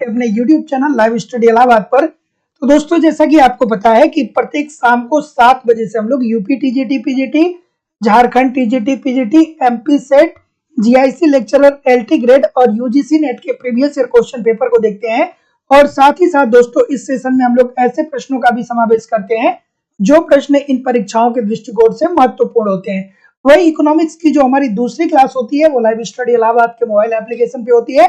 आपके अपने YouTube channel live study Allahabad पर। तो दोस्तों, जैसा कि आपको पता है कि प्रत्येक शाम को 7 बजे से हम लोग UP TGT PGT, Jharkhand TGT PGT, MP set, GIC lecturer, LT grade और यूजीसी नेट के प्रीवियस ईयर क्वेश्चन पेपर को देखते हैं। और साथ ही साथ दोस्तों, इस सेशन में हम लोग ऐसे प्रश्नों का भी समावेश करते हैं जो प्रश्न इन परीक्षाओं के दृष्टिकोण से महत्वपूर्ण होते हैं। वही इकोनॉमिक्स की जो हमारी दूसरी क्लास होती है वो लाइव स्टडी इलाहाबाद के मोबाइल एप्लीकेशन पे होती है।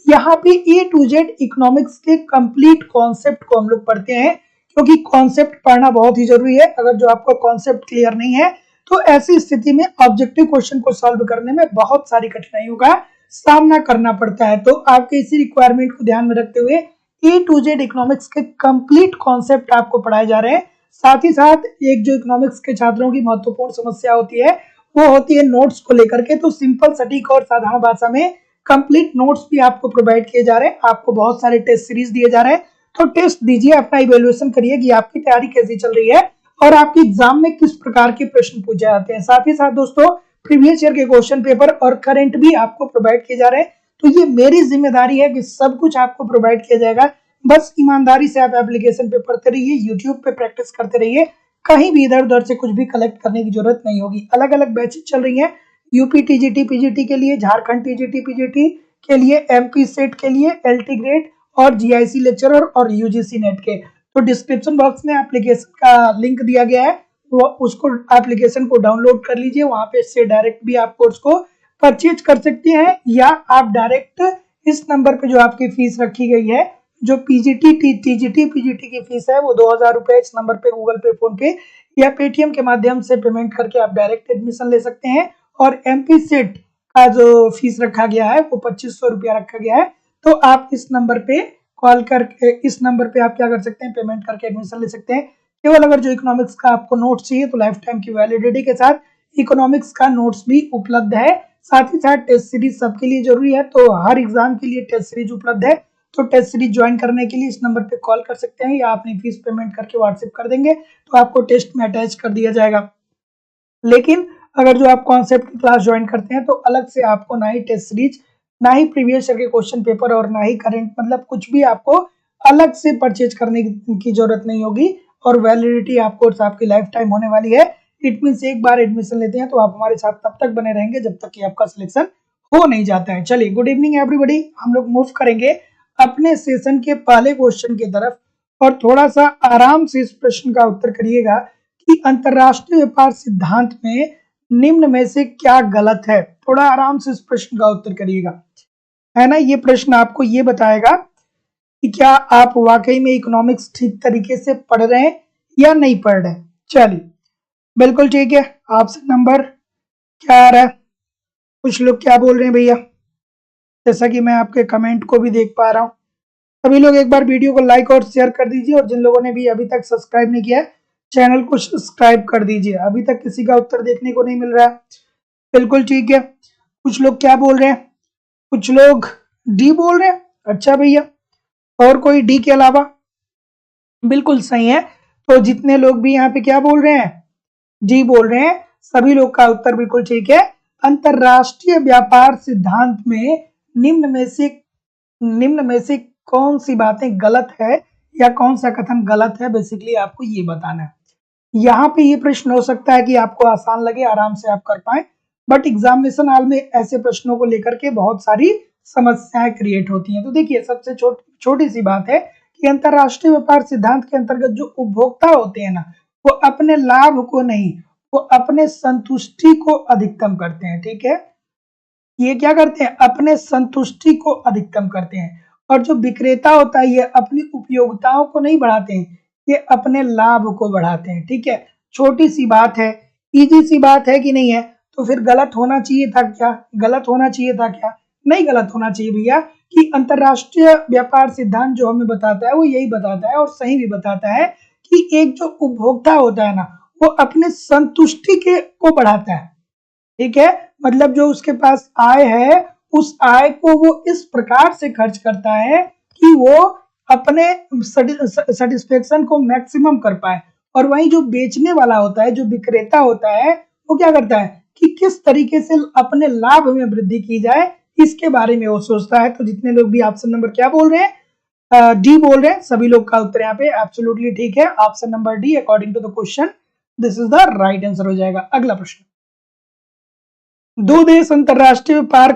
यहाँ पे ए टू जेड इकोनॉमिक्स के कंप्लीट कॉन्सेप्ट को हम लोग पढ़ते हैं, क्योंकि कॉन्सेप्ट पढ़ना बहुत ही जरूरी है। अगर जो आपका कॉन्सेप्ट क्लियर नहीं है तो ऐसी स्थिति में ऑब्जेक्टिव क्वेश्चन को सॉल्व करने में बहुत सारी कठिनाइयों का सामना करना पड़ता है। तो आपके इसी रिक्वायरमेंट को ध्यान में रखते हुए ए टू जेड इकोनॉमिक्स के कंप्लीट कॉन्सेप्ट आपको पढ़ाए जा रहे हैं। साथ ही साथ एक जो इकोनॉमिक्स के छात्रों की महत्वपूर्ण समस्या होती है वो होती है नोट्स को लेकर के। तो सिंपल, सटीक और साधारण भाषा में कंप्लीट नोट्स भी आपको प्रोवाइड किए जा रहे हैं। आपको बहुत सारे टेस्ट सीरीज दिए जा रहे हैं, तो टेस्ट दीजिए, अपना इवेल्युएशन करिए कि आपकी तैयारी कैसी चल रही है और आपके एग्जाम में किस प्रकार के प्रश्न पूछे जाते हैं। साथ ही साथ दोस्तों, प्रीवियस ईयर के क्वेश्चन पेपर और करंट भी आपको प्रोवाइड किए जा रहे हैं। तो ये मेरी जिम्मेदारी है कि सब कुछ आपको प्रोवाइड किया जाएगा। बस ईमानदारी से आप एप्लीकेशन पे पढ़ते रहिए, यूट्यूब पे प्रैक्टिस करते रहिए, कहीं भी इधर उधर से कुछ भी कलेक्ट करने की जरूरत नहीं होगी। अलग अलग बैचेस चल रही हैं, यूपी टीजीटी पीजीटी के लिए, झारखंड टीजीटी पीजीटी के लिए, एमपी सेट के लिए, एलटी ग्रेड और जीआईसी लेक्चरर और यूजीसी नेट के। तो डिस्क्रिप्शन बॉक्स में एप्लीकेशन का लिंक दिया गया है, वो उसको एप्लीकेशन को डाउनलोड कर लीजिए। वहां पे से डायरेक्ट भी आप कोर्स को परचेज कर सकते हैं, या आप डायरेक्ट इस नंबर पे जो आपकी फीस रखी गई है, जो टीजीटी पीजीटी की फीस है वो 2000 रुपए, इस नंबर पे गूगल पे, फोन पे या पेटीएम के माध्यम से पेमेंट करके आप डायरेक्ट एडमिशन ले सकते हैं। और एमपी सेट का जो फीस रखा गया है वो 2500 रुपया रखा गया है। तो आप इस नंबर पे कॉल करके, इस नंबर पे आप क्या कर सकते हैं, पेमेंट करके एडमिशन ले सकते हैं। केवल अगर जो इकोनॉमिक्स का आपको नोट्स चाहिए तो लाइफ टाइम की वैलिडिटी के साथ इकोनॉमिक्स का नोट्स भी उपलब्ध है। साथ ही साथ टेस्ट सीरीज सबके लिए जरूरी है, तो हर एग्जाम के लिए टेस्ट सीरीज उपलब्ध है। तो टेस्ट सीरीज ज्वाइन करने के लिए इस नंबर पे कॉल कर सकते हैं, या अपनी फीस पेमेंट करके व्हाट्सएप कर देंगे तो आपको टेस्ट में अटैच कर दिया जाएगा। लेकिन अगर जो आप कॉन्सेप्ट की क्लास ज्वाइन करते हैं तो अलग से आपको ना ही टेस्ट सीरीज, ना ही प्रीवियस ईयर के क्वेश्चन पेपर और ना ही करंट, मतलब कुछ भी आपको अलग से परचेज करने की जरूरत नहीं होगी। और वैलिडिटी आपको आपकी लाइफ टाइम होने वाली है। इट मीन्स एक बार एडमिशन लेते हैं तो आप हमारे साथ तब तक बने रहेंगे जब तक कि आपका सिलेक्शन हो नहीं जाता है। चलिए, गुड इवनिंग एवरीबॉडी। हम लोग मूव करेंगे अपने सेशन के पहले क्वेश्चन की तरफ, और थोड़ा सा आराम से इस प्रश्न का उत्तर करिएगा कि अंतरराष्ट्रीय व्यापार सिद्धांत में निम्न में से क्या गलत है। थोड़ा आराम से इस प्रश्न का उत्तर करिएगा, है ना। ये प्रश्न आपको ये बताएगा कि क्या आप वाकई में इकोनॉमिक्स ठीक तरीके से पढ़ रहे हैं या नहीं पढ़ रहे। चलिए, बिल्कुल ठीक है। ऑप्शन नंबर क्या आ रहा है, कुछ लोग क्या बोल रहे हैं भैया, जैसा कि मैं आपके कमेंट को भी देख पा रहा हूँ। सभी लोग एक बार वीडियो को लाइक और शेयर कर दीजिए, और जिन लोगों ने भी अभी तक सब्सक्राइब नहीं किया चैनल को सब्सक्राइब कर दीजिए। अभी तक किसी का उत्तर देखने को नहीं मिल रहा है। बिल्कुल ठीक है। कुछ लोग क्या बोल रहे हैं, कुछ लोग डी बोल रहे हैं। अच्छा भैया, और कोई डी के अलावा? बिल्कुल सही है। तो जितने लोग भी यहाँ पे क्या बोल रहे हैं, डी बोल रहे हैं, सभी लोग का उत्तर बिल्कुल ठीक है। अंतरराष्ट्रीय व्यापार सिद्धांत में निम्न में से कौन सी बातें गलत है या कौन सा कथन गलत है, बेसिकली आपको ये बताना है। यहाँ पे ये प्रश्न हो सकता है कि आपको आसान लगे, आराम से आप कर पाए, बट एग्जामिनेशन हॉल में ऐसे प्रश्नों को लेकर के बहुत सारी समस्याएं क्रिएट होती हैं। तो देखिए, सबसे छोटी सी बात है कि अंतरराष्ट्रीय व्यापार सिद्धांत के अंतर्गत जो उपभोक्ता होते हैं ना, वो अपने लाभ को नहीं, वो अपने संतुष्टि को अधिकतम करते हैं। ठीक है, ये क्या करते हैं, अपने संतुष्टि को अधिकतम करते हैं। और जो विक्रेता होता है ये अपनी उपयोगिताओं को नहीं बढ़ाते हैं, ये अपने लाभ को बढ़ाते हैं। ठीक है, छोटी सी बात है, इजी सी बात है कि नहीं है। तो फिर गलत होना चाहिए था क्या, गलत होना चाहिए था क्या? नहीं गलत होना चाहिए भैया, कि अंतरराष्ट्रीय व्यापार सिद्धांत जो हमें बताता है वो यही बताता है, और सही भी बताता है, कि एक जो उपभोक्ता होता है ना, वो अपने संतुष्टि को बढ़ाता है। ठीक है, मतलब जो उसके पास आय है, उस आय को वो इस प्रकार से खर्च करता है कि वो अपने सेटिस्फेक्शन को मैक्सिमम कर पाए। और वहीं जो बेचने वाला होता है, जो विक्रेता होता है, वो क्या करता है कि किस तरीके से अपने लाभ में वृद्धि की जाए, इसके बारे में वो सोचता है। तो जितने लोग भी ऑप्शन नंबर क्या बोल रहे हैं, डी बोल रहे हैं सभी लोग का उत्तर यहाँ पे एब्सोल्युटली ठीक है। Option number D according to the question this is the right answer हो जाएगा। अगला प्रश्न, दो देश अंतरराष्ट्रीय व्यापार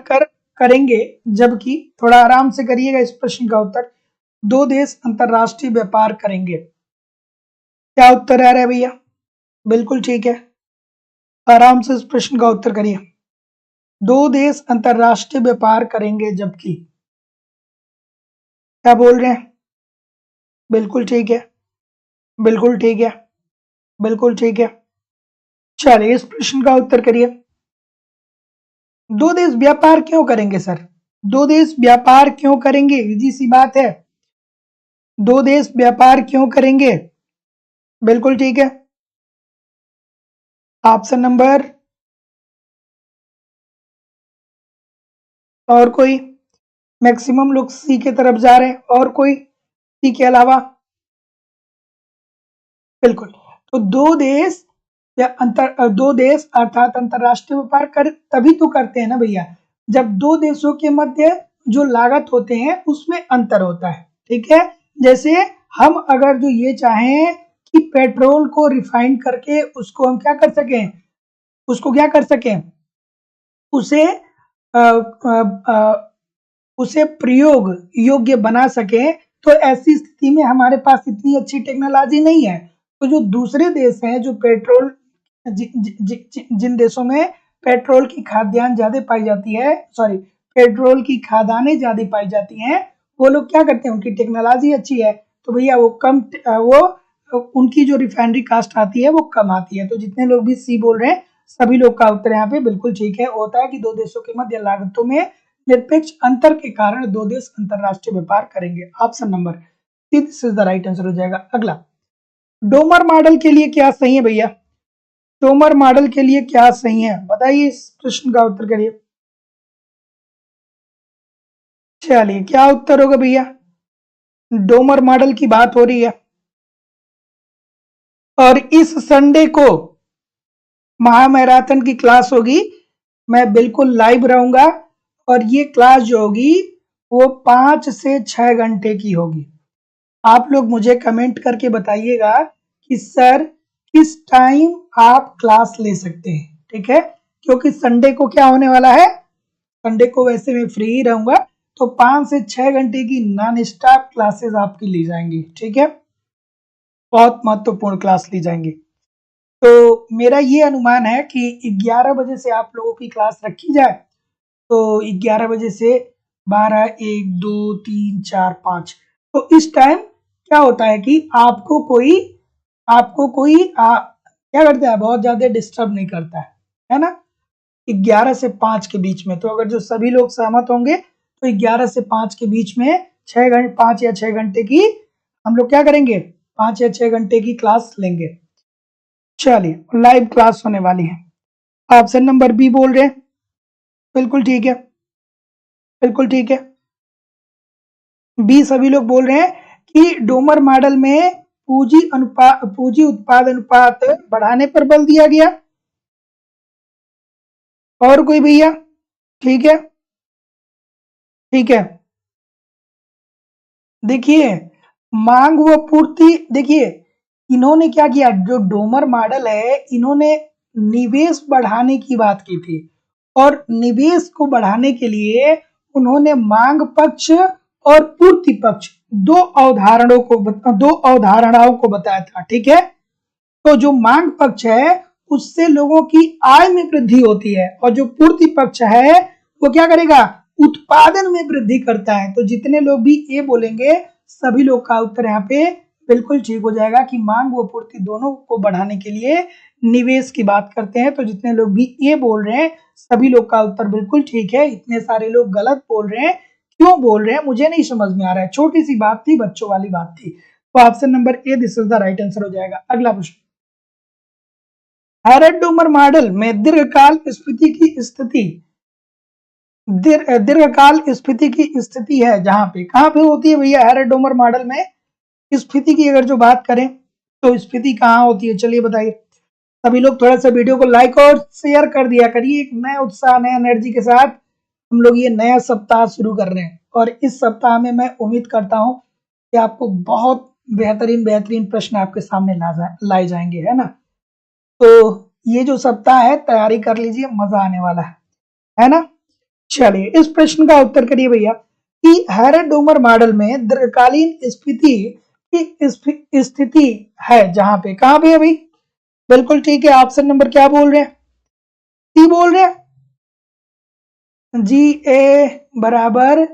करेंगे जबकि, थोड़ा आराम से करिएगा इस प्रश्न का उत्तर, दो देश अंतरराष्ट्रीय व्यापार करेंगे, क्या उत्तर आ रहा है भैया? बिल्कुल ठीक है, आराम से इस प्रश्न का उत्तर करिए। दो देश अंतरराष्ट्रीय व्यापार करेंगे जबकि, क्या बोल रहे हैं? बिल्कुल ठीक है, बिल्कुल ठीक है, बिल्कुल ठीक है। चलिए इस प्रश्न का उत्तर करिए। दो देश व्यापार क्यों करेंगे सर? दो देश व्यापार क्यों करेंगे? इजी सी बात है, दो देश व्यापार क्यों करेंगे? बिल्कुल ठीक है। ऑप्शन नंबर, और कोई? मैक्सिमम लोग सी के तरफ जा रहे हैं, और कोई सी के अलावा? बिल्कुल, तो दो देश अर्थात अंतरराष्ट्रीय व्यापार कर तभी तो करते हैं ना भैया, जब दो देशों के मध्य जो लागत होते हैं उसमें अंतर होता है। ठीक है, जैसे हम अगर जो ये चाहें कि पेट्रोल को रिफाइन करके उसको हम क्या कर सकें, उसको क्या कर सकें, उसे आ, आ, आ, उसे प्रयोग योग्य बना सके, तो ऐसी स्थिति में हमारे पास इतनी अच्छी टेक्नोलॉजी नहीं है। तो जो दूसरे देश हैं जो पेट्रोल जिन देशों में पेट्रोल की खाद्यान्न ज्यादा पाई जाती है, सॉरी पेट्रोल की खादानें ज्यादा पाई जाती हैं, वो लोग क्या करते हैं, उनकी टेक्नोलॉजी अच्छी है तो भैया वो उनकी जो रिफाइनरी कास्ट आती है वो कम आती है। तो जितने लोग भी सी बोल रहे हैं सभी लोग का उत्तर यहाँ पे बिल्कुल ठीक है। होता है कि दो देशों के मध्य लागतों में निरपेक्ष अंतर के कारण दो देश अंतरराष्ट्रीय व्यापार करेंगे। Option number see this is the right answer हो जाएगा। अगला, डोमर मॉडल के लिए क्या सही है भैया? डोमर मॉडल के लिए क्या सही है बताइए, इस प्रश्न का उत्तर करिए। चलिए क्या उत्तर होगा भैया? डोमर मॉडल की बात हो रही है और इस संडे को महामैराथन की क्लास होगी, मैं बिल्कुल लाइव रहूंगा और ये क्लास जो होगी वो 5 से 6 घंटे की होगी। आप लोग मुझे कमेंट करके बताइएगा कि सर किस टाइम आप क्लास ले सकते हैं। ठीक है, क्योंकि संडे को क्या होने वाला है, संडे को वैसे मैं फ्री ही रहूंगा, तो 5 से 6 घंटे की नॉन स्टॉप क्लासेस आपकी ली जाएंगी। ठीक है, बहुत महत्वपूर्ण क्लास ली जाएंगी। तो मेरा ये अनुमान है कि 11 बजे से आप लोगों की क्लास रखी जाए, तो 11 बजे से 12, 1, 2, 3, 4, 5, तो इस टाइम क्या होता है कि आपको कोई क्या करता है, बहुत ज्यादा डिस्टर्ब नहीं करता है ना, 11 से 5 के बीच में। तो अगर जो सभी लोग सहमत होंगे तो 11 से 5 के बीच में 5 या 6 घंटे की हम लोग क्या करेंगे, 5 या 6 घंटे की क्लास लेंगे। चलिए लाइव क्लास होने वाली है। ऑप्शन नंबर बी बोल रहे हैं, बिल्कुल ठीक है, बिल्कुल ठीक है। बी सभी लोग बोल रहे हैं कि डोमर मॉडल में पूंजी उत्पाद अनुपात बढ़ाने पर बल दिया गया। और कोई भैया? ठीक है, ठीक है। देखिए मांग व पूर्ति, देखिए इन्होंने क्या किया, जो डोमर मॉडल है इन्होंने निवेश बढ़ाने की बात की थी और निवेश को बढ़ाने के लिए उन्होंने मांग पक्ष और पूर्ति पक्ष दो अवधारणाओं को बताया था। ठीक है, तो जो मांग पक्ष है उससे लोगों की आय में वृद्धि होती है और जो पूर्ति पक्ष है वो क्या करेगा, उत्पादन में वृद्धि करता है। तो जितने लोग भी ये बोलेंगे सभी लोग का उत्तर यहाँ पे बिल्कुल ठीक हो जाएगा कि मांग व पूर्ति दोनों को बढ़ाने के लिए निवेश की बात करते हैं। तो जितने लोग भी ये बोल रहे हैं सभी लोग का उत्तर बिल्कुल ठीक है। इतने सारे लोग गलत बोल रहे हैं, क्यों बोल रहे हैं मुझे नहीं समझ में आ रहा है, छोटी सी बात थी, बच्चों वाली बात थी। तो option number A this is the right answer हो जाएगा। अगला प्रश्न, हैरड डोमर मॉडल में दीर्घकाल स्फीति की स्थिति है जहां पे, कहां पे होती है भैया हैरड डोमर मॉडल में स्फीति की अगर जो बात करें तो स्फीति कहाँ होती है, चलिए बताइए। सभी लोग थोड़ा सा वीडियो को लाइक और शेयर कर दिया करिए, एक नए उत्साह नए एनर्जी के साथ हम लोग ये नया सप्ताह शुरू कर रहे हैं और इस सप्ताह में मैं उम्मीद करता हूं ये आपको बहुत बेहतरीन बेहतरीन प्रश्न आपके सामने लाए जाएंगे, है ना। तो ये जो सप्ताह है तैयारी कर लीजिए, मजा आने वाला है ना। चलिए इस प्रश्न का उत्तर करिए भैया कि हैरड-डोमर मॉडल में दीर्घकालीन स्थिति की स्थिति है जहां पे, कहां पे है भाई? बिल्कुल ठीक है, ऑप्शन नंबर क्या बोल रहे हैं? सी बोल रहे हैं। जी ए बराबर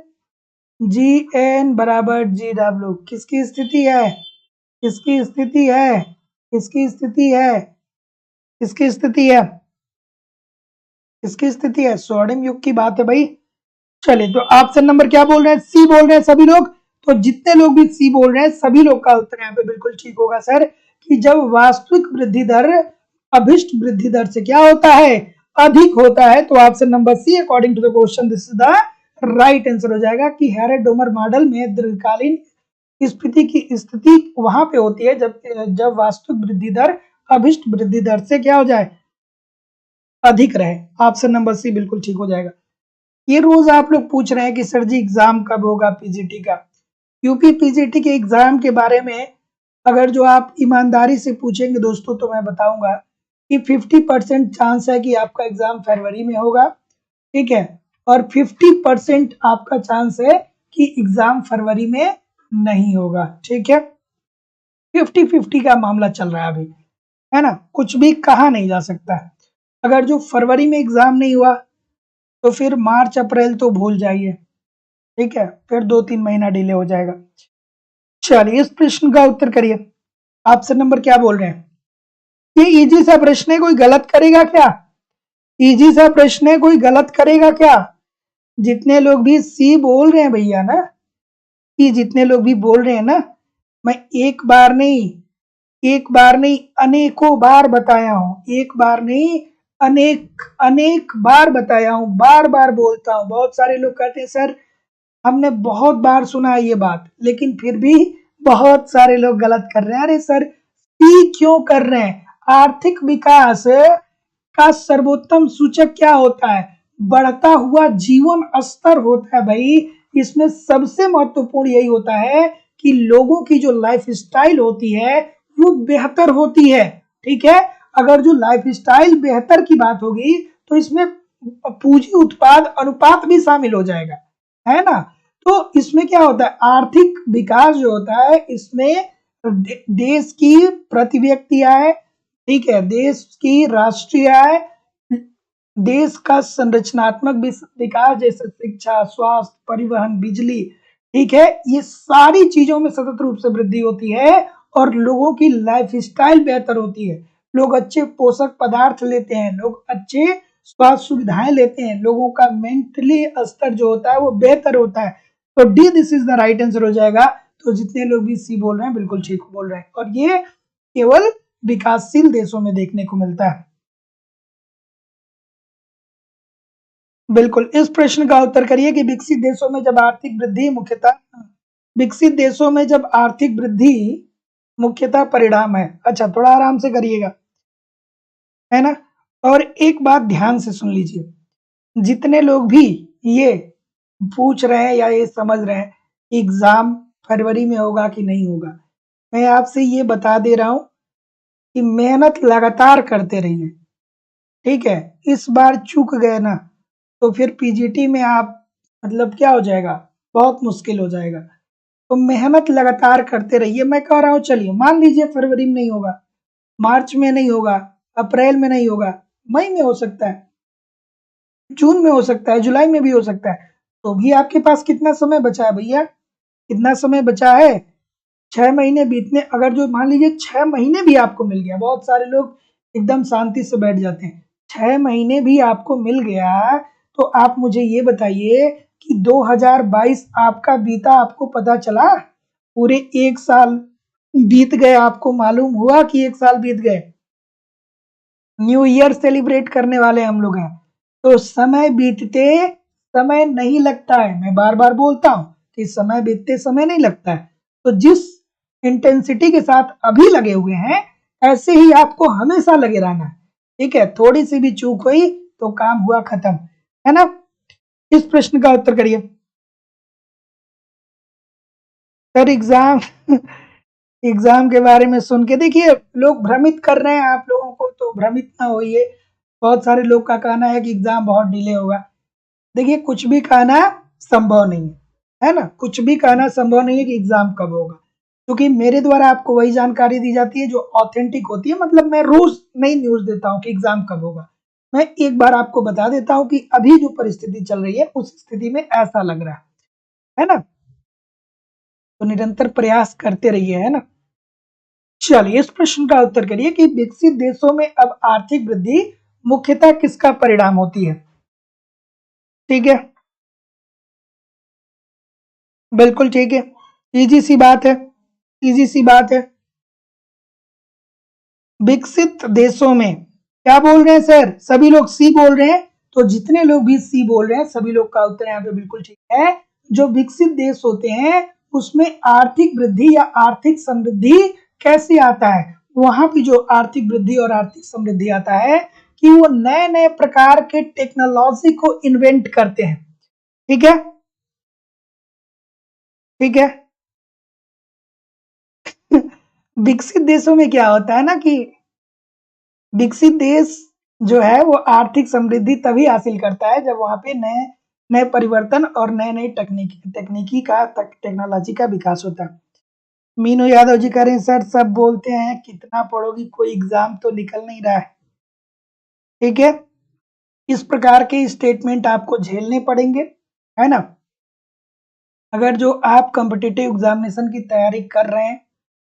जी एन बराबर जी डब्ल्यू। किसकी स्थिति है? किसकी स्थिति है? किसकी स्थिति है? किसकी स्थिति है? किसकी स्थिति है? स्वर्णिम युग की बात है भाई। चलिए तो ऑप्शन नंबर क्या बोल रहे हैं? सी बोल रहे हैं सभी लोग। तो जितने लोग भी सी बोल रहे हैं सभी लोग का उत्तर यहाँ पे बिल्कुल ठीक होगा सर, कि जब वास्तविक वृद्धि दर अभिष्ट वृद्धि दर से क्या होता है? अधिक होता है। तो option number C according to the question this is the right answer हो जाएगा कि हैरड-डोमर मॉडल में दीर्घकालीन स्थिति की स्थिति वहां पे होती है जब वास्तविक वृद्धि दर अभिष्ट वृद्धि दर से क्या हो जाए? अधिक रहे। ऑप्शन नंबर सी बिल्कुल ठीक हो जाएगा। ये रोज आप लोग पूछ रहे हैं कि सर जी एग्जाम कब होगा पीजीटी का। यूपी पीजीटी के एग्जाम के बारे में अगर जो आप ईमानदारी से पूछेंगे दोस्तों तो मैं बताऊंगा कि 50% चांस है कि आपका एग्जाम फरवरी में होगा, ठीक है, और 50% आपका चांस है कि एग्जाम फरवरी में नहीं होगा, ठीक है। 50-50 का मामला चल रहा है अभी, है ना, कुछ भी कहा नहीं जा सकता है। अगर जो फरवरी में एग्जाम नहीं हुआ तो फिर मार्च अप्रैल तो भूल जाइए, ठीक है, फिर 2-3 महीना डिले हो जाएगा। चलिए इस प्रश्न का उत्तर करिए। ऑप्शन नंबर क्या बोल रहे हैं? ये इजी सा प्रश्न है, कोई गलत करेगा क्या? इजी सा प्रश्न है, कोई गलत करेगा क्या? जितने लोग भी सी बोल रहे हैं भैया ना, कि जितने लोग भी बोल रहे हैं ना, मैं एक बार नहीं अनेकों बार बताया हूं, एक बार नहीं अनेक बार बताया हूं, बार बार बोलता हूं। बहुत सारे लोग कहते हैं सर हमने बहुत बार सुना है ये बात, लेकिन फिर भी बहुत सारे लोग गलत कर रहे हैं। अरे सर सी क्यों कर रहे हैं? आर्थिक विकास का सर्वोत्तम सूचक क्या होता है? बढ़ता हुआ जीवन स्तर होता है भाई। इसमें सबसे महत्वपूर्ण यही होता है कि लोगों की जो लाइफ स्टाइल होती है वो बेहतर होती है, ठीक है। अगर जो लाइफ स्टाइल बेहतर की बात होगी तो इसमें पूंजी उत्पाद अनुपात भी शामिल हो जाएगा, है ना। तो इसमें क्या होता है? आर्थिक विकास जो होता है इसमें देश की प्रति व्यक्ति आय, ठीक है, देश की राष्ट्रीय आय, देश का संरचनात्मक विकास जैसे शिक्षा, स्वास्थ्य, परिवहन, बिजली, ठीक है, ये सारी चीजों में सतत रूप से वृद्धि होती है और लोगों की लाइफ स्टाइल बेहतर होती है। लोग अच्छे पोषक पदार्थ लेते हैं, लोग अच्छे स्वास्थ्य सुविधाएं लेते हैं, लोगों का मेंटली स्तर जो होता है वो बेहतर होता है। तो D this is the right answer हो जाएगा। तो जितने लोग भी सी बोल रहे हैं बिल्कुल ठीक बोल रहे हैं, और ये केवल विकासशील देशों में देखने को मिलता है। बिल्कुल इस प्रश्न का उत्तर करिए कि विकसित देशों में जब आर्थिक वृद्धि मुख्यतः विकसित देशों में जब आर्थिक वृद्धि मुख्यतः परिणाम है। अच्छा थोड़ा आराम से करिएगा, है ना। और एक बात ध्यान से सुन लीजिए, जितने लोग भी ये पूछ रहे हैं या ये समझ रहे हैं कि एग्जाम फरवरी में होगा कि नहीं होगा, मैं आपसे ये बता दे रहा हूं कि मेहनत लगातार करते रहिए, ठीक है। इस बार चूक गए ना तो फिर पीजीटी में आप मतलब क्या हो जाएगा? बहुत मुश्किल हो जाएगा। तो मेहनत लगातार करते रहिए। मैं कह रहा हूँ चलिए मान लीजिए फरवरी में नहीं होगा, मार्च में नहीं होगा, अप्रैल में नहीं होगा, मई में हो सकता है, जून में हो सकता है, जुलाई में भी हो सकता है। तो भी आपके पास कितना समय बचा है भैया? कितना समय बचा है? 6 महीने बीतने, अगर जो मान लीजिए 6 महीने भी आपको मिल गया, बहुत सारे लोग एकदम शांति से बैठ जाते हैं, 6 महीने भी आपको मिल गया तो आप मुझे ये बताइए कि 2022 आपका बीता आपको पता चला? पूरे 1 साल बीत गए, आपको मालूम हुआ कि 1 साल बीत गए। न्यू ईयर सेलिब्रेट करने वाले हम लोग हैं, तो समय बीतते समय नहीं लगता है। मैं बार बार बोलता हूं कि समय बीतते समय नहीं लगता है। तो जिस इंटेंसिटी के साथ अभी लगे हुए हैं ऐसे ही आपको हमेशा लगे रहना है, ठीक है। थोड़ी सी भी चूक हुई तो काम हुआ खत्म, है ना। इस प्रश्न का उत्तर करिए। सर एग्जाम एग्जाम के बारे में सुन के देखिए लोग भ्रमित कर रहे हैं आप लोगों को, तो भ्रमित ना होइए। बहुत सारे लोग का कहना है कि एग्जाम बहुत डिले होगा। देखिए कुछ भी कहना संभव नहीं है ना, कुछ भी कहना संभव नहीं है कि एग्जाम कब होगा, क्योंकि मेरे द्वारा आपको वही जानकारी दी जाती है जो ऑथेंटिक होती है। मतलब मैं रोज नई न्यूज देता हूँ कि एग्जाम कब होगा। मैं एक बार आपको बता देता हूँ कि अभी जो परिस्थिति चल रही है उस स्थिति में ऐसा लग रहा है ना। तो निरंतर प्रयास करते रहिए, है ना। चलिए इस प्रश्न का उत्तर करिए कि विकसित देशों में अब आर्थिक वृद्धि मुख्यतः किसका परिणाम होती है। ठीक है, बिल्कुल ठीक है। इजी सी बात है, इजी सी बात है। विकसित देशों में क्या बोल रहे हैं सर, सभी लोग सी बोल रहे हैं। तो जितने लोग भी सी बोल रहे हैं सभी लोग का उत्तर यहाँ पे बिल्कुल ठीक है। जो विकसित देश होते हैं उसमें आर्थिक वृद्धि या आर्थिक समृद्धि कैसे आता है, वहां पे जो आर्थिक वृद्धि और आर्थिक समृद्धि आता है कि वो नए नए प्रकार के टेक्नोलॉजी को इन्वेंट करते हैं। ठीक है, ठीक है। विकसित देशों में क्या होता है ना कि विकसित देश जो है वो आर्थिक समृद्धि तभी हासिल करता है जब वहां पे नए नए परिवर्तन और नए नए तकनीकी का टेक्नोलॉजी का विकास होता है। मीनू यादव जी कह रहे हैं सर सब बोलते हैं कितना पढ़ोगी, कोई एग्जाम तो निकल नहीं रहा है। ठीक है, इस प्रकार के स्टेटमेंट आपको झेलने पड़ेंगे, है ना। अगर जो आप कॉम्पिटिटिव एग्जामिनेशन की तैयारी कर रहे हैं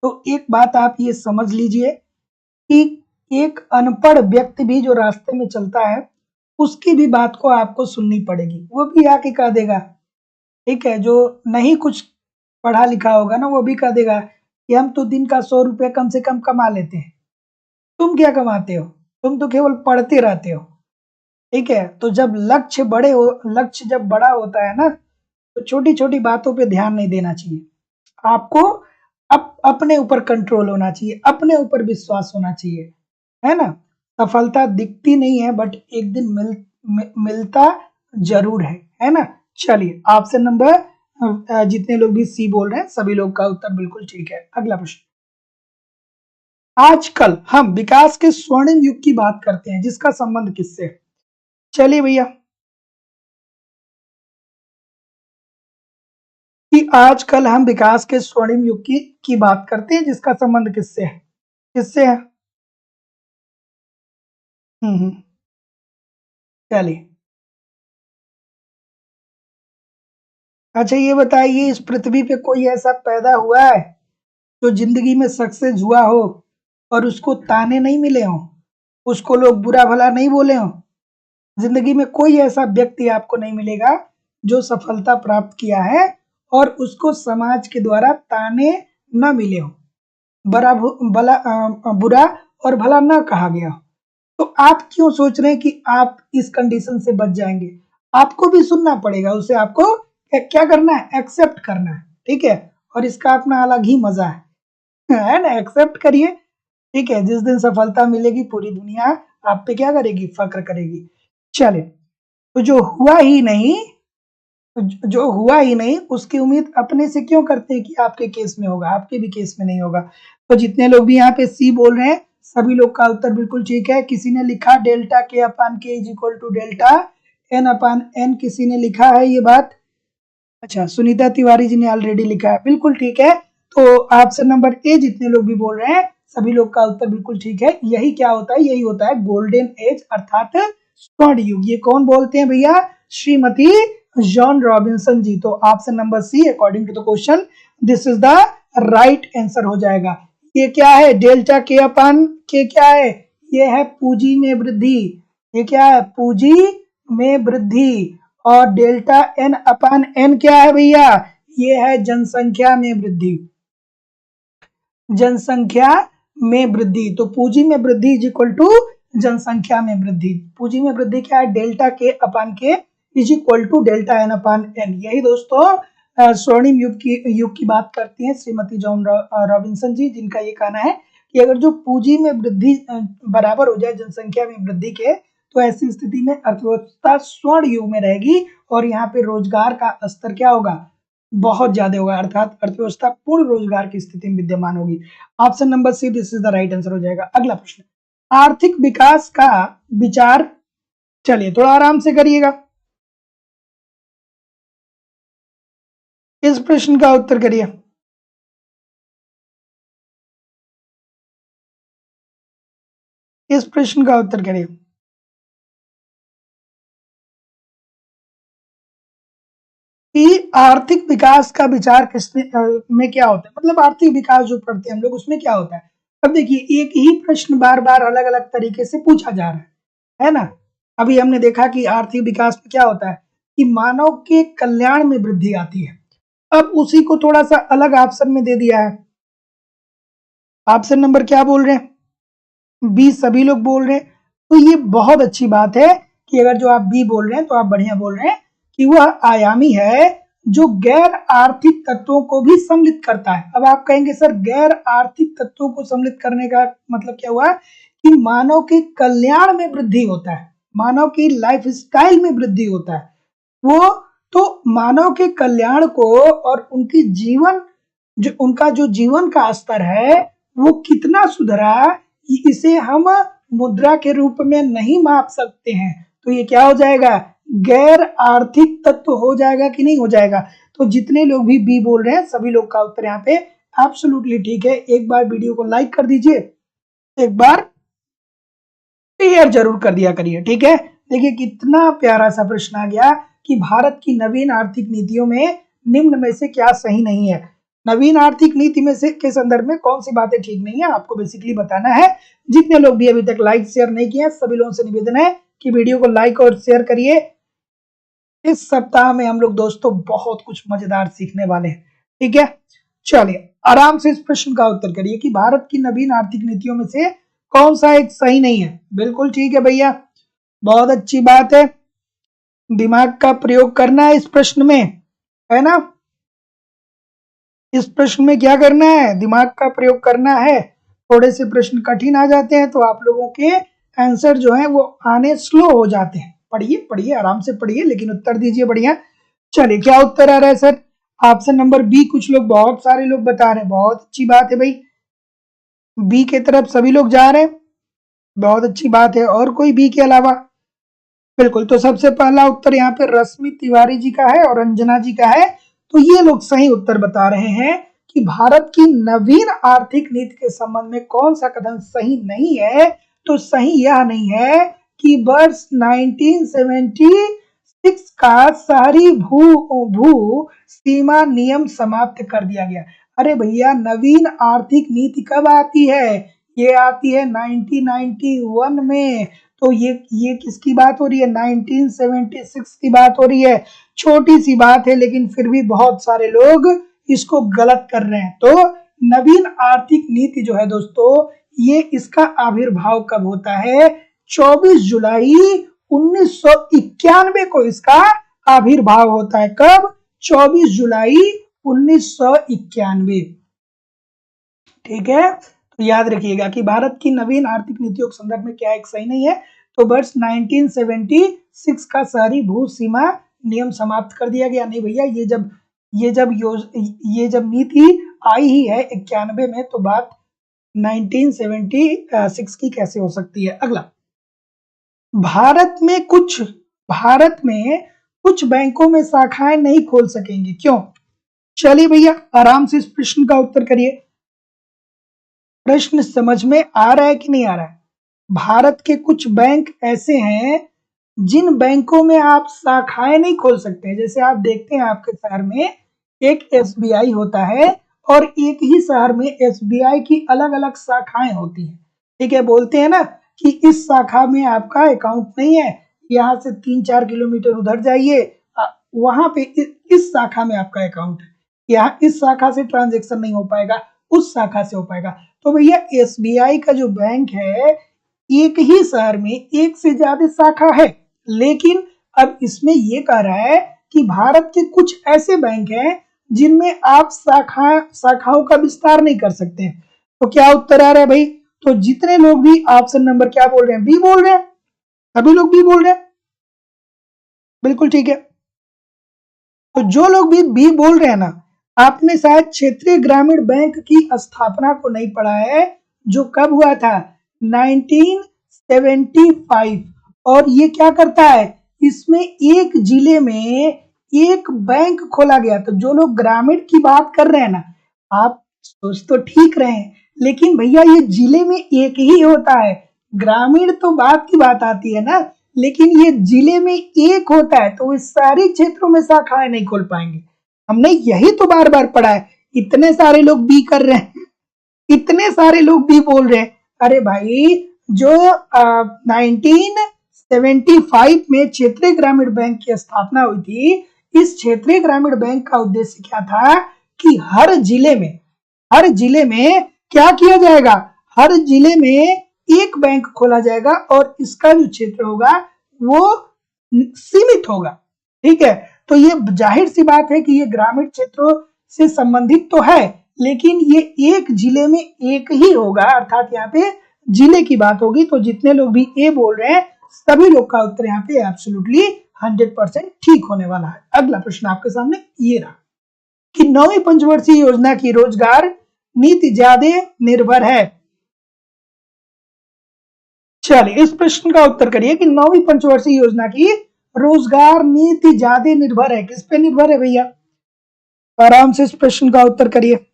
तो एक बात आप ये समझ लीजिए कि एक अनपढ़ व्यक्ति भी जो रास्ते में चलता है उसकी भी बात को आपको सुननी पड़ेगी। वो भी आके कह देगा, ठीक है, जो नहीं कुछ पढ़ा लिखा होगा ना वो भी कह देगा कि हम तो दिन का 100 रुपये कम से कम कमा लेते हैं, तुम क्या कमाते हो, तुम तो केवल पढ़ते रहते हो। ठीक है, तो जब लक्ष्य जब बड़ा होता है ना तो छोटी छोटी बातों पे ध्यान नहीं देना चाहिए। आपको अपने ऊपर कंट्रोल होना चाहिए, अपने ऊपर विश्वास होना चाहिए, है ना। सफलता दिखती नहीं है बट एक दिन मिलता जरूर है ना। चलिए आपसे नंबर जितने लोग भी सी बोल रहे हैं सभी लोग का उत्तर बिल्कुल ठीक है। अगला प्रश्न, आजकल हम विकास के स्वर्णिम युग की बात करते हैं जिसका संबंध किससे है? चलिए भैया, कि आजकल हम विकास के स्वर्णिम युग की बात करते हैं जिसका संबंध किससे है, किससे है। हम्म, चलिए। अच्छा ये बताइए इस पृथ्वी पे कोई ऐसा पैदा हुआ है जो जिंदगी में सक्सेस हुआ हो और उसको ताने नहीं मिले हों, उसको लोग बुरा भला नहीं बोले हों। जिंदगी में कोई ऐसा व्यक्ति आपको नहीं मिलेगा जो सफलता प्राप्त किया है और उसको समाज के द्वारा ताने न मिले हों, बुरा और भला न कहा गया हो। तो आप क्यों सोच रहे हैं कि आप इस कंडीशन से बच जाएंगे। आपको भी सुनना पड़ेगा उसे, आपको क्या करना है, एक्सेप्ट करना है। ठीक है, और इसका अपना अलग ही मजा है ना। एक्सेप्ट करिए, ठीक है। जिस दिन सफलता मिलेगी पूरी दुनिया आप पे क्या करेगी, फक्र करेगी। चले, तो जो हुआ ही नहीं उसकी उम्मीद अपने से क्यों करते हैं कि आपके केस में होगा, आपके भी केस में नहीं होगा। तो जितने लोग भी यहाँ पे सी बोल रहे हैं सभी लोग का उत्तर बिल्कुल ठीक है। किसी ने लिखा delta K upon K is equal to delta N upon N, किसी ने लिखा है ये बात। अच्छा सुनीता तिवारी जी ने ऑलरेडी लिखा है, बिल्कुल ठीक है। तो ऑप्शन नंबर ए जितने लोग भी बोल रहे हैं सभी लोग का उत्तर बिल्कुल ठीक है। यही क्या होता है, यही होता है गोल्डन एज अर्थात स्वर्ण युग। ये कौन बोलते हैं भैया, श्रीमती जॉन रॉबिन्सन जी। तो option number C according to the question this is the right answer हो जाएगा। ये क्या है, डेल्टा के अपान के क्या है, ये है पूंजी में वृद्धि। ये क्या है, पूंजी में वृद्धि। और डेल्टा एन अपान एन क्या है भैया, ये है जनसंख्या में वृद्धि। जनसंख्या में वृद्धि, तो पूंजी में वृद्धि इज इक्वल टू जनसंख्या में वृद्धि। पूंजी में वृद्धि क्या है, delta K upon K is equal to delta N upon N. यही दोस्तों स्वर्णिम युग की बात करती हैं श्रीमती जॉन रॉबिन्सन जी, जिनका ये कहना है कि अगर जो पूंजी में वृद्धि बराबर हो जाए जनसंख्या में वृद्धि के तो ऐसी स्थिति में अर्थव्यवस्था स्वर्ण युग में रहेगी और यहाँ पे रोजगार का स्तर क्या होगा, बहुत ज्यादा होगा, अर्थात अर्थव्यवस्था पूर्ण रोजगार की स्थिति में विद्यमान होगी। Option number see this is the right answer हो जाएगा। अगला प्रश्न, आर्थिक विकास का विचार, चलिए थोड़ा आराम से करिएगा, इस प्रश्न का उत्तर करिए। इस प्रश्न का उत्तर करिए। कि आर्थिक विकास का विचार किसने में क्या होता है, मतलब आर्थिक विकास जो पढ़ते हैं हम लोग उसमें क्या होता है। अब देखिए एक ही प्रश्न बार बार अलग अलग तरीके से पूछा जा रहा है ना। अभी हमने देखा कि आर्थिक विकास में क्या होता है कि मानव के कल्याण में वृद्धि आती है। अब उसी को थोड़ा सा अलग ऑप्शन में दे दिया है। ऑप्शन नंबर क्या बोल रहे हैं, बी सभी लोग बोल रहे हैं। तो ये बहुत अच्छी बात है कि अगर जो आप बी बोल रहे हैं तो आप बढ़िया बोल रहे हैं कि वह आयामी है जो गैर आर्थिक तत्वों को भी सम्मिलित करता है। अब आप कहेंगे सर गैर आर्थिक तत्वों को सम्मिलित करने का मतलब क्या हुआ कि मानव के कल्याण में वृद्धि होता है, मानव की लाइफ स्टाइल में वृद्धि होता है वो। तो मानव के कल्याण को और उनकी जीवन जो उनका जो जीवन का स्तर है वो कितना सुधरा, इसे हम मुद्रा के रूप में नहीं माप सकते हैं। तो ये क्या हो जाएगा, गैर आर्थिक तत्व हो जाएगा कि नहीं हो जाएगा। तो जितने लोग भी बी बोल रहे हैं सभी लोग का उत्तर यहाँ पे एब्सोल्युटली ठीक है। एक बार वीडियो को लाइक कर दीजिए, एक बार शेयर जरूर कर दिया करिए, ठीक है। देखिए कितना प्यारा सा प्रश्न आ गया कि भारत की नवीन आर्थिक नीतियों में निम्न में से क्या सही नहीं है। नवीन आर्थिक नीति में से के संदर्भ में कौन सी बातें ठीक नहीं है आपको बेसिकली बताना है। जितने लोग भी अभी तक लाइक शेयर नहीं किए सभी लोगों से निवेदन है कि वीडियो को लाइक और शेयर करिए। इस सप्ताह में हम लोग दोस्तों बहुत कुछ मजेदार सीखने वाले हैं, ठीक है। चलिए आराम से इस प्रश्न का उत्तर करिए कि भारत की नवीन आर्थिक नीतियों में से कौन सा एक सही नहीं है। बिल्कुल ठीक है भैया, बहुत अच्छी बात है, दिमाग का प्रयोग करना है इस प्रश्न में, है ना। इस प्रश्न में क्या करना है, दिमाग का प्रयोग करना है। थोड़े से प्रश्न कठिन आ जाते हैं तो आप लोगों के आंसर जो है वो आने स्लो हो जाते हैं। पढ़िए पढ़िए आराम से पढ़िए लेकिन उत्तर दीजिए बढ़िया। चलिए क्या उत्तर आ रहा है सर, ऑप्शन नंबर बी कुछ लोग बहुत सारे लोग बता रहे हैं, बहुत अच्छी बात है भाई, बी के तरफ सभी लोग जा रहे हैं, बहुत अच्छी बात है। और कोई बी के अलावा, बिल्कुल। तो सबसे पहला उत्तर यहाँ पे रश्मि तिवारी जी का है और अंजना जी का है। तो ये लोग सही उत्तर बता रहे हैं कि भारत की नवीन आर्थिक नीति के संबंध में कौन सा कदम सही नहीं है। तो सही यह नहीं है कि वर्ष 1976 का शहरी भू सीमा नियम समाप्त कर दिया गया। अरे भैया नवीन आर्थिक नीति कब आती है, ये आती है 1991 में। तो ये किसकी बात हो रही है, 1976 की बात हो रही है। छोटी सी बात है लेकिन फिर भी बहुत सारे लोग इसको गलत कर रहे हैं। तो नवीन आर्थिक नीति जो है दोस्तों ये इसका आविर्भाव कब होता है, 24 जुलाई 1991 को इसका आविर्भाव होता है। कब, 24 जुलाई 1991, ठीक है। तो याद रखिएगा कि भारत की नवीन आर्थिक नीतियों के संदर्भ में क्या एक सही नहीं है। तो वर्ष 1976 का शहरी भू सीमा नियम समाप्त कर दिया गया। नहीं भैया ये जब नीति आई ही है 91 में तो बात 1976 की कैसे हो सकती है। अगला, भारत में कुछ बैंकों में शाखाएं नहीं खोल सकेंगे, क्यों। चलिए भैया आराम से इस प्रश्न का उत्तर करिए। प्रश्न समझ में आ रहा है कि नहीं आ रहा है। भारत के कुछ बैंक ऐसे हैं जिन बैंकों में आप शाखाएं नहीं खोल सकते। जैसे आप देखते हैं आपके शहर में एक एसबीआई होता है और एक ही शहर में एसबीआई की अलग अलग शाखाएं होती हैं, ठीक है। बोलते हैं ना कि इस शाखा में आपका अकाउंट नहीं है, यहाँ से 3-4 किलोमीटर उधर जाइए, वहां पे इस शाखा में आपका अकाउंट है, यहाँ इस शाखा से ट्रांजेक्शन नहीं हो पाएगा, उस शाखा से हो पाएगा। तो भैया एसबीआई का जो बैंक है एक ही शहर में एक से ज्यादा शाखा है, लेकिन अब इसमें ये कह रहा है कि भारत के कुछ ऐसे बैंक हैं जिनमें आप शाखाओं का विस्तार नहीं कर सकते। तो क्या उत्तर आ रहा है भाई, तो जितने लोग भी ऑप्शन नंबर क्या बोल रहे हैं, बी बोल रहे हैं, सभी लोग बी बोल रहे हैं, बिल्कुल ठीक है। तो जो लोग भी बी बोल रहे हैं ना, आपने शायद क्षेत्रीय ग्रामीण बैंक की स्थापना को नहीं पढ़ा है, जो कब हुआ था 1975। और ये क्या करता है, इसमें एक जिले में एक बैंक खोला गया। तो जो लोग ग्रामीण की बात कर रहे हैं ना, आप सोच तो ठीक रहे हैं, लेकिन भैया ये जिले में एक ही होता है। ग्रामीण तो बात की बात आती है ना, लेकिन ये जिले में एक होता है, तो इस सारे क्षेत्रों में शाखाएं नहीं खोल पाएंगे। हमने यही तो बार बार पढ़ा है। इतने सारे लोग बी कर रहे हैं, इतने सारे लोग भी बोल रहे हैं। अरे भाई, जो 1975 में क्षेत्रीय ग्रामीण बैंक की स्थापना हुई थी, इस क्षेत्रीय ग्रामीण बैंक का उद्देश्य क्या था कि हर जिले में क्या किया जाएगा, हर जिले में एक बैंक खोला जाएगा और इसका जो क्षेत्र होगा वो सीमित होगा। ठीक है, तो ये जाहिर सी बात है कि ये ग्रामीण क्षेत्रों से संबंधित तो है, लेकिन ये एक जिले में एक ही होगा, अर्थात यहाँ पे जिले की बात होगी। तो जितने लोग भी ए बोल रहे हैं, सभी लोग का उत्तर यहाँ पे एब्सोल्युटली 100% ठीक होने वाला है। अगला प्रश्न आपके सामने ये रहा कि 9वीं पंचवर्षीय योजना की रोजगार नीति ज्यादा निर्भर है। चलिए, इस प्रश्न का उत्तर करिए कि 9वीं पंचवर्षीय योजना की रोजगार नीति ज्यादा निर्भर है। किस पे निर्भर है भैया? आराम से इस प्रश्न का उत्तर करिए।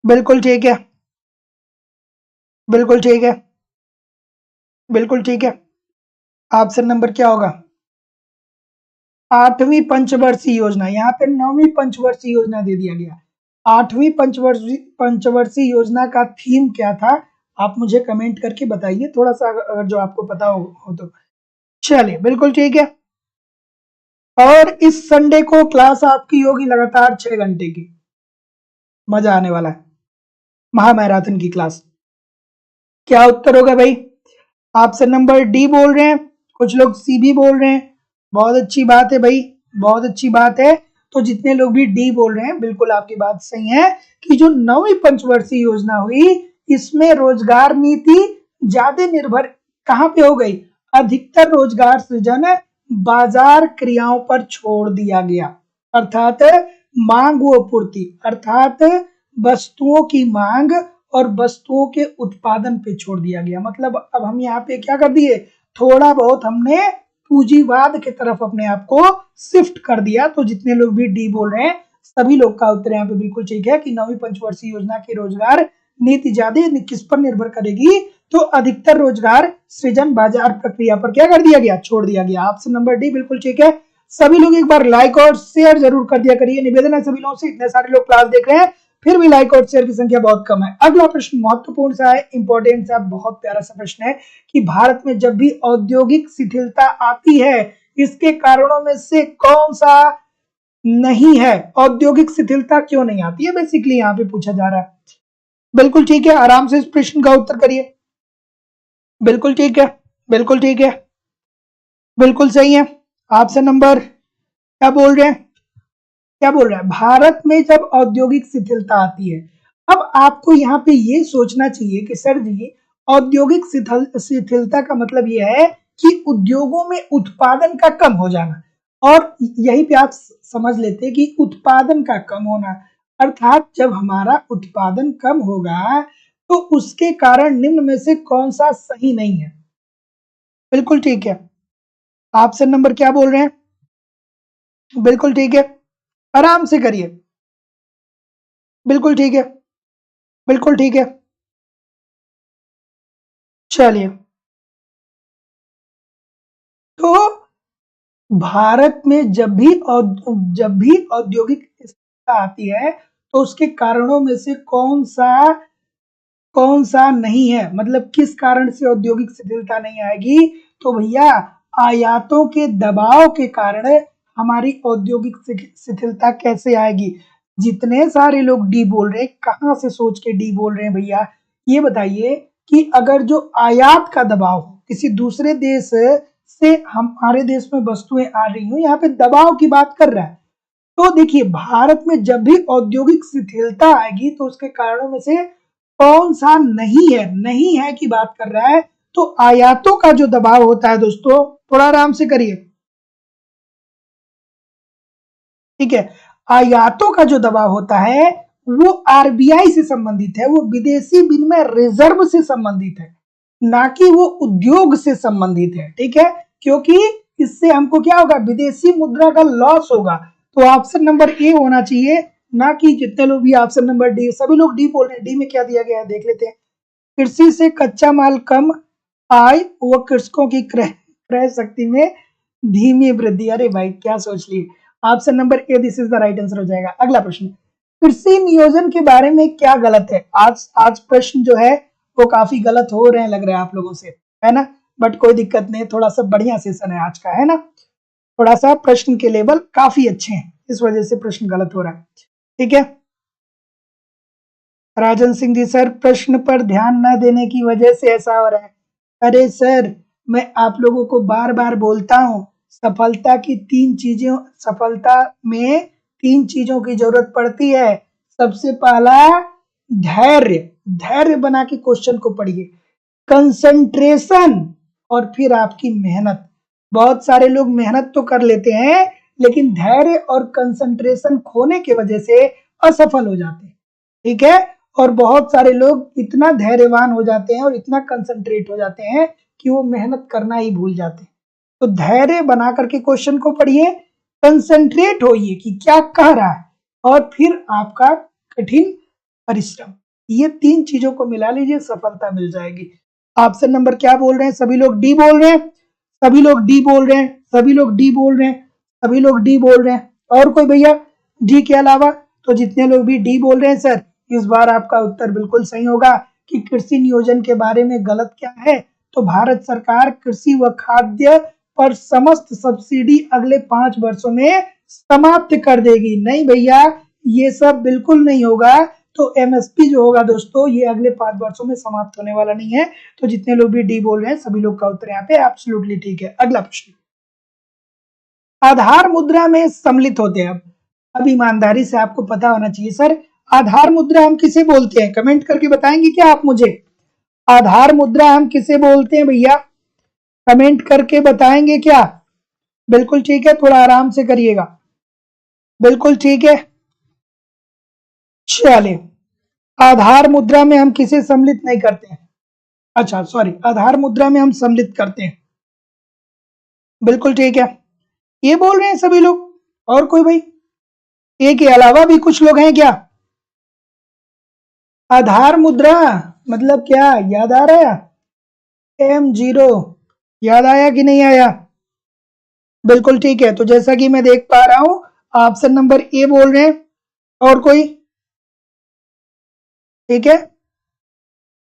बिल्कुल ठीक है, बिल्कुल ठीक है, बिल्कुल ठीक है। ऑप्शन नंबर क्या होगा? 8वीं पंचवर्षीय योजना। यहाँ पे 9वीं पंचवर्षीय योजना दे दिया गया। 8वीं पंचवर्षीय योजना का थीम क्या था, आप मुझे कमेंट करके बताइए, थोड़ा सा अगर जो आपको पता हो तो। चलिए, बिल्कुल ठीक है। और इस संडे को क्लास आपकी होगी लगातार 6 घंटे की, मजा आने वाला है, महामैराथन की क्लास। क्या उत्तर होगा भाई? ऑप्शन नंबर डी बोल रहे हैं, कुछ लोग सी भी बोल रहे हैं। बहुत अच्छी बात है भाई, बहुत अच्छी बात है। तो जितने लोग भी डी बोल रहे हैं, बिल्कुल आपकी बात सही है कि जो 9वीं पंचवर्षीय योजना हुई, इसमें रोजगार नीति ज्यादा निर्भर कहां पे हो गई? अधिकतर रोजगार सृजन बाजार क्रियाओं पर छोड़ दिया गया, अर्थात मांग व पूर्ति, अर्थात वस्तुओं की मांग और वस्तुओं के उत्पादन पे छोड़ दिया गया। मतलब अब हम यहाँ पे क्या कर दिए, थोड़ा बहुत हमने पूंजीवाद की तरफ अपने आप को शिफ्ट कर दिया। तो जितने लोग भी डी बोल रहे हैं, सभी लोग का उत्तर यहाँ पे बिल्कुल ठीक है कि 9वीं पंचवर्षीय योजना की रोजगार नीति ज्यादा किस पर निर्भर करेगी? तो अधिकतर रोजगार सृजन बाजार प्रक्रिया पर क्या कर दिया गया, छोड़ दिया गया। ऑप्शन नंबर डी बिल्कुल ठीक है। सभी लोग एक बार लाइक और शेयर जरूर कर दिया करिए, निवेदन है सभी लोगों से। इतने सारे लोग क्लास देख रहे हैं, फिर भी लाइक और शेयर की संख्या बहुत कम है। अगला प्रश्न महत्वपूर्ण सा है, इंपॉर्टेंट सा, बहुत प्यारा सा प्रश्न है कि भारत में जब भी औद्योगिक शिथिलता आती है, इसके कारणों में से कौन सा नहीं है? औद्योगिक शिथिलता क्यों नहीं आती है, बेसिकली यहाँ पे पूछा जा रहा है। बिल्कुल ठीक है, आराम से इस प्रश्न का उत्तर करिए। बिल्कुल ठीक है, बिल्कुल ठीक है, बिल्कुल सही है। ऑप्शन नंबर क्या बोल रहे हैं, क्या बोल रहा है? भारत में जब औद्योगिक शिथिलता आती है। अब आपको यहाँ पे ये सोचना चाहिए कि सर जी, औद्योगिक शिथिलता का मतलब ये है कि उद्योगों में उत्पादन का कम हो जाना, और यही पे आप समझ लेते कि उत्पादन का कम होना, अर्थात जब हमारा उत्पादन कम होगा तो उसके कारण निम्न में से कौन सा सही नहीं है? बिल्कुल ठीक है। ऑप्शन नंबर क्या बोल रहे हैं? बिल्कुल ठीक है, आराम से करिए। बिल्कुल ठीक है, बिल्कुल ठीक है। चलिए, तो भारत में जब भी औद्योगिक स्थिरता आती है, तो उसके कारणों में से कौन सा नहीं है, मतलब किस कारण से औद्योगिक शिथिलता नहीं आएगी? तो भैया, आयातों के दबाव के कारण हमारी औद्योगिक शिथिलता कैसे आएगी? जितने सारे लोग डी बोल रहे हैं, कहां से सोच के डी बोल रहे हैं भैया? ये बताइए कि अगर जो आयात का दबाव हो, किसी दूसरे देश से हमारे देश में वस्तुएं आ रही हो, यहाँ पे दबाव की बात कर रहा है। तो देखिए, भारत में जब भी औद्योगिक शिथिलता आएगी, तो उसके कारणों में से कौन सा नहीं है की बात कर रहा है। तो आयातों का जो दबाव होता है दोस्तों, थोड़ा आराम से करिए। ठीक है। आयातों का जो दबाव होता है वो आरबीआई से संबंधित है, वो विदेशी विनिमय रिजर्व से संबंधित है, ना कि वो उद्योग से संबंधित है। ठीक है, क्योंकि इससे हमको क्या होगा, विदेशी मुद्रा का लॉस होगा। तो ऑप्शन नंबर ए होना चाहिए, ना कि जितने लोग भी ऑप्शन नंबर डी, सभी लोग डी बोल रहे हैं। डी में क्या दिया गया है देख लेते हैं। कृषि से कच्चा माल कम आय व कृषकों की क्रय शक्ति में धीमी वृद्धि। अरे भाई क्या सोच लिए, option number A this is the right answer हो जाएगा। अगला प्रश्न, कृषि नियोजन के बारे में क्या गलत है? आज प्रश्न जो है वो काफी गलत हो रहे हैं लग रहा है आप लोगों से, है ना? बट कोई दिक्कत नहीं, थोड़ा सा बढ़िया सेशन है आज का, है ना? थोड़ा सा प्रश्न के लेवल काफी अच्छे हैं, इस वजह से प्रश्न गलत हो रहा है। ठीक है, राजन सिंह जी, सर प्रश्न पर ध्यान न देने की वजह से ऐसा हो रहा है। अरे सर, मैं आप लोगों को बार बार बोलता हूं, सफलता में तीन चीजों की जरूरत पड़ती है। सबसे पहला धैर्य, धैर्य बना के क्वेश्चन को पढ़िए, कंसंट्रेशन, और फिर आपकी मेहनत। बहुत सारे लोग मेहनत तो कर लेते हैं लेकिन धैर्य और कंसंट्रेशन खोने की वजह से असफल हो जाते हैं। ठीक है, और बहुत सारे लोग इतना धैर्यवान हो जाते हैं और इतना कंसंट्रेट हो जाते हैं कि वो मेहनत करना ही भूल जाते हैं। तो धैर्य बना करके क्वेश्चन को पढ़िए, कंसंट्रेट होइए कि क्या कह रहा है, और फिर आपका कठिन परिश्रम, ये तीन चीजों को मिला लीजिए, सफलता मिल जाएगी। ऑप्शन नंबर क्या बोल रहे हैं? सभी लोग डी बोल रहे हैं, सभी लोग डी बोल रहे हैं, सभी लोग डी बोल रहे हैं, सभी लोग डी बोल रहे हैं। और कोई भैया डी के अलावा? तो जितने लोग भी डी बोल रहे हैं सर, इस बार आपका उत्तर बिल्कुल सही होगा कि कृषि नियोजन के बारे में गलत क्या है। तो भारत सरकार कृषि व खाद्य पर समस्त सब्सिडी अगले 5 वर्षों में समाप्त कर देगी। नहीं भैया, ये सब बिल्कुल नहीं होगा। तो एमएसपी जो होगा दोस्तों, ये अगले 5 वर्षों में समाप्त होने वाला नहीं है। तो जितने लोग भी डी बोल रहे हैं, सभी लोग का उत्तर यहाँ पे एब्सोल्युटली ठीक है। अगला प्रश्न, आधार मुद्रा में सम्मिलित होते हैं। अब ईमानदारी से आपको पता होना चाहिए सर, आधार मुद्रा हम किसे बोलते हैं? कमेंट करके बताएंगे क्या आप मुझे? आधार मुद्रा हम किसे बोलते हैं भैया? कमेंट करके बताएंगे क्या? बिल्कुल ठीक है, थोड़ा आराम से करिएगा। बिल्कुल ठीक है, चलिए। आधार मुद्रा में हम किसे सम्मिलित नहीं करते हैं? अच्छा सॉरी, आधार मुद्रा में हम सम्मिलित करते हैं। बिल्कुल ठीक है, ये बोल रहे हैं सभी लोग। और कोई भाई? ए के अलावा भी कुछ लोग हैं क्या? आधार मुद्रा मतलब क्या याद आ रहा है? M0 याद आया कि नहीं आया? बिल्कुल ठीक है, तो जैसा कि मैं देख पा रहा हूं ऑप्शन नंबर ए बोल रहे हैं। और कोई? ठीक है,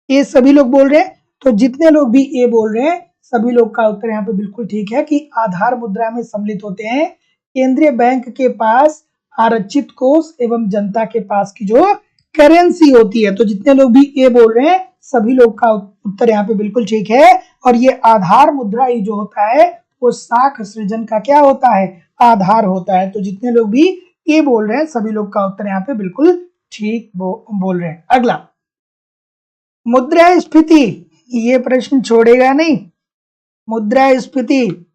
ये सभी लोग बोल रहे हैं। तो जितने लोग भी ए बोल रहे हैं, सभी लोग का उत्तर यहाँ पे बिल्कुल ठीक है कि आधार मुद्रा में सम्मिलित होते हैं केंद्रीय बैंक के पास आरक्षित कोष एवं जनता के पास की जो करेंसी होती है। तो जितने लोग भी ए बोल रहे हैं, सभी लोग का उत्तर यहाँ पे बिल्कुल ठीक है। और ये आधार मुद्रा ही जो होता है वो साख सृजन का क्या होता है? आधार होता है। तो जितने लोग भी ए बोल रहे हैं, सभी लोग का उत्तर यहाँ पे बिल्कुल ठीक बोल रहे हैं। अगला, मुद्रास्फीति, ये प्रश्न छोड़ेगा नहीं। मुद्रास्फीति,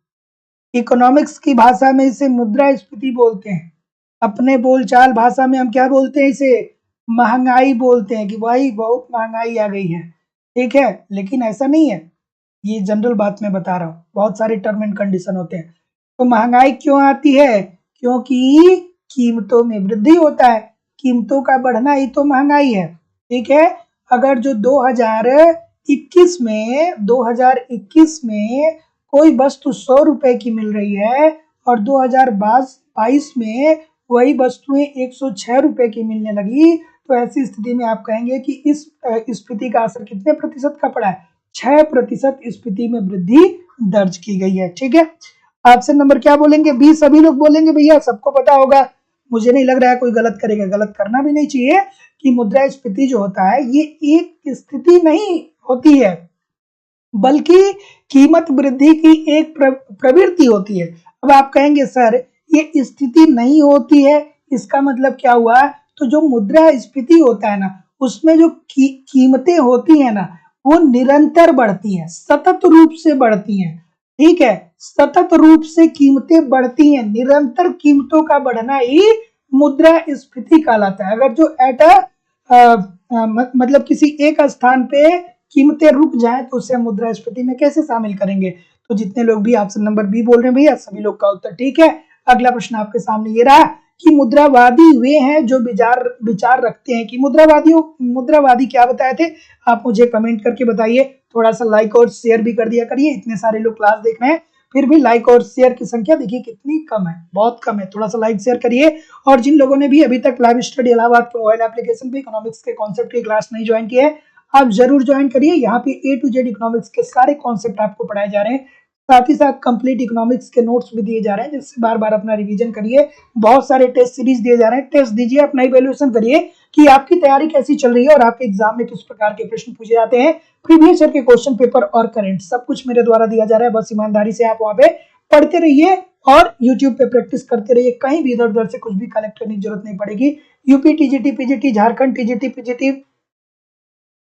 इकोनॉमिक्स की भाषा में इसे मुद्रास्फीति बोलते हैं। अपने बोलचाल भाषा में हम क्या बोलते हैं? इसे महंगाई बोलते हैं कि भाई बहुत महंगाई आ गई है। ठीक है, लेकिन ऐसा नहीं है, ये जनरल बात मैं बता रहा हूँ, बहुत सारे टर्म एंड कंडीशन होते हैं। तो महंगाई क्यों आती है? क्योंकि कीमतों में वृद्धि होता है, कीमतों का बढ़ना ही तो महंगाई है। ठीक है, अगर जो 2021 में कोई वस्तु 100 रुपए की मिल रही है और 2022 में वही वस्तुएं 106 रुपए की मिलने लगी, तो ऐसी स्थिति में आप कहेंगे कि इस स्फीति का असर कितने प्रतिशत का पड़ा है? 6% स्फीति में वृद्धि दर्ज की गई है। ठीक है, ऑप्शन नंबर क्या बोलेंगे? बी सभी लोग बोलेंगे। भैया सबको पता होगा, मुझे नहीं लग रहा है कोई गलत करेगा, गलत करना भी नहीं चाहिए। कि मुद्रास्फीति जो होता है ये एक स्थिति नहीं होती है, बल्कि कीमत वृद्धि की एक प्रवृत्ति होती है। अब आप कहेंगे सर ये स्थिति नहीं होती है, इसका मतलब क्या हुआ? तो जो मुद्रास्फीति होता है ना, उसमें जो कीमतें होती है ना, वो निरंतर बढ़ती हैं, सतत रूप से बढ़ती हैं। ठीक है, सतत रूप से कीमतें बढ़ती हैं, निरंतर कीमतों का बढ़ना ही मुद्रास्फीति कहलाता है। अगर जो एट मतलब किसी एक स्थान पे कीमतें रुक जाएं तो उसे मुद्रास्फीति में कैसे शामिल करेंगे। तो जितने लोग भी ऑप्शन नंबर बी बोल रहे हैं भैया, सभी लोग का उत्तर ठीक है। अगला प्रश्न आपके सामने ये रहा कि मुद्रावादी वे हैं जो विचार रखते हैं कि मुद्रावादी क्या बताए थे, आप मुझे कमेंट करके बताइए। थोड़ा सा लाइक और शेयर भी कर दिया करिए, इतने सारे लोग क्लास देख रहे हैं फिर भी लाइक और शेयर की संख्या देखिए कितनी कम है, बहुत कम है। थोड़ा सा लाइक शेयर करिए। और जिन लोगों ने भी अभी तक लाइव स्टडी इलाहाबाद के मोबाइल एप्लीकेशन पे इकोनॉमिक्स के कॉन्सेप्ट की क्लास नहीं ज्वाइन की है, आप जरूर ज्वाइन करिए। यहाँ पे ए टू जेड इकोनॉमिक्स के सारे कॉन्सेप्ट आपको पढ़ाए जा रहे हैं, साथ ही साथ कंप्लीट इकोनॉमिक्स के नोट्स भी दिए जा रहे हैं, जिससे बार बार अपना रिवीजन करिए। बहुत सारे टेस्ट सीरीज दिए जा रहे हैं, टेस्ट दीजिए, अपना इवैल्यूएशन करिए कि आपकी तैयारी कैसी चल रही है और आपके एग्जाम में किस प्रकार के प्रश्न पूछे जाते हैं, प्रीवियस ईयर के क्वेश्चन पेपर और करंट सब कुछ मेरे द्वारा दिया जा रहा है। बस ईमानदारी से आप वहां पे पढ़ते रहिए और YouTube पे प्रैक्टिस करते रहिए, कहीं भी इधर उधर से कुछ भी कलेक्ट करने की जरूरत नहीं पड़ेगी। UP TGT PGT, Jharkhand TGT PGT,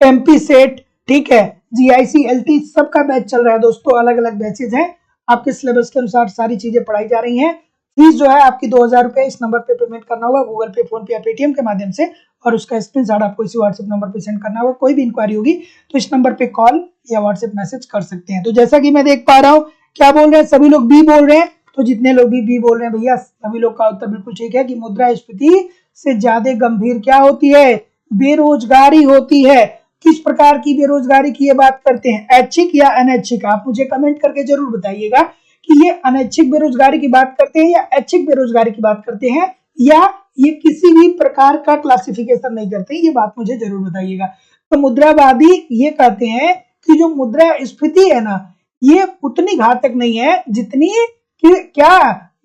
MP set, ठीक है, जीआईसी एलटी सबका बैच चल रहा है दोस्तों, अलग अलग बैचेज हैं, आपके सिलेबस के अनुसार सारी चीजें पढ़ाई जा रही हैं। फीस जो है आपकी 2000 रुपए इस नंबर पे पेमेंट करना होगा, गूगल पे, फोन पे या पेटीएम के माध्यम से, और उसका स्क्रीनशॉट आपको इसी व्हाट्सएप नंबर पे सेंड करना होगा। कोई भी इंक्वायरी होगी तो इस नंबर पे कॉल या व्हाट्सएप मैसेज कर सकते हैं। तो जैसा कि मैं देख पा रहा हूँ, क्या बोल रहे हैं सभी लोग, बी बोल रहे हैं। तो जितने लोग भी बी बोल रहे हैं भैया, सभी लोग का उत्तर बिल्कुल ठीक है कि मुद्रास्फीति से ज्यादा गंभीर क्या होती है, बेरोजगारी होती है। किस प्रकार की बेरोजगारी की ये बात करते हैं, ऐच्छिक या अनैच्छिक, आप मुझे कमेंट करके जरूर बताइएगा कि ये अनैच्छिक बेरोजगारी की बात करते हैं या ऐच्छिक बेरोजगारी की बात करते हैं, या ये किसी भी प्रकार का क्लासिफिकेशन नहीं करते, ये बात मुझे जरूर बताइएगा। तो मुद्रावादी ये कहते हैं कि जो मुद्रास्फीति है ना, ये उतनी घातक नहीं है जितनी कि क्या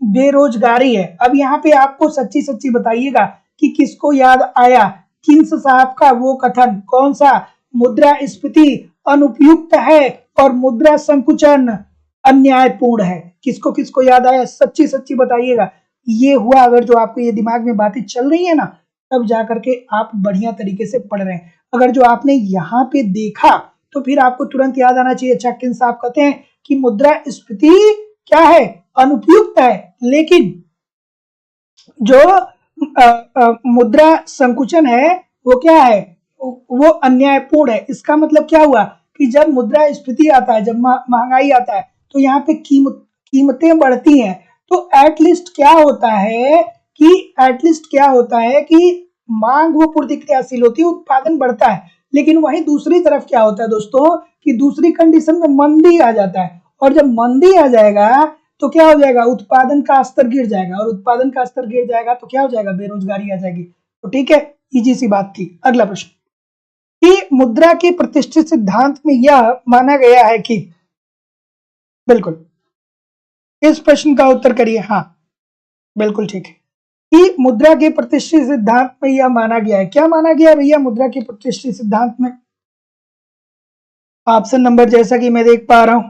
बेरोजगारी है। अब यहाँ पे आपको सच्ची सच्ची बताइएगा कि किसको याद आया किन्स साहब का वो कथन, कौन सा, मुद्रास्फीति अनुपयुक्त है और मुद्रा संकुचन अन्यायपूर्ण है। किसको किसको याद आया, सच्ची सच्ची बताइएगा। ये हुआ अगर जो आपको ये दिमाग में बातें चल रही है ना, तब जाकर के आप बढ़िया तरीके से पढ़ रहे हैं। अगर जो आपने यहाँ पे देखा तो फिर आपको तुरंत याद आना चाहिए, अच्छा किन साहब कहते हैं कि मुद्रास्फीति क्या है, अनुपयुक्त है, लेकिन जो मुद्रा संकुचन है वो क्या है, वो अन्यायपूर्ण है। इसका मतलब क्या हुआ कि जब मुद्रास्फीति आता है, जब महंगाई आता है, तो यहाँ पे कीमतें बढ़ती हैं। तो एटलीस्ट क्या होता है कि मांग वो पूर्ति क्रियाशील होती है, उत्पादन बढ़ता है। लेकिन वहीं दूसरी तरफ क्या होता है दोस्तों कि दूसरी कंडीशन में मंदी आ जाता है, और जब मंदी आ जाएगा तो क्या हो जाएगा, उत्पादन का स्तर गिर जाएगा, और उत्पादन का स्तर गिर जाएगा तो क्या हो जाएगा, बेरोजगारी आ जाएगी। तो ठीक है, इजी सी बात थी। अगला प्रश्न कि मुद्रा के प्रतिष्ठित सिद्धांत में यह माना गया है कि, बिल्कुल इस प्रश्न का उत्तर करिए। हाँ बिल्कुल ठीक है कि मुद्रा के प्रतिष्ठित सिद्धांत में यह माना गया है। क्या माना गया भैया मुद्रा के प्रतिष्ठित सिद्धांत में, ऑप्शन नंबर जैसा कि मैं देख पा रहा हूं,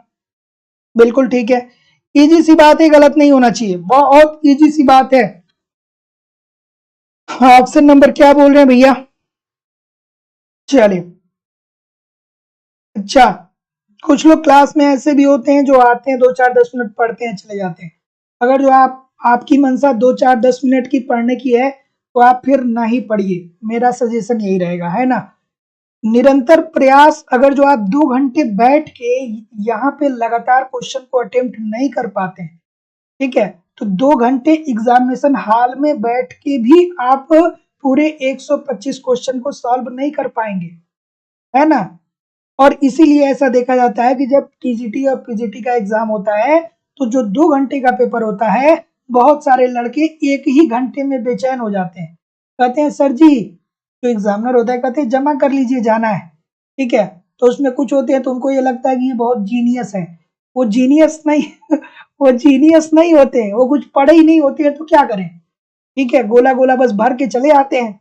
बिल्कुल ठीक है, इजी सी बात है, गलत नहीं होना चाहिए, बहुत इजी सी बात है। ऑप्शन नंबर क्या बोल रहे हैं भैया, चलिए। अच्छा, कुछ लोग क्लास में ऐसे भी होते हैं जो आते हैं 2-4-10 मिनट पढ़ते हैं चले जाते हैं। अगर जो आपकी मंशा 2-4-10 मिनट की पढ़ने की है तो आप फिर ना ही पढ़िए, मेरा सजेशन यही रहेगा, है ना। निरंतर प्रयास, अगर जो आप 2 घंटे बैठ के यहाँ पे लगातार क्वेश्चन को अटेम्प्ट नहीं कर पाते हैं, ठीक है, तो 2 घंटे एग्जामिनेशन हॉल में बैठ के भी आप पूरे 125 क्वेश्चन को सॉल्व नहीं कर पाएंगे, है ना। और इसीलिए ऐसा देखा जाता है कि जब टीजीटी और पीजीटी का एग्जाम होता है तो जो 2 घंटे का पेपर होता है, बहुत सारे लड़के 1 ही घंटे में बेचैन हो जाते हैं, कहते हैं सर जी, जो एग्जामिनर होता है कहते हैं जमा कर लीजिए, जाना है, ठीक है। तो उसमें कुछ होते हैं तो उनको ये लगता है कि ये बहुत जीनियस है, वो जीनियस नहीं वो जीनियस नहीं होते, वो कुछ पढ़े ही नहीं होते हैं, तो क्या करें, ठीक है, गोला गोला बस भर के चले आते हैं।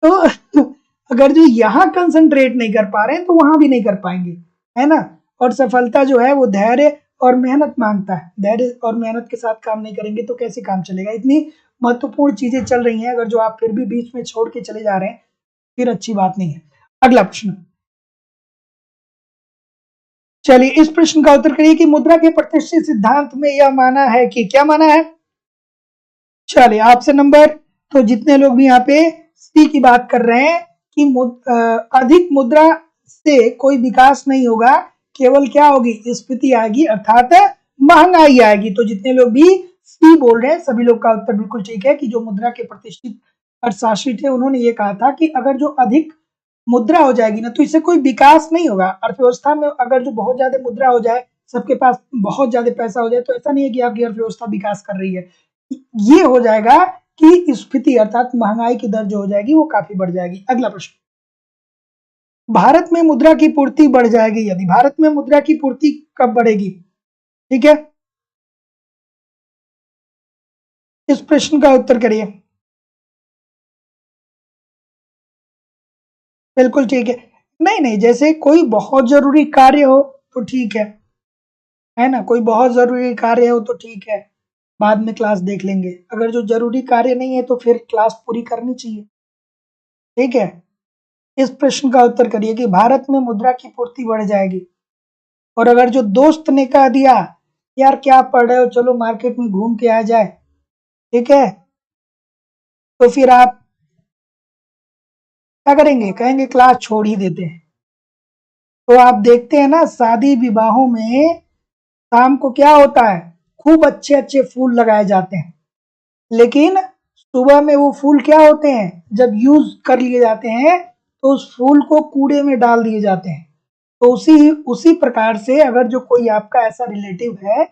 तो अगर जो यहाँ कंसंट्रेट नहीं कर पा रहे हैं तो वहां भी नहीं कर पाएंगे, है ना। और सफलता जो है वो धैर्य और मेहनत मांगता है, धैर्य और मेहनत के साथ काम नहीं करेंगे तो कैसे काम चलेगा। इतनी महत्वपूर्ण चीजें चल रही हैं, अगर जो आप फिर भी बीच में छोड़ के चले जा रहे हैं फिर अच्छी बात नहीं है। अगला प्रश्न, चलिए इस प्रश्न का उत्तर करिए कि मुद्रा के प्रतिष्ठित सिद्धांत में यह माना है कि, क्या माना है? चलिए ऑप्शन नंबर, तो जितने लोग भी यहाँ पे सी की बात कर रहे हैं कि अधिक मुद्रा से कोई विकास नहीं होगा, केवल क्या होगी, स्फीति आएगी अर्थात महंगाई आएगी। तो जितने लोग भी सी बोल रहे हैं सभी लोग का उत्तर बिल्कुल ठीक है कि जो मुद्रा के प्रतिष्ठित अर्थशास्त्री थे उन्होंने ये कहा था कि अगर जो अधिक मुद्रा हो जाएगी ना तो इससे कोई विकास नहीं होगा अर्थव्यवस्था में। अगर जो बहुत ज्यादा मुद्रा हो जाए, सबके पास बहुत ज्यादा पैसा हो जाए, तो ऐसा नहीं है कि आपकी अर्थव्यवस्था विकास कर रही है, ये हो जाएगा कि स्फीति अर्थात महंगाई की दर जो हो जाएगी वो काफी बढ़ जाएगी। अगला प्रश्न, भारत में मुद्रा की पूर्ति बढ़ जाएगी यदि, भारत में मुद्रा की पूर्ति कब बढ़ेगी? ठीक है, इस प्रश्न का उत्तर करिए। बिल्कुल ठीक है। नहीं नहीं, जैसे कोई बहुत जरूरी कार्य हो तो ठीक है ना, कोई बहुत जरूरी कार्य हो तो ठीक है, बाद में क्लास देख लेंगे। अगर जो जरूरी कार्य नहीं है तो फिर क्लास पूरी करनी चाहिए। ठीक है, इस प्रश्न का उत्तर करिए कि भारत में मुद्रा की पूर्ति बढ़ जाएगी। और अगर जो दोस्त ने कह दिया यार क्या पढ़ रहे हो, चलो मार्केट में घूम के आ जाए, ठीक है, तो फिर आप क्या करेंगे, कहेंगे क्लास छोड़ ही देते हैं। तो आप देखते हैं ना शादी विवाहों में शाम को क्या होता है, खूब अच्छे अच्छे फूल लगाए जाते हैं, लेकिन सुबह में वो फूल क्या होते हैं, जब यूज कर लिए जाते हैं तो उस फूल को कूड़े में डाल दिए जाते हैं। तो उसी उसी प्रकार से अगर जो कोई आपका ऐसा रिलेटिव है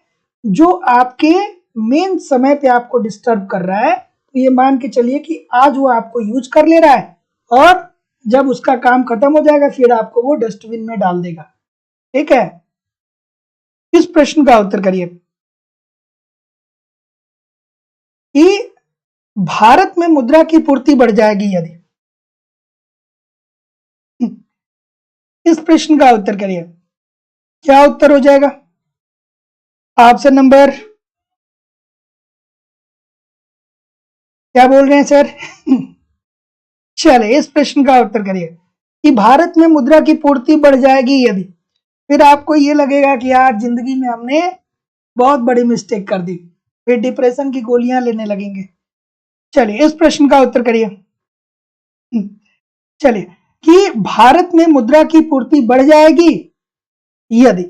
जो आपके मेन समय पे आपको डिस्टर्ब कर रहा है, तो ये मान के चलिए कि आज वो आपको यूज कर ले रहा है और जब उसका काम खत्म हो जाएगा फिर आपको वो डस्टबिन में डाल देगा। ठीक है, इस प्रश्न का उत्तर करिए कि भारत में मुद्रा की पूर्ति बढ़ जाएगी यदि, इस प्रश्न का उत्तर करिए, क्या उत्तर हो जाएगा? ऑप्शन नंबर, क्या बोल रहे हैं सर? चलिए इस प्रश्न का उत्तर करिए कि भारत में मुद्रा की पूर्ति बढ़ जाएगी यदि, फिर आपको ये लगेगा कि यार जिंदगी में हमने बहुत बड़ी मिस्टेक कर दी, फिर डिप्रेशन की गोलियां लेने लगेंगे। चलिए इस प्रश्न का उत्तर करिए। चलिए कि भारत में मुद्रा की पूर्ति बढ़ जाएगी यदि,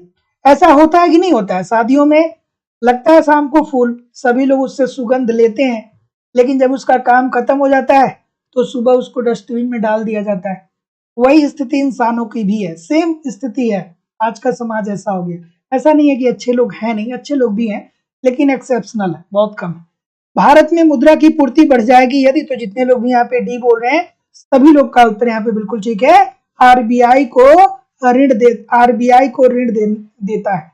ऐसा होता है कि नहीं होता है, शादियों में लगता है शाम को फूल, सभी लोग उससे सुगंध लेते हैं, लेकिन जब उसका काम खत्म हो जाता है तो सुबह उसको डस्टबिन में डाल दिया जाता है। वही स्थिति इंसानों की भी है, सेम स्थिति है। आज का समाज ऐसा हो गया। ऐसा नहीं है कि अच्छे लोग हैं नहीं, अच्छे लोग भी हैं, लेकिन एक्सेप्शनल है, बहुत कम है। भारत में मुद्रा की पूर्ति बढ़ जाएगी यदि, तो जितने लोग भी यहाँ पे डी बोल रहे हैं सभी लोग का उत्तर यहाँ पे बिल्कुल ठीक है। आरबीआई को आरबीआई को ऋण देता है।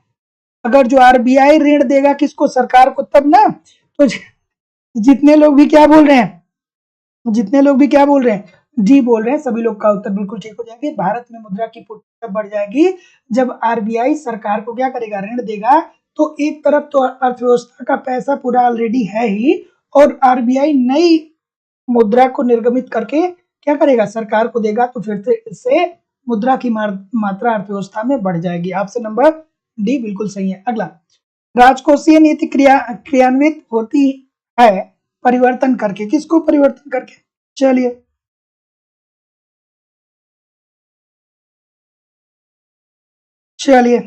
अगर जो आरबीआई ऋण देगा किसको, सरकार को, तब ना। तो जितने लोग भी क्या बोल रहे हैं, जितने लोग भी क्या बोल रहे हैं, डी बोल रहे हैं, सभी लोग का उत्तर बिल्कुल ठीक हो जाएंगे। भारत में मुद्रा की पूर्ति तब बढ़ जाएगी जब आरबीआई सरकार को क्या करेगा, ऋण देगा। तो एक तरफ तो अर्थव्यवस्था का पैसा पूरा ऑलरेडी है ही, और आरबीआई नई मुद्रा को निर्गमित करके क्या करेगा, सरकार को देगा, तो फिर से इससे मुद्रा की मात्रा अर्थव्यवस्था में बढ़ जाएगी। ऑप्शन नंबर डी बिल्कुल सही है। अगला, राजकोषीय नीति क्रियान्वित होती है परिवर्तन करके, किसको परिवर्तन करके? चलिए चलिए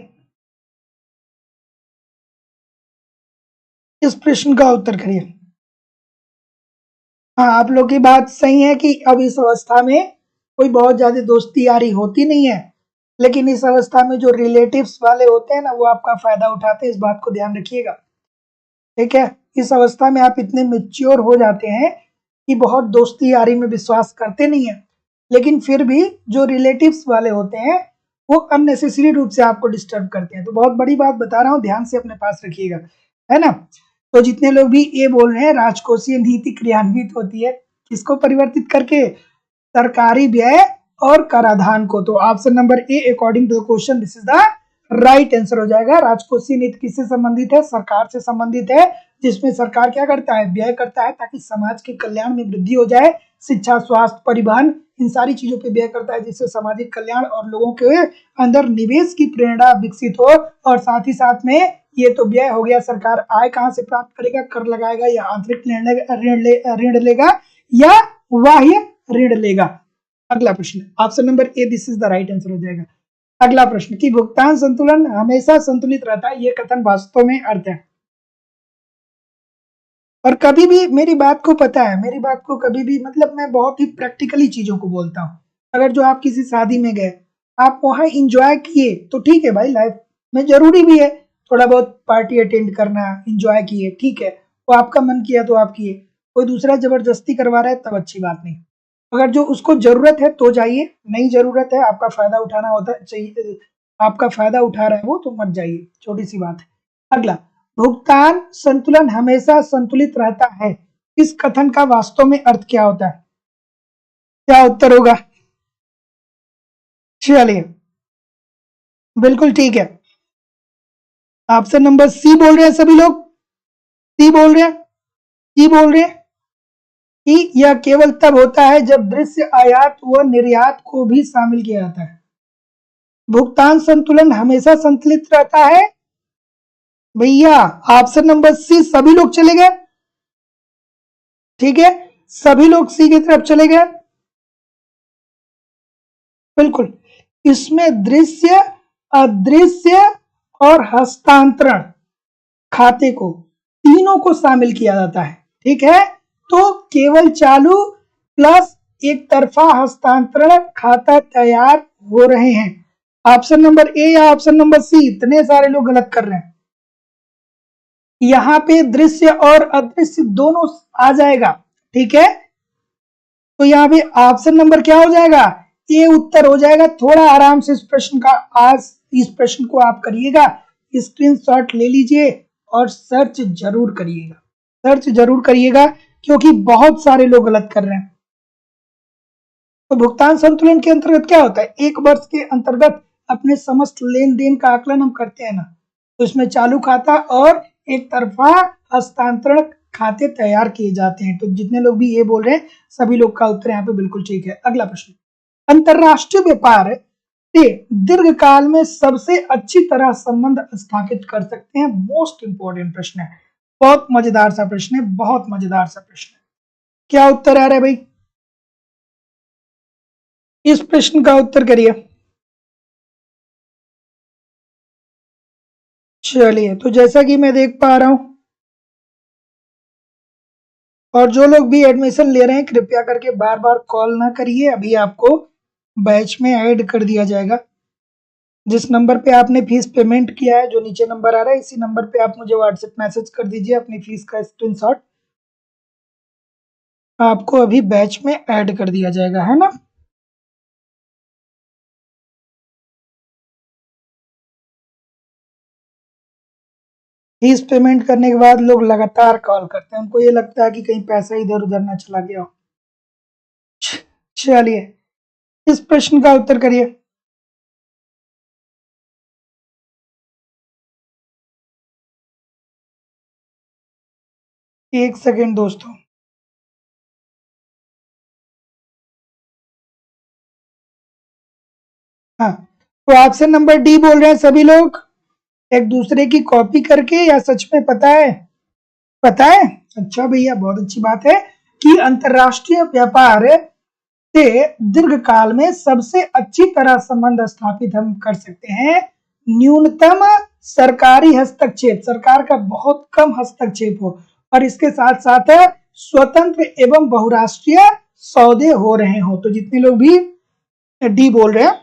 इस प्रश्न का उत्तर करिए। हाँ, आप लोग की बात सही है कि अब इस अवस्था में कोई बहुत ज्यादा दोस्ती यारी होती नहीं है, लेकिन इस अवस्था में जो रिलेटिव्स वाले होते हैं ना वो आपका फायदा उठाते हैं, इस बात को ध्यान रखिएगा। ठीक है, इस अवस्था में आप इतने मेच्योर हो जाते हैं कि बहुत दोस्ती यारी में विश्वास करते नहीं है, लेकिन फिर भी जो रिलेटिव्स वाले होते हैं वो अननेसेसरी रूप से आपको डिस्टर्ब करते हैं। तो बहुत बड़ी बात बता रहा हूँ, ध्यान से अपने पास रखिएगा, है ना। तो जितने लोग भी ये बोल रहे हैं राजकोषीय नीति क्रियान्वित होती है किसको परिवर्तित करके, सरकारी व्यय और कराधान को। तो option number A according to the question this is the right answer हो जाएगा। राजकोषीय नीति किससे संबंधित है, सरकार से संबंधित है, जिसमें सरकार क्या करता है, व्यय करता है ताकि समाज के कल्याण में वृद्धि हो जाए। शिक्षा, स्वास्थ्य, परिवहन, इन सारी चीजों पे व्यय करता है जिससे सामाजिक कल्याण और लोगों के अंदर निवेश की प्रेरणा विकसित हो। और साथ ही साथ में ये तो व्यय हो गया, सरकार आय कहां से प्राप्त करेगा, कर लगाएगा या आंतरिक ऋण लेगा या बाह्य ऋण लेगा। अगला प्रश्न option number A, this is the right answer हो जाएगा। अगला प्रश्न कि भुगतान संतुलन हमेशा संतुलित रहता है, ये कथन वास्तव में अर्थ है। और कभी भी मेरी बात को पता है, मेरी बात को कभी भी मतलब मैं बहुत ही प्रैक्टिकली चीजों को बोलता हूँ। अगर जो आप किसी शादी में गए, आप वहां इंजॉय किए तो ठीक है भाई, लाइफ में जरूरी भी है थोड़ा बहुत पार्टी अटेंड करना, इंजॉय किए, ठीक है, वो आपका मन किया तो आप किए। कोई दूसरा जबरदस्ती करवा रहा है तब अच्छी बात नहीं। अगर जो उसको जरूरत है तो जाइए, नहीं जरूरत है, आपका फायदा उठाना होता है, चाहिए आपका फायदा उठा रहा है वो, तो मत जाइए, छोटी सी बात है। अगला, भुगतान संतुलन हमेशा संतुलित रहता है, इस कथन का वास्तव में अर्थ क्या होता है? क्या उत्तर होगा? चलिए बिल्कुल ठीक है, ऑप्शन नंबर सी बोल रहे हैं सभी लोग, सी बोल रहे हैं, सी बोल रहे हैं कि यह केवल तब होता है जब दृश्य आयात व निर्यात को भी शामिल किया जाता है। भुगतान संतुलन हमेशा संतुलित रहता है भैया, ऑप्शन नंबर सी, सभी लोग चले गए, ठीक है, सभी लोग सी की तरफ चले गए। बिल्कुल, इसमें दृश्य, अदृश्य और हस्तांतरण खाते को, तीनों को शामिल किया जाता है, ठीक है। तो केवल चालू प्लस एक तरफा हस्तांतरण खाता तैयार हो रहे हैं। ऑप्शन नंबर ए या ऑप्शन नंबर सी, इतने सारे लोग गलत कर रहे हैं। यहां पे दृश्य और अदृश्य दोनों आ जाएगा, ठीक है। तो यहाँ पे ऑप्शन नंबर क्या हो जाएगा? ये उत्तर हो जाएगा। थोड़ा आराम से इस प्रश्न का, आज इस प्रश्न को आप करिएगा, स्क्रीनशॉट ले लीजिए और सर्च जरूर करिएगा, सर्च जरूर करिएगा, क्योंकि बहुत सारे लोग गलत कर रहे हैं। तो भुगतान संतुलन के अंतर्गत क्या होता है? एक वर्ष के अंतर्गत अपने समस्त लेन देन का आकलन हम करते हैं ना, तो इसमें चालू खाता और एक तरफा हस्तांतरण खाते तैयार किए जाते हैं। तो जितने लोग भी ये बोल रहे हैं, सभी लोग का उत्तर यहाँ पे बिल्कुल ठीक है। अगला प्रश्न, अंतरराष्ट्रीय व्यापार से दीर्घकाल में सबसे अच्छी तरह संबंध स्थापित कर सकते हैं। मोस्ट इंपॉर्टेंट प्रश्न है, बहुत मजेदार सा प्रश्न है, बहुत मजेदार सा प्रश्न है। क्या उत्तर आ रहा है भाई? इस प्रश्न का उत्तर करिए। चलिए, तो जैसा कि मैं देख पा रहा हूं, और जो लोग भी एडमिशन ले रहे हैं कृपया करके बार बार कॉल ना करिए, अभी आपको बैच में ऐड कर दिया जाएगा। जिस नंबर पे आपने फीस पेमेंट किया है, जो नीचे नंबर आ रहा है, इसी नंबर पे आप मुझे व्हाट्सएप मैसेज कर दीजिए अपनी फीस का स्क्रीनशॉट, आपको अभी बैच में ऐड कर दिया जाएगा, है ना। फीस पेमेंट करने के बाद लोग लगातार कॉल करते हैं, उनको ये लगता है कि कहीं पैसा इधर उधर ना चला गया हो। चलिए, इस प्रश्न का उत्तर करिए। एक सेकेंड दोस्तों, हाँ, तो ऑप्शन नंबर डी बोल रहे हैं सभी लोग, एक दूसरे की कॉपी करके, या सच में पता है? पता है, अच्छा भैया, बहुत अच्छी बात है कि अंतरराष्ट्रीय व्यापार से दीर्घकाल में सबसे अच्छी तरह संबंध स्थापित हम कर सकते हैं। न्यूनतम सरकारी हस्तक्षेप, सरकार का बहुत कम हस्तक्षेप हो, और इसके साथ साथ स्वतंत्र एवं बहुराष्ट्रीय सौदे हो रहे हो। तो जितने लोग भी डी बोल रहे हैं,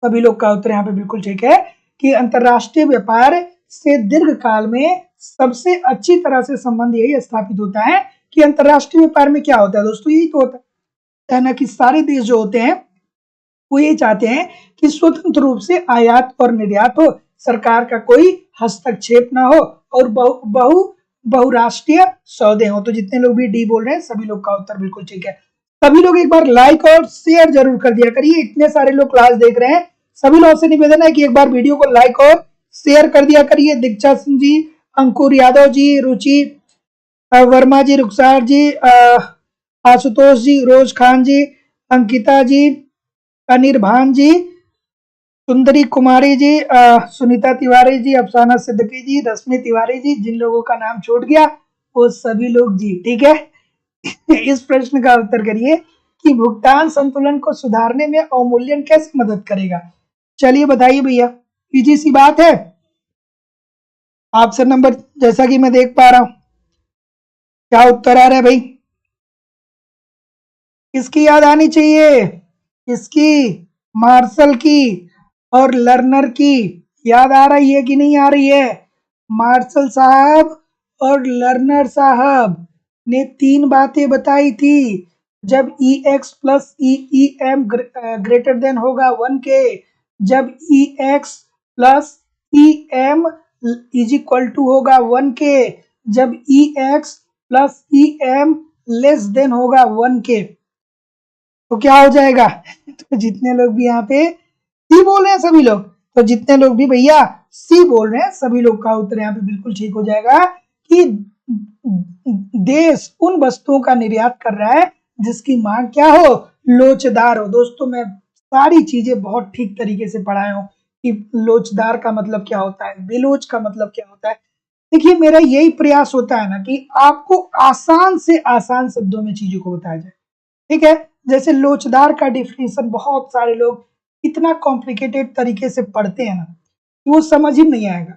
सभी लोग का उत्तर यहाँ पे बिल्कुल ठीक है कि अंतरराष्ट्रीय व्यापार से दीर्घकाल में सबसे अच्छी तरह से संबंध यही स्थापित होता है कि अंतरराष्ट्रीय व्यापार में क्या होता है दोस्तों, यही तो होता है ना कि सारे देश जो होते हैं वो ये चाहते हैं कि स्वतंत्र रूप से आयात और निर्यात हो, सरकार का कोई हस्तक्षेप ना हो, और बहुराष्ट्रीय सौदे हो। तो जितने लोग भी डी बोल रहे हैं, सभी लोग का उत्तर बिल्कुल ठीक है। सभी लोग एक बार लाइक और शेयर जरूर कर दिया करिए, इतने सारे लोग क्लास देख रहे हैं, सभी लोगों से निवेदन है कि एक बार वीडियो को लाइक और शेयर कर दिया करिए। दीक्षा सिंह जी, अंकुर यादव जी, रुचि वर्मा जी, रुखसार जी, आशुतोष जी, रोज खान जी, अंकिता जी, अनिर्भान जी, सुंदरी कुमारी जी, सुनीता तिवारी जी, अफसाना सिद्दीकी जी, रश्मि तिवारी जी। जिन लोगों का नाम छूट गया वो सभी लोग जी, ठीक है। इस प्रश्न का उत्तर करिए कि भुगतान संतुलन को सुधारने में अवमूल्यन कैसे मदद करेगा। चलिए बताइए भैया, इजी सी बात है। ऑप्शन नंबर जैसा कि मैं देख पा रहा हूं, क्या उत्तर आ रहा है भाई? किसकी याद आनी चाहिए? किसकी? मार्शल की और लर्नर की। याद आ रही है कि नहीं आ रही है? मार्शल साहब और लर्नर साहब ने 3 बातें बताई थी। जब e x plus e m greater than होगा 1 के, जब e x plus e m is equal to होगा 1 के, जब e x plus e m less than होगा 1 के, तो क्या हो जाएगा? तो जितने लोग भी यहाँ पे सी बोल रहे हैं सभी लोग, तो जितने लोग भी भैया सी बोल रहे हैं सभी लोग का उत्तर यहाँ पे बिल्कुल ठीक हो जाएगा कि देश उन वस्तुओं का निर्यात कर रहा है जिसकी मांग क्या हो? लोचदार हो। दोस्तों मैं सारी चीजें बहुत ठीक तरीके से पढ़ाया हूँ कि लोचदार का मतलब क्या होता है, बेलोच का मतलब क्या होता है। देखिए मेरा यही प्रयास होता है ना कि आपको आसान से आसान शब्दों में चीजों को बताया जाए, ठीक है। जैसे लोचदार का डिफिनेशन बहुत सारे लोग इतना कॉम्प्लिकेटेड तरीके से पढ़ते हैं ना कि वो समझ ही नहीं आएगा,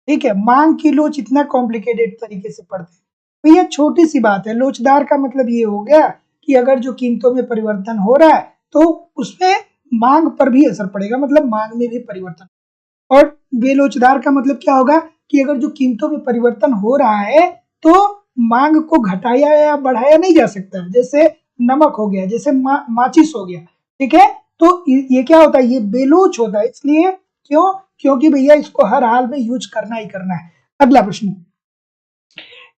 ठीक है। मांग की लोच इतना कॉम्प्लिकेटेड तरीके से पढ़ते हैं, तो ये छोटी सी बात है। लोचदार का मतलब ये हो गया कि अगर जो कीमतों में परिवर्तन हो रहा है तो उसमें मांग पर भी असर पड़ेगा, मतलब मांग में भी परिवर्तन। और बेलोचदार का मतलब क्या होगा कि अगर जो कीमतों में परिवर्तन हो रहा है तो मांग को घटाया या बढ़ाया नहीं जा सकता। जैसे नमक हो गया, जैसे माचिस हो गया, ठीक है। तो ये क्या होता है? ये बेलोच होता है। इसलिए क्यों? क्योंकि भैया इसको हर हाल में यूज करना ही करना है। अगला प्रश्न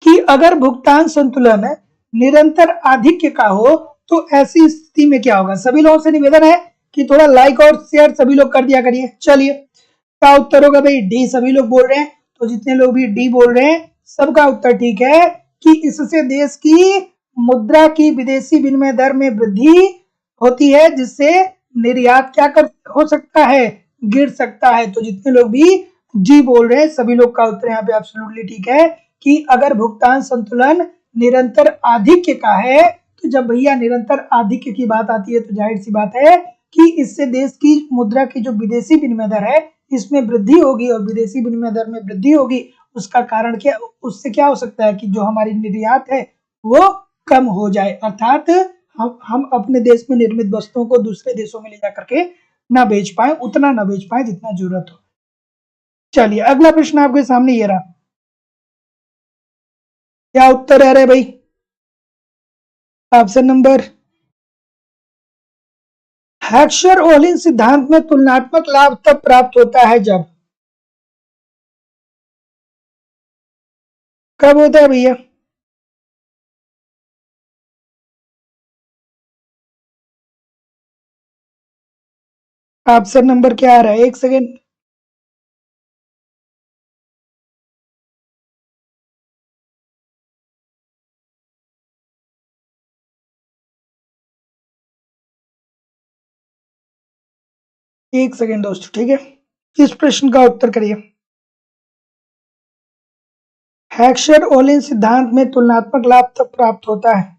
कि अगर भुगतान संतुलन निरंतर आधिक्य का हो तो ऐसी स्थिति में क्या होगा। सभी लोगों से निवेदन है कि थोड़ा लाइक और शेयर सभी लोग कर दिया करिए। चलिए क्या उत्तर होगा भाई? डी सभी लोग बोल रहे हैं, तो जितने लोग भी डी बोल रहे हैं सबका उत्तर ठीक है कि इससे देश की मुद्रा की विदेशी विनिमय दर में वृद्धि होती है, जिससे निर्यात क्या कर हो सकता है? गिर सकता है। तो जितने लोग भी जी बोल रहे हैं सभी लोग का उत्तर यहाँ पे एब्सोल्युटली ठीक है कि अगर भुगतान संतुलन निरंतर आधिक्य का है, तो जब भैया निरंतर आधिक्य की बात आती है तो जाहिर सी बात है कि इससे देश की मुद्रा की जो विदेशी विनिमय दर है इसमें वृद्धि होगी, और विदेशी विनिमय दर में वृद्धि होगी उसका कारण क्या? उससे क्या हो सकता है कि जो हमारी निर्यात है वो कम हो जाए, अर्थात हम अपने देश में निर्मित वस्तुओं को दूसरे देशों में ले जाकर के ना बेच पाए, उतना ना बेच पाए जितना जरूरत हो। चलिए अगला प्रश्न आपके सामने ये रहा, क्या उत्तर है रे भाई? ऑप्शन नंबर हैक्सर ओलिन सिद्धांत में तुलनात्मक लाभ तब प्राप्त होता है जब, कब होता है भैया? ऑप्शन नंबर क्या आ रहा है? एक सेकेंड। एक सेकेंड दोस्तों, ठीक है। इस प्रश्न का उत्तर करिए। हैक्सर ओलिन सिद्धांत में तुलनात्मक लाभ तब प्राप्त होता है।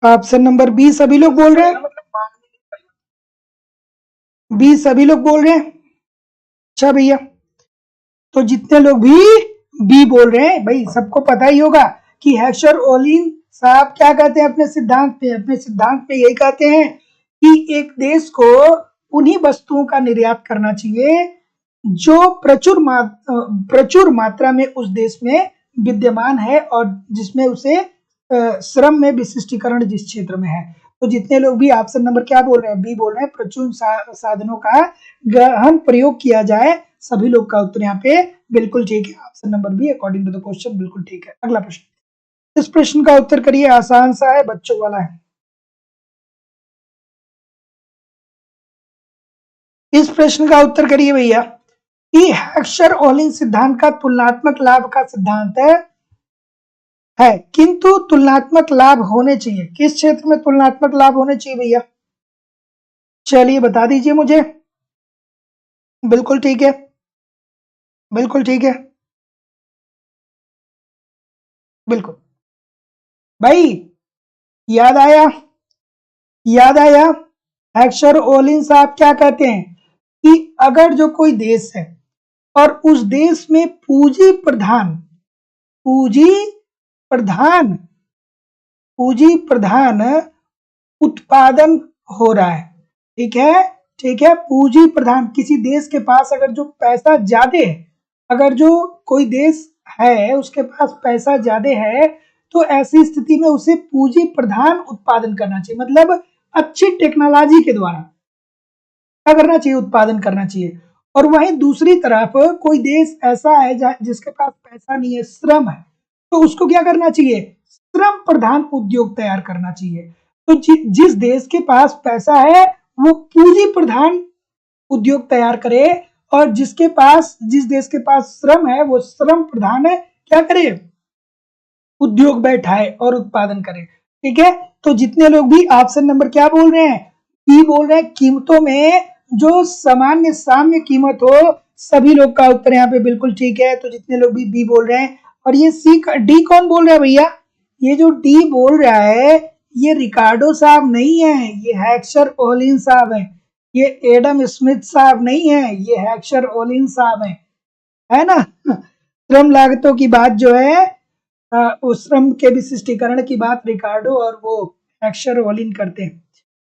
ऑप्शन नंबर बी सभी लोग बोल रहे हैं। बी सभी लोग बोल रहे हैं। अच्छा भैया, तो जितने लोग भी बी बोल रहे हैं भाई सबको पता ही होगा कि हैक्सर ओलिन साहब क्या कहते हैं अपने सिद्धांत में? अपने सिद्धांत में यही कहते हैं कि एक देश को उन्हीं वस्तुओं का निर्यात करना चाहिए जो प्रचुर मात्रा में उस देश में विद्यमान है और जिसमें उसे श्रम में विशिष्टीकरण जिस क्षेत्र में है। तो जितने लोग भी ऑप्शन नंबर क्या बोल रहे हैं? बी बोल रहे हैं, प्रचुर साधनों का गहन प्रयोग किया जाए, सभी लोग का उत्तर यहाँ पे बिल्कुल ठीक है, option number B according to the question बिल्कुल ठीक है। अगला प्रश्न, इस प्रश्न का उत्तर करिए, आसान सा है, बच्चों वाला है। इस प्रश्न का उत्तर करिए भैया कि हेक्सर-ओलिन सिद्धांत का तुलनात्मक लाभ का सिद्धांत है, किंतु तुलनात्मक लाभ होने चाहिए। किस क्षेत्र में तुलनात्मक लाभ होने चाहिए भैया? चलिए बता दीजिए मुझे। बिल्कुल ठीक है, बिल्कुल ठीक है, बिल्कुल भाई। याद आया, याद आया। हेक्सर ओलिन साहब क्या कहते हैं कि अगर जो कोई देश है और उस देश में पूंजी प्रधान पूंजी प्रधान उत्पादन हो रहा है, ठीक है, ठीक है, पूंजी प्रधान, किसी देश के पास अगर जो पैसा ज्यादा है, अगर जो कोई देश है उसके पास पैसा ज्यादा है, तो ऐसी स्थिति में उसे पूंजी प्रधान उत्पादन करना चाहिए, मतलब अच्छी टेक्नोलॉजी के द्वारा क्या करना चाहिए, उत्पादन करना चाहिए। और वहीं दूसरी तरफ कोई देश ऐसा है जिसके पास पैसा नहीं है, श्रम है, तो उसको क्या करना चाहिए, श्रम प्रधान उद्योग तैयार करना चाहिए। तो जिस देश के पास पैसा है वो पूंजी प्रधान उद्योग तैयार करे, और जिस देश के पास श्रम है वो श्रम प्रधान है क्या करे, उद्योग बैठाए और उत्पादन करे। ठीक है, तो जितने लोग भी ऑप्शन नंबर क्या बोल रहे हैं, बी बोल रहे हैं, कीमतों में जो साम्य कीमत हो, सभी लोग का उत्तर यहाँ पे बिल्कुल ठीक है। तो जितने लोग भी बी बोल रहे हैं, और ये सी डी कौन बोल रहा है भैया, ये जो डी बोल रहा है ये रिकार्डो साहब नहीं है, ये हेक्सर ओलिन साहब है, ये एडम स्मिथ साहब नहीं है, ये हेक्सर ओलिन साहब है ना। श्रम लागतों की बात जो है, उस श्रम के विशिष्टीकरण की बात रिकार्डो और वो हेक्सर ओलिन करते हैं।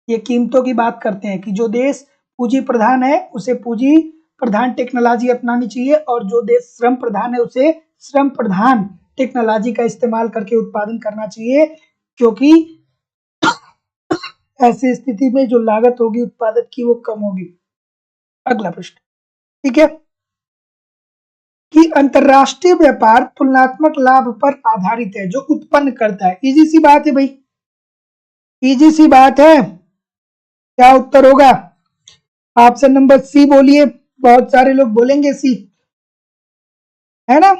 ये कीमतों की बात करते हैं कि जो देश पूंजी प्रधान है उसे पूंजी प्रधान टेक्नोलॉजी अपनानी चाहिए, और जो देश श्रम प्रधान है उसे श्रम प्रधान टेक्नोलॉजी का इस्तेमाल करके उत्पादन करना चाहिए, क्योंकि ऐसी स्थिति में जो लागत होगी उत्पादन की वो कम होगी। अगला प्रश्न, ठीक है, कि अंतरराष्ट्रीय व्यापार तुलनात्मक लाभ पर आधारित है जो उत्पन्न करता है। इजी सी बात है भाई, इजी सी बात है। क्या उत्तर होगा, ऑप्शन नंबर सी बोलिए, बहुत सारे लोग बोलेंगे सी, है ना।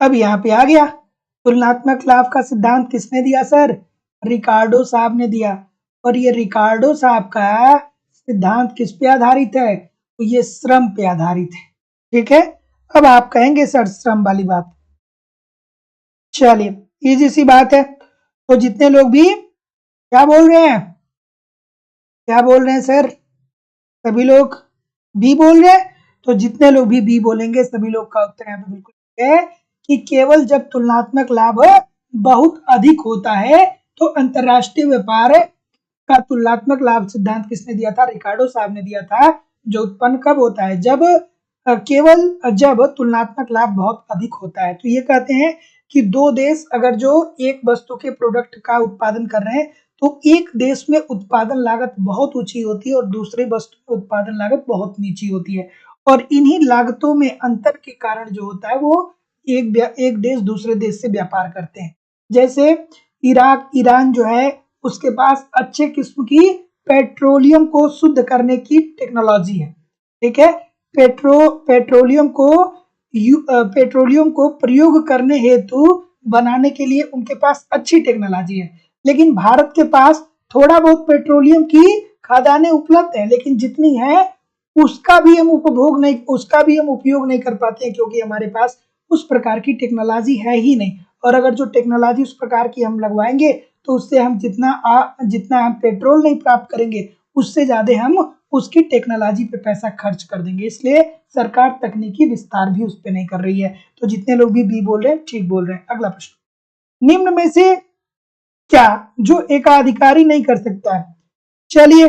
अब यहाँ पे आ गया, तुलनात्मक लाभ का सिद्धांत किसने दिया सर, रिकार्डो साहब ने दिया। और ये रिकार्डो साहब का सिद्धांत किस पे आधारित है, तो ये श्रम पे आधारित है। ठीक है, अब आप कहेंगे सर श्रम वाली बात, चलिए इजी सी बात है। तो जितने लोग भी क्या बोल रहे हैं, क्या बोल रहे हैं सर, सभी लोग बी बोल रहे हैं। तो जितने लोग भी बी बोलेंगे सभी लोग का उत्तर यहाँ पे बिल्कुल है कि केवल जब तुलनात्मक लाभ बहुत अधिक होता है तो अंतरराष्ट्रीय व्यापार का तुलनात्मक लाभ सिद्धांत किसने दिया था, रिकार्डो साहब ने दिया था, जो उत्पन्न कब होता है, जब केवल जब तुलनात्मक लाभ बहुत अधिक होता है। तो ये कहते हैं कि दो देश अगर जो एक वस्तु के प्रोडक्ट का उत्पादन कर रहे हैं, तो एक देश में उत्पादन लागत बहुत ऊंची होती है और दूसरे वस्तु में उत्पादन लागत बहुत नीची होती है, और इन्हीं लागतों में अंतर के कारण जो होता है वो एक देश दूसरे देश से व्यापार करते हैं। जैसे इराक, ईरान जो है उसके पास अच्छे किस्म की पेट्रोलियम को शुद्ध करने की टेक्नोलॉजी है। ठीक है, पेट्रोलियम को प्रयोग करने हेतु बनाने के लिए उनके पास अच्छी टेक्नोलॉजी है, लेकिन भारत के पास थोड़ा बहुत पेट्रोलियम की खदानें उपलब्ध है, लेकिन जितनी है उसका भी हम उपयोग नहीं कर पाते हैं, क्योंकि हमारे पास उस प्रकार की टेक्नोलॉजी है ही नहीं। और अगर जो टेक्नोलॉजी उस प्रकार की हम लगवाएंगे तो उससे हम जितना हम पेट्रोल नहीं प्राप्त करेंगे, उससे ज्यादा हम उसकी टेक्नोलॉजी पे पैसा खर्च कर देंगे, इसलिए सरकार तकनीकी विस्तार भी उस पर नहीं कर रही है। तो जितने लोग भी बी बोल रहे हैं ठीक बोल रहे हैं। अगला प्रश्न, निम्न में से क्या जो एकाधिकारी नहीं कर सकता है। चलिए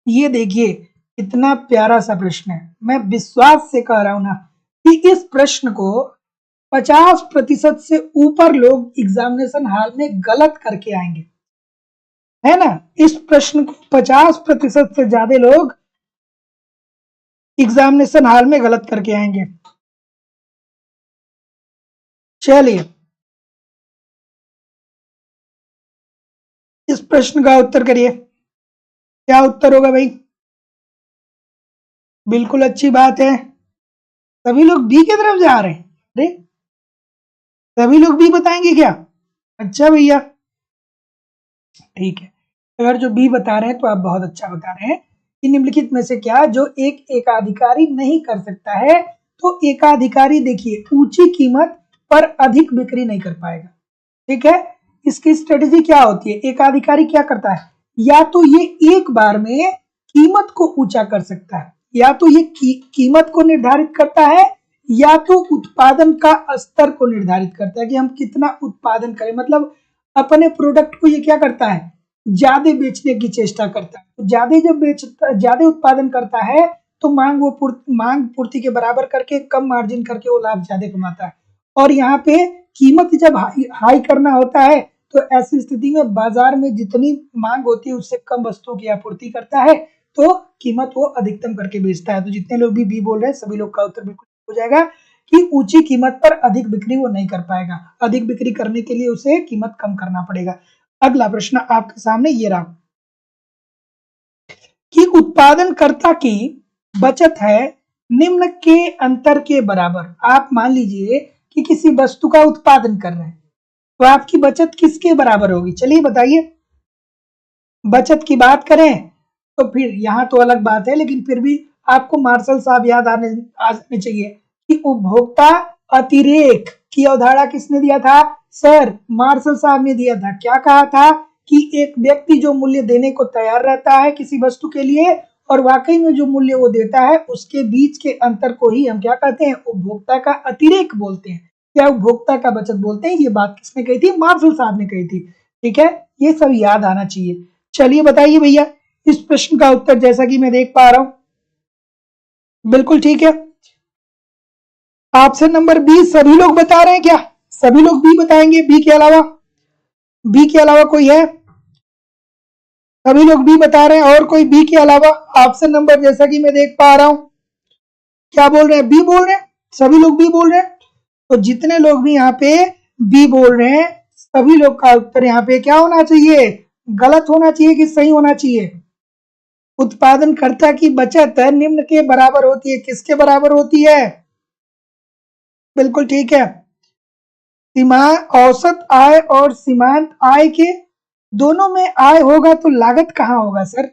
ये देखिए कितना प्यारा सा प्रश्न है, मैं विश्वास से कह रहा हूं ना कि इस प्रश्न को 50% से ऊपर लोग एग्जामिनेशन हॉल में गलत करके आएंगे, है ना। इस प्रश्न को 50% से ज्यादा लोग एग्जामिनेशन हॉल में गलत करके आएंगे। चलिए इस प्रश्न का उत्तर करिए, क्या उत्तर होगा भाई? बिल्कुल अच्छी बात है, सभी लोग बी की तरफ जा रहे हैं। अरे सभी लोग बी बताएंगे क्या? अच्छा भैया ठीक है, अगर जो बी बता रहे हैं तो आप बहुत अच्छा बता रहे हैं कि निम्नलिखित में से क्या जो एक एकाधिकारी नहीं कर सकता है? तो एकाधिकारी देखिए ऊंची कीमत पर अधिक बिक्री नहीं कर पाएगा। ठीक है, इसकी स्ट्रेटेजी क्या होती है? एकाधिकारी क्या करता है, या तो ये एक बार में कीमत को ऊंचा कर सकता है, या तो ये कीमत को निर्धारित करता है, या तो उत्पादन का स्तर को निर्धारित करता है कि हम कितना उत्पादन करें। मतलब अपने प्रोडक्ट को ये क्या करता है, ज्यादा बेचने की चेष्टा करता है। तो ज्यादा जब बेचता, ज्यादा उत्पादन करता है तो मांग पूर्ति के बराबर करके कम मार्जिन करके वो लाभ ज्यादा कमाता है। और यहाँ पे कीमत जब हाई करना होता है तो ऐसी स्थिति में बाजार में जितनी मांग होती है उससे कम वस्तुओं की आपूर्ति करता है, तो कीमत वो अधिकतम करके बेचता है। तो जितने लोग भी बी बोल रहे हैं सभी लोग का उत्तर बिल्कुल हो जाएगा कि ऊंची कीमत पर अधिक बिक्री वो नहीं कर पाएगा। अधिक बिक्री करने के लिए उसे कीमत कम करना पड़ेगा। अगला प्रश्न आपके सामने ये रहा कि उत्पादनकर्ता की बचत है निम्न के अंतर के बराबर। आप मान लीजिए कि किसी वस्तु का उत्पादन कर रहे हैं तो आपकी बचत किसके बराबर होगी? चलिए बताइए। बचत की बात करें तो फिर यहाँ तो अलग बात है, लेकिन फिर भी आपको मार्शल साहब याद आने चाहिए कि उपभोक्ता अतिरेक की अवधारणा किसने दिया था? सर मार्शल साहब ने दिया था। क्या कहा था कि एक व्यक्ति जो मूल्य देने को तैयार रहता है किसी वस्तु के लिए और वाकई में जो मूल्य वो देता है उसके बीच के अंतर को ही हम क्या कहते हैं? उपभोक्ता का अतिरेक बोलते हैं या उपभोक्ता का बचत बोलते हैं। ये बात किसने कही थी? मार्शल साहब ने कही थी। ठीक है, ये सब याद आना चाहिए। चलिए बताइए भैया इस प्रश्न का उत्तर, जैसा कि मैं देख पा रहा हूं बिल्कुल ठीक है। ऑप्शन नंबर बी सभी लोग बता रहे हैं क्या? सभी लोग बी बताएंगे? बी के अलावा, बी के अलावा कोई है? सभी लोग बी बता रहे हैं और कोई बी के अलावा? ऑप्शन नंबर जैसा कि मैं देख पा रहा हूं क्या बोल रहे हैं? बी बोल रहे हैं, सभी लोग बी बोल रहे हैं। तो जितने लोग भी यहाँ पे बी बोल रहे हैं सभी लोग का उत्तर यहाँ पे क्या होना चाहिए? गलत होना चाहिए कि सही होना चाहिए? उत्पादनकर्ता की बचत निम्न के बराबर होती है। किसके बराबर होती है? बिल्कुल ठीक है, औसत आय और सीमांत आय के दोनों में आय होगा तो लागत कहाँ होगा सर?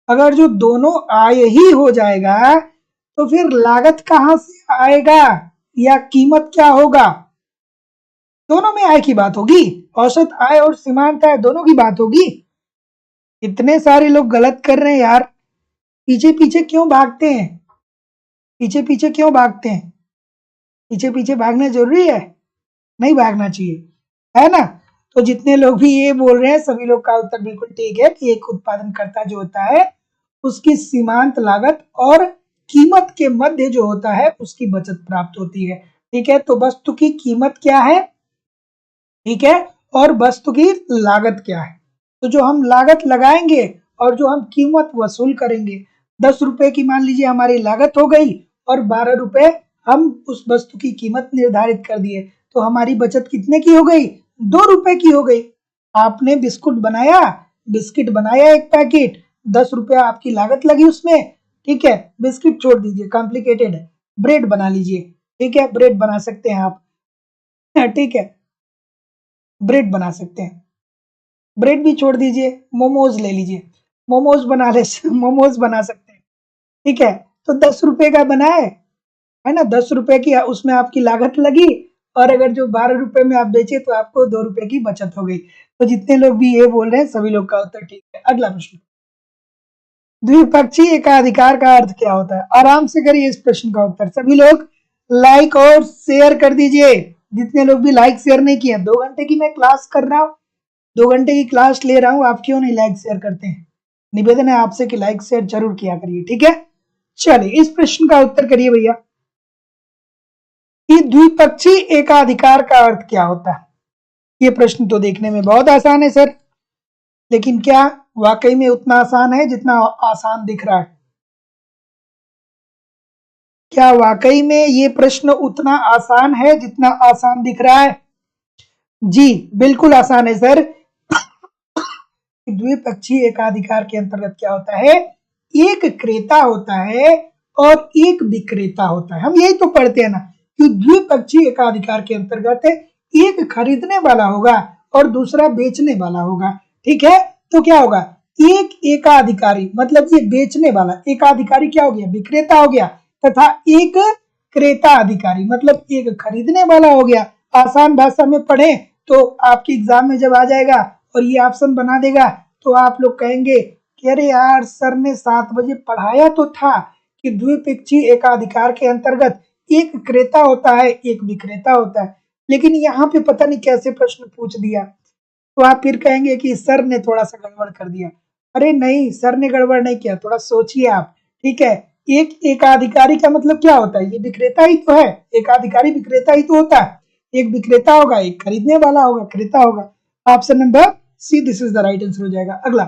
अगर जो दोनों आय ही हो जाएगा तो फिर लागत कहाँ से आएगा या कीमत क्या होगा? दोनों में आय की बात होगी, औसत आय और सीमांत आय दोनों की बात होगी। इतने सारे लोग गलत कर रहे हैं यार, पीछे पीछे क्यों भागते हैं? पीछे पीछे क्यों भागते हैं? पीछे पीछे भागना जरूरी है? नहीं भागना चाहिए, है ना? तो जितने लोग भी ये बोल रहे हैं सभी लोग का उत्तर बिल्कुल ठीक है कि एक उत्पादनकर्ता जो होता है उसकी सीमांत लागत और कीमत के मध्य जो होता है उसकी बचत प्राप्त होती है। ठीक है, तो वस्तु की कीमत क्या है, ठीक है, और वस्तु की लागत क्या है? तो जो हम लागत लगाएंगे और जो हम कीमत वसूल करेंगे, 10 रुपए की मान लीजिए हमारी लागत हो गई और 12 रुपए हम उस वस्तु की कीमत निर्धारित कर दिए, तो हमारी बचत कितने की हो गई? 2 रुपए की हो गई। आपने बिस्कुट बनाया, बिस्किट बनाया एक पैकेट, 10 रुपया आपकी लागत लगी उसमें। ठीक है, बिस्किट छोड़ दीजिए, कॉम्प्लिकेटेड है, ब्रेड बना लीजिए। ठीक है, ब्रेड बना सकते हैं आप, ठीक है, ब्रेड बना सकते हैं। ब्रेड भी छोड़ दीजिए, मोमोज ले लीजिए, मोमोज बना ले मोमोज बना सकते हैं। ठीक है, तो 10 रुपए का बना है ना? 10 रुपए की उसमें आपकी लागत लगी और अगर जो 12 रुपए में आप बेचे तो आपको 2 रुपए की बचत हो गई। तो जितने लोग भी ये बोल रहे हैं सभी लोग का उत्तर ठीक है। अगला प्रश्न, द्विपक्षीय एकाधिकार का अर्थ क्या होता है? आराम से करिए इस प्रश्न का उत्तर। सभी लोग लाइक और शेयर कर दीजिए। जितने लोग भी लाइक शेयर नहीं किया, 2 घंटे की मैं क्लास कर रहा हूँ, 2 घंटे की क्लास ले रहा हूँ, आप क्यों नहीं लाइक शेयर करते हैं? निवेदन है आपसे कि लाइक शेयर जरूर किया करिए। ठीक है, चलिए इस प्रश्न का उत्तर करिए भैया कि द्विपक्षीय एकाधिकार का अर्थ क्या होता है? ये प्रश्न तो देखने में बहुत आसान है सर, लेकिन क्या वाकई में उतना आसान है जितना आसान दिख रहा है? क्या वाकई में ये प्रश्न उतना आसान है जितना आसान दिख रहा है? जी, बिल्कुल आसान है सर। द्विपक्षीय एकाधिकार के अंतर्गत क्या होता है? एक क्रेता होता है और एक विक्रेता होता है। हम यही तो पढ़ते हैं ना कि द्विपक्षीय एकाधिकार के अंतर्गत एक खरीदने वाला होगा और दूसरा बेचने वाला होगा। ठीक है, तो क्या होगा? एक एकाधिकारी मतलब ये बेचने वाला, एकाधिकारी क्या हो गया? विक्रेता हो गया, तथा एक क्रेता अधिकारी मतलब एक खरीदने वाला हो गया। आसान भाषा में पढ़े तो आपके एग्जाम में जब आ जाएगा और ये ऑप्शन बना देगा तो आप लोग कहेंगे कि अरे यार सर ने 7 बजे पढ़ाया तो था कि द्विपक्षीय एकाधिकार के अंतर्गत एक क्रेता होता है, एक विक्रेता होता है, लेकिन यहाँ पे पता नहीं कैसे प्रश्न पूछ दिया। तो आप फिर कहेंगे कि सर ने थोड़ा सा गड़बड़ कर दिया। अरे नहीं, सर ने गड़बड़ नहीं किया, थोड़ा सोचिए आप। ठीक है, एक एकाधिकारी का मतलब क्या होता है? ये विक्रेता ही तो है, एकाधिकारी विक्रेता ही तो होता है। एक विक्रेता होगा, एक खरीदने वाला होगा, क्रेता होगा। Option number see this is the right answer हो जाएगा। अगला,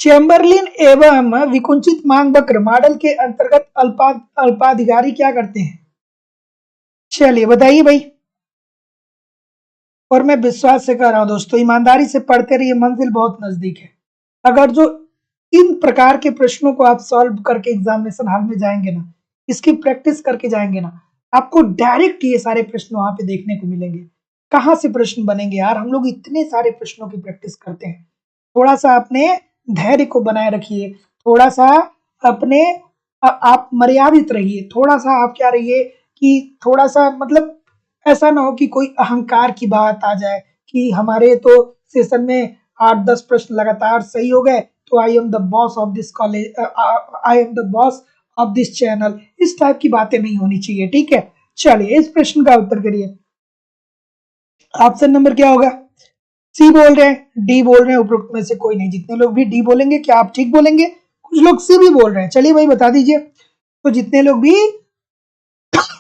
चेम्बरलिन एवं विकुंचित मांग वक्र मॉडल के अंतर्गत अल्पाधिकारी क्या करते हैं? चलिए बताइए भाई। और मैं विश्वास से कह रहा हूं दोस्तों, ईमानदारी से पढ़ते रहिए, मंजिल बहुत नजदीक है। अगर जो इन प्रकार के प्रश्नों को आप सॉल्व करके एग्जामिनेशन हॉल में जाएंगे ना, इसकी प्रैक्टिस करके जाएंगे ना, आपको डायरेक्ट ये सारे प्रश्न वहां पे देखने को मिलेंगे। कहाँ से प्रश्न बनेंगे यार? हम लोग इतने सारे प्रश्नों की प्रैक्टिस करते हैं। थोड़ा सा अपने धैर्य को बनाए रखिए, थोड़ा सा अपने आप मर्यादित रहिए, थोड़ा सा आप क्या रहिए कि थोड़ा सा मतलब ऐसा ना हो कि कोई अहंकार की बात आ जाए कि हमारे तो सेशन में 8-10 प्रश्न लगातार सही हो गए तो I am the boss of this college, I am the boss of this channel. इस टाइप की बातें नहीं होनी चाहिए। ठीक है, चलिए इस प्रश्न का उत्तर करिए। ऑप्शन नंबर क्या होगा? सी बोल रहे हैं, डी बोल रहे हैं, उपरोक्त में से कोई नहीं। जितने लोग भी डी बोलेंगे क्या आप ठीक बोलेंगे? कुछ लोग सी भी बोल रहे हैं। चलिए भाई बता दीजिए। तो जितने लोग भी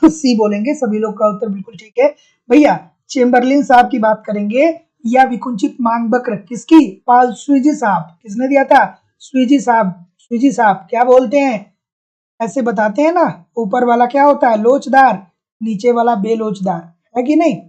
सी बोलेंगे सभी लोग का उत्तर बिल्कुल ठीक है। भैया चेम्बरलिन साहब की बात करेंगे या विकुंचित मांग वक्र किसकी? पाल स्वीजी साहब। किसने दिया था? स्वीजी साहब। स्वीजी साहब क्या बोलते हैं? ऐसे बताते हैं ना, ऊपर वाला क्या होता है? लोचदार, नीचे वाला बेलोचदार, है कि नहीं?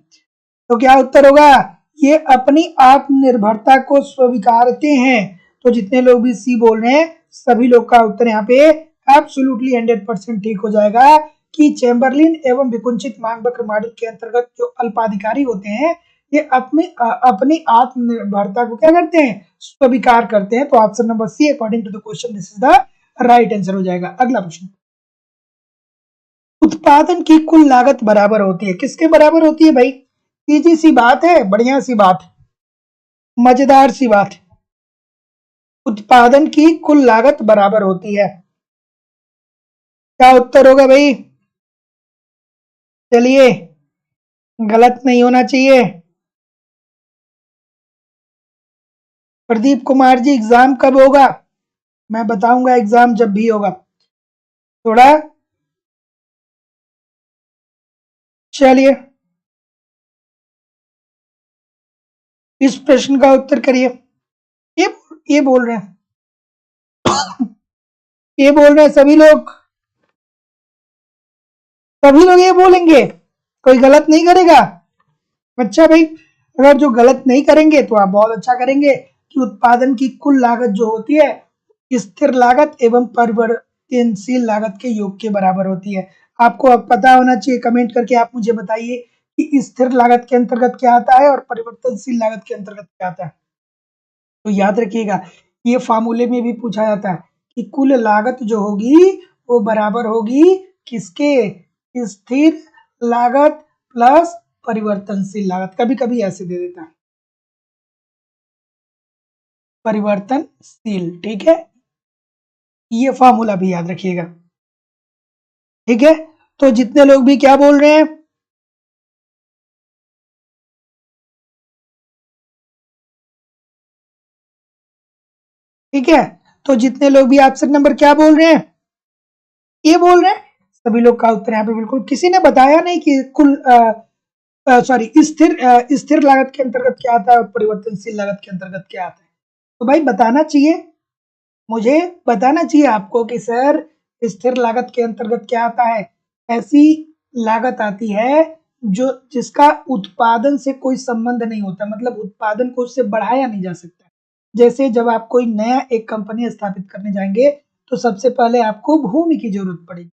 तो क्या उत्तर होगा? ये अपनी आत्मनिर्भरता को स्वीकारते हैं। तो जितने लोग भी सी बोल रहे हैं सभी लोग का उत्तर यहाँ पे एब्सोल्युटली 100% ठीक हो जाएगा कि चेम्बरलिन एवं विकुंचित मांग वक्र मॉडल के अंतर्गत जो अल्पाधिकारी होते हैं ये अपनी आत्मनिर्भरता को क्या करते हैं? स्वीकार करते हैं। तो option number C according to the question this is the right answer हो जाएगा। अगला प्रश्न, उत्पादन की कुल लागत बराबर होती है, किसके बराबर होती है भाई? सीधी सी बात है, बढ़िया सी बात, मजेदार सी बात। उत्पादन की कुल लागत बराबर होती है। क्या उत्तर होगा भाई? चलिए, गलत नहीं होना चाहिए। प्रदीप कुमार जी एग्जाम कब होगा? मैं बताऊंगा एग्जाम जब भी होगा। थोड़ा चलिए इस प्रश्न का उत्तर करिए। ये ये बोल रहे हैं, ये बोल रहे हैं सभी लोग ये बोलेंगे, कोई गलत नहीं करेगा। अच्छा भाई, अगर जो गलत नहीं करेंगे तो आप बहुत अच्छा करेंगे कि उत्पादन की कुल लागत जो होती है स्थिर लागत एवं परिवर्तनशील लागत के योग के बराबर होती है। आपको अब पता होना चाहिए, कमेंट करके आप मुझे बताइए कि स्थिर लागत के अंतर्गत क्या आता है और परिवर्तनशील लागत के अंतर्गत क्या आता है। तो याद रखिएगा, ये फार्मूले में भी पूछा जाता है कि कुल लागत जो होगी वो बराबर होगी किसके? स्थिर लागत प्लस परिवर्तनशील लागत। कभी कभी ऐसे दे देता है परिवर्तनशील। ठीक है, ये फार्मूला भी याद रखिएगा। ठीक है, तो जितने लोग भी क्या बोल रहे हैं? ठीक है, तो जितने लोग भी ऑप्शन नंबर क्या बोल रहे हैं? ये बोल रहे हैं, सभी लोग का उत्तर यहाँ पे बिल्कुल। किसी ने बताया नहीं कि कुल सॉरी स्थिर लागत के अंतर्गत क्या आता है और परिवर्तनशील लागत के अंतर्गत क्या आता है। तो भाई बताना चाहिए, मुझे बताना चाहिए आपको कि सर स्थिर लागत के अंतर्गत क्या आता है? ऐसी लागत आती है जो जिसका उत्पादन से कोई संबंध नहीं होता, मतलब उत्पादन को उससे बढ़ाया नहीं जा सकता। जैसे जब आप कोई नया एक कंपनी स्थापित करने जाएंगे तो सबसे पहले आपको भूमि की जरूरत पड़ेगी,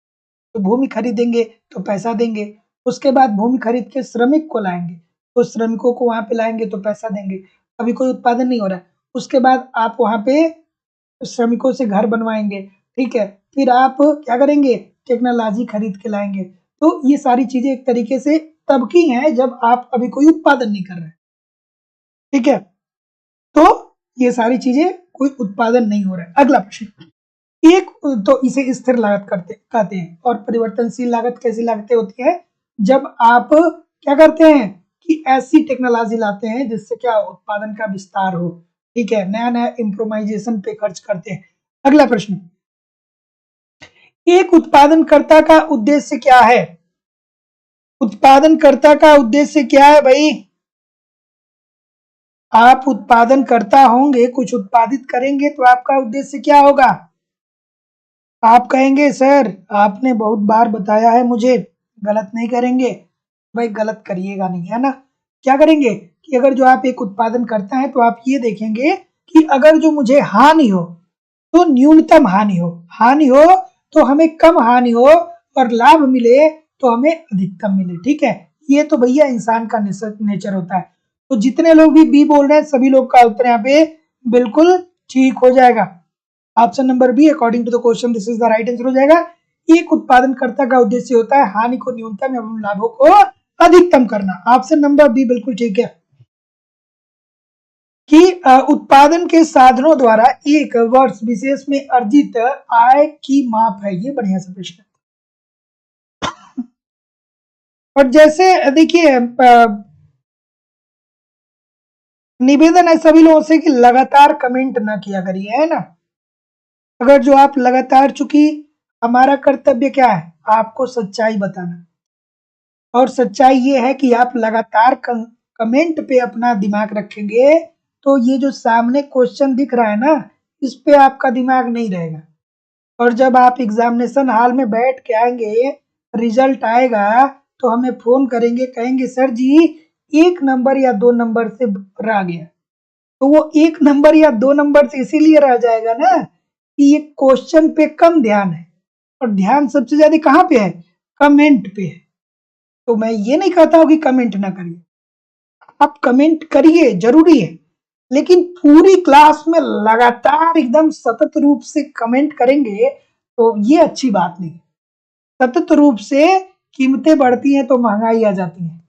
तो भूमि खरीदेंगे तो पैसा देंगे, उसके बाद भूमि खरीद के श्रमिक को लाएंगे, तो श्रमिकों को वहां पे लाएंगे तो पैसा देंगे, अभी कोई उत्पादन नहीं हो रहा है। उसके बाद आप वहां पे श्रमिकों से घर बनवाएंगे, ठीक है, फिर आप क्या करेंगे? टेक्नोलॉजी खरीद के लाएंगे। तो ये सारी चीजें एक तरीके से तब की हैं जब आप अभी कोई उत्पादन नहीं कर रहे, ठीक है। तो ये सारी चीजें कोई उत्पादन नहीं हो रहा है। अगला प्रश्न, एक तो इसे स्थिर लागत कहते हैं। और परिवर्तनशील लागत कैसी लागतें होती है? जब आप क्या करते हैं कि ऐसी टेक्नोलॉजी लाते हैं जिससे क्या उत्पादन का विस्तार हो, ठीक है, नया नया इम्प्रोवाइजेशन पे खर्च करते हैं। अगला प्रश्न, एक उत्पादनकर्ता का उद्देश्य क्या है? उत्पादनकर्ता का उद्देश्य क्या है भाई? आप उत्पादनकर्ता होंगे, कुछ उत्पादित करेंगे तो आपका उद्देश्य क्या होगा? आप कहेंगे सर आपने बहुत बार बताया है मुझे गलत नहीं करेंगे। भाई गलत करिएगा नहीं, है ना। क्या करेंगे कि अगर जो आप एक उत्पादन करता है तो आप ये देखेंगे कि अगर जो मुझे हानि हो तो न्यूनतम हानि हो, हानि हो तो हमें कम हानि हो, और लाभ मिले तो हमें अधिकतम मिले, ठीक है। ये तो भैया इंसान का नेचर होता है। तो जितने लोग भी बी बोल रहे हैं सभी लोग का उत्तर यहाँ पे बिल्कुल ठीक हो जाएगा। Option number B according to the question this is the right answer हो जाएगा। एक उत्पादनकर्ता का उद्देश्य होता है हानि को न्यूनतम एवं लाभों को अधिकतम करना। ऑप्शन नंबर बी बिल्कुल ठीक है कि उत्पादन के साधनों द्वारा एक वर्ष विशेष में अर्जित आय की माप है। ये बढ़िया सा प्रश्न है। और जैसे देखिए निवेदन है सभी लोगों से कि लगातार कमेंट ना किया करिए, है ना। अगर जो आप लगातार, चूंकि हमारा कर्तव्य क्या है? आपको सच्चाई बताना, और सच्चाई ये है कि आप लगातार कमेंट पे अपना दिमाग रखेंगे तो ये जो सामने क्वेश्चन दिख रहा है ना, इस पे आपका दिमाग नहीं रहेगा। और जब आप एग्जामिनेशन हॉल में बैठ के आएंगे, रिजल्ट आएगा तो हमें फोन करेंगे, कहेंगे सर जी 1 नंबर या 2 नंबर से रह गया। तो वो 1 नंबर या 2 नंबर से इसीलिए रह जाएगा ना कि ये क्वेश्चन पे कम ध्यान है, और ध्यान सबसे ज्यादा कहाँ पे है? कमेंट पे है। तो मैं ये नहीं कहता हूं कि कमेंट ना करिए, आप कमेंट करिए, जरूरी है, लेकिन पूरी क्लास में लगातार एकदम सतत रूप से कमेंट करेंगे तो ये अच्छी बात नहीं। सतत रूप से कीमतें बढ़ती हैं तो महंगाई आ जाती है,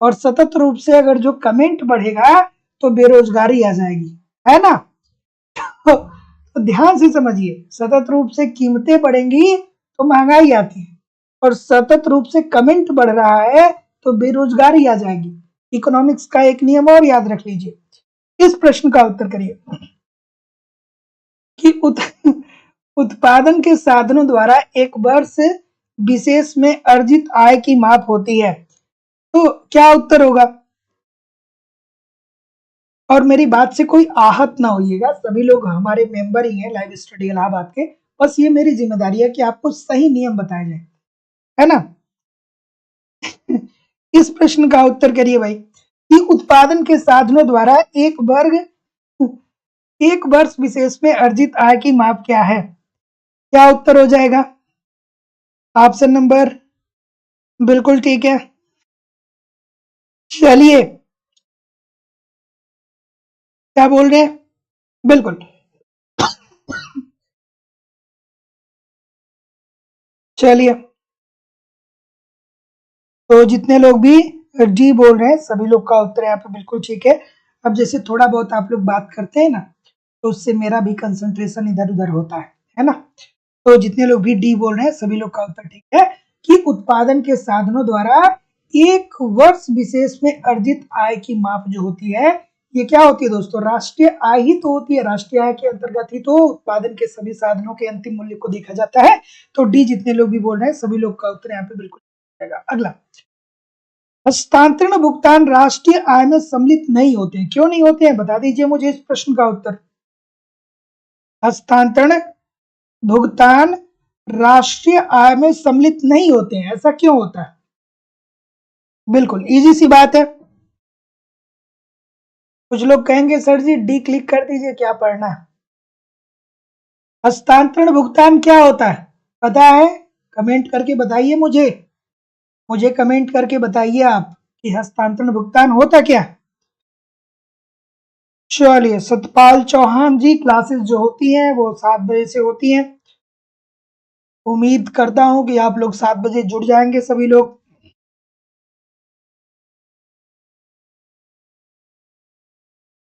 और सतत रूप से अगर जो कमेंट बढ़ेगा तो बेरोजगारी आ जाएगी, है ना। तो ध्यान से समझिए, सतत रूप से कीमतें बढ़ेंगी तो महंगाई आती है, और सतत रूप से कमेंट बढ़ रहा है तो बेरोजगारी आ जाएगी। इकोनॉमिक्स का एक नियम और याद रख लीजिए। इस प्रश्न का उत्तर करिए कि उत्पादन के साधनों द्वारा एक वर्ष विशेष में अर्जित आय की माप होती है। तो क्या उत्तर होगा? और मेरी बात से कोई आहत ना होइएगा, सभी लोग हमारे मेंबर ही हैं लाइव स्टडी इलाहाबाद के। बस ये मेरी जिम्मेदारी है कि आपको सही नियम बताए जाए, है ना। इस प्रश्न का उत्तर करिए भाई कि उत्पादन के साधनों द्वारा एक वर्ष विशेष में अर्जित आय की माप क्या है? क्या उत्तर हो जाएगा? ऑप्शन नंबर बिल्कुल ठीक है। चलिए क्या बोल रहे हैं? बिल्कुल। चलिए, तो जितने लोग भी डी बोल रहे हैं सभी लोग का उत्तर यहाँ पे बिल्कुल ठीक है। अब जैसे थोड़ा बहुत आप लोग बात करते हैं ना, तो उससे मेरा भी कंसंट्रेशन इधर उधर होता है ना। तो जितने लोग भी डी बोल रहे हैं सभी लोग का उत्तर ठीक है कि उत्पादन के साधनों द्वारा एक वर्ष विशेष में अर्जित आय की माप जो होती है, ये क्या होती है दोस्तों? राष्ट्रीय आय ही तो होती है। राष्ट्रीय आय के अंतर्गत ही तो उत्पादन के सभी साधनों के अंतिम मूल्य को देखा जाता है। तो डी जितने लोग भी बोल रहे हैं सभी लोग का उत्तर यहाँ पे बिल्कुल जाएगा। अगला, हस्तांतरण भुगतान राष्ट्रीय आय में सम्मिलित नहीं होते हैं। क्यों नहीं होते हैं बता दीजिए मुझे इस प्रश्न का उत्तर। हस्तांतरण भुगतान राष्ट्रीय आय में सम्मिलित नहीं होते हैं, ऐसा क्यों होता है? बिल्कुल इजी सी बात है। कुछ लोग कहेंगे सर जी डी क्लिक कर दीजिए, क्या पढ़ना है। हस्तांतरण भुगतान क्या होता है, पता है? कमेंट करके बताइए मुझे कमेंट करके बताइए आप कि हस्तांतरण भुगतान होता क्या है। चलिए, सतपाल चौहान जी, क्लासेस जो होती हैं वो 7 बजे से होती हैं। उम्मीद करता हूं कि आप लोग 7 बजे जुड़ जाएंगे सभी लोग।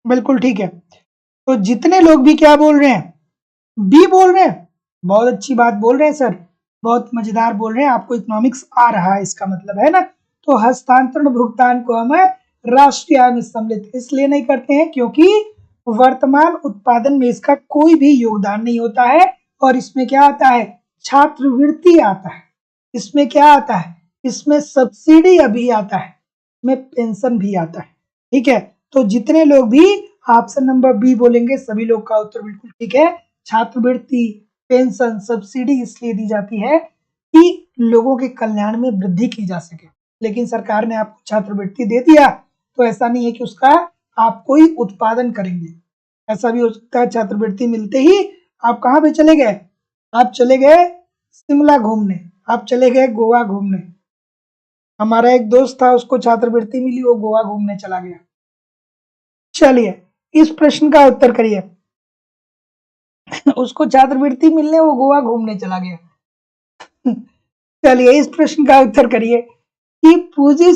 बिल्कुल ठीक है। तो जितने लोग भी क्या बोल रहे हैं, बी बोल रहे हैं, बहुत अच्छी बात बोल रहे हैं सर, बहुत मजेदार बोल रहे हैं, आपको इकोनॉमिक्स आ रहा है इसका मतलब, है ना। तो हस्तांतरण भुगतान को हम राष्ट्रीय आय में सम्मिलित इसलिए नहीं करते हैं क्योंकि वर्तमान उत्पादन में इसका कोई भी योगदान नहीं होता है। और इसमें क्या आता है, छात्रवृत्ति आता है, इसमें क्या आता है, इसमें सब्सिडी अभी आता है, इसमें पेंशन भी आता है। ठीक है, तो जितने लोग भी ऑप्शन नंबर बी बोलेंगे सभी लोग का उत्तर बिल्कुल ठीक है। छात्रवृत्ति, पेंशन, सब्सिडी इसलिए दी जाती है कि लोगों के कल्याण में वृद्धि की जा सके। लेकिन सरकार ने आपको छात्रवृत्ति दे दिया तो ऐसा नहीं है कि उसका आप कोई उत्पादन करेंगे। ऐसा भी हो सकता है छात्रवृत्ति मिलते ही आप कहाँ पे चले गए, आप चले गए शिमला घूमने, आप चले गए गोवा घूमने। हमारा एक दोस्त था, उसको छात्रवृत्ति मिली, वो गोवा घूमने चला गया। चलिए, इस प्रश्न का उत्तर करिए। उसको छात्रवृत्ति मिलने वो गोवा घूमने चला गया। चलिए, इस प्रश्न का उत्तर करिए कि पूंजी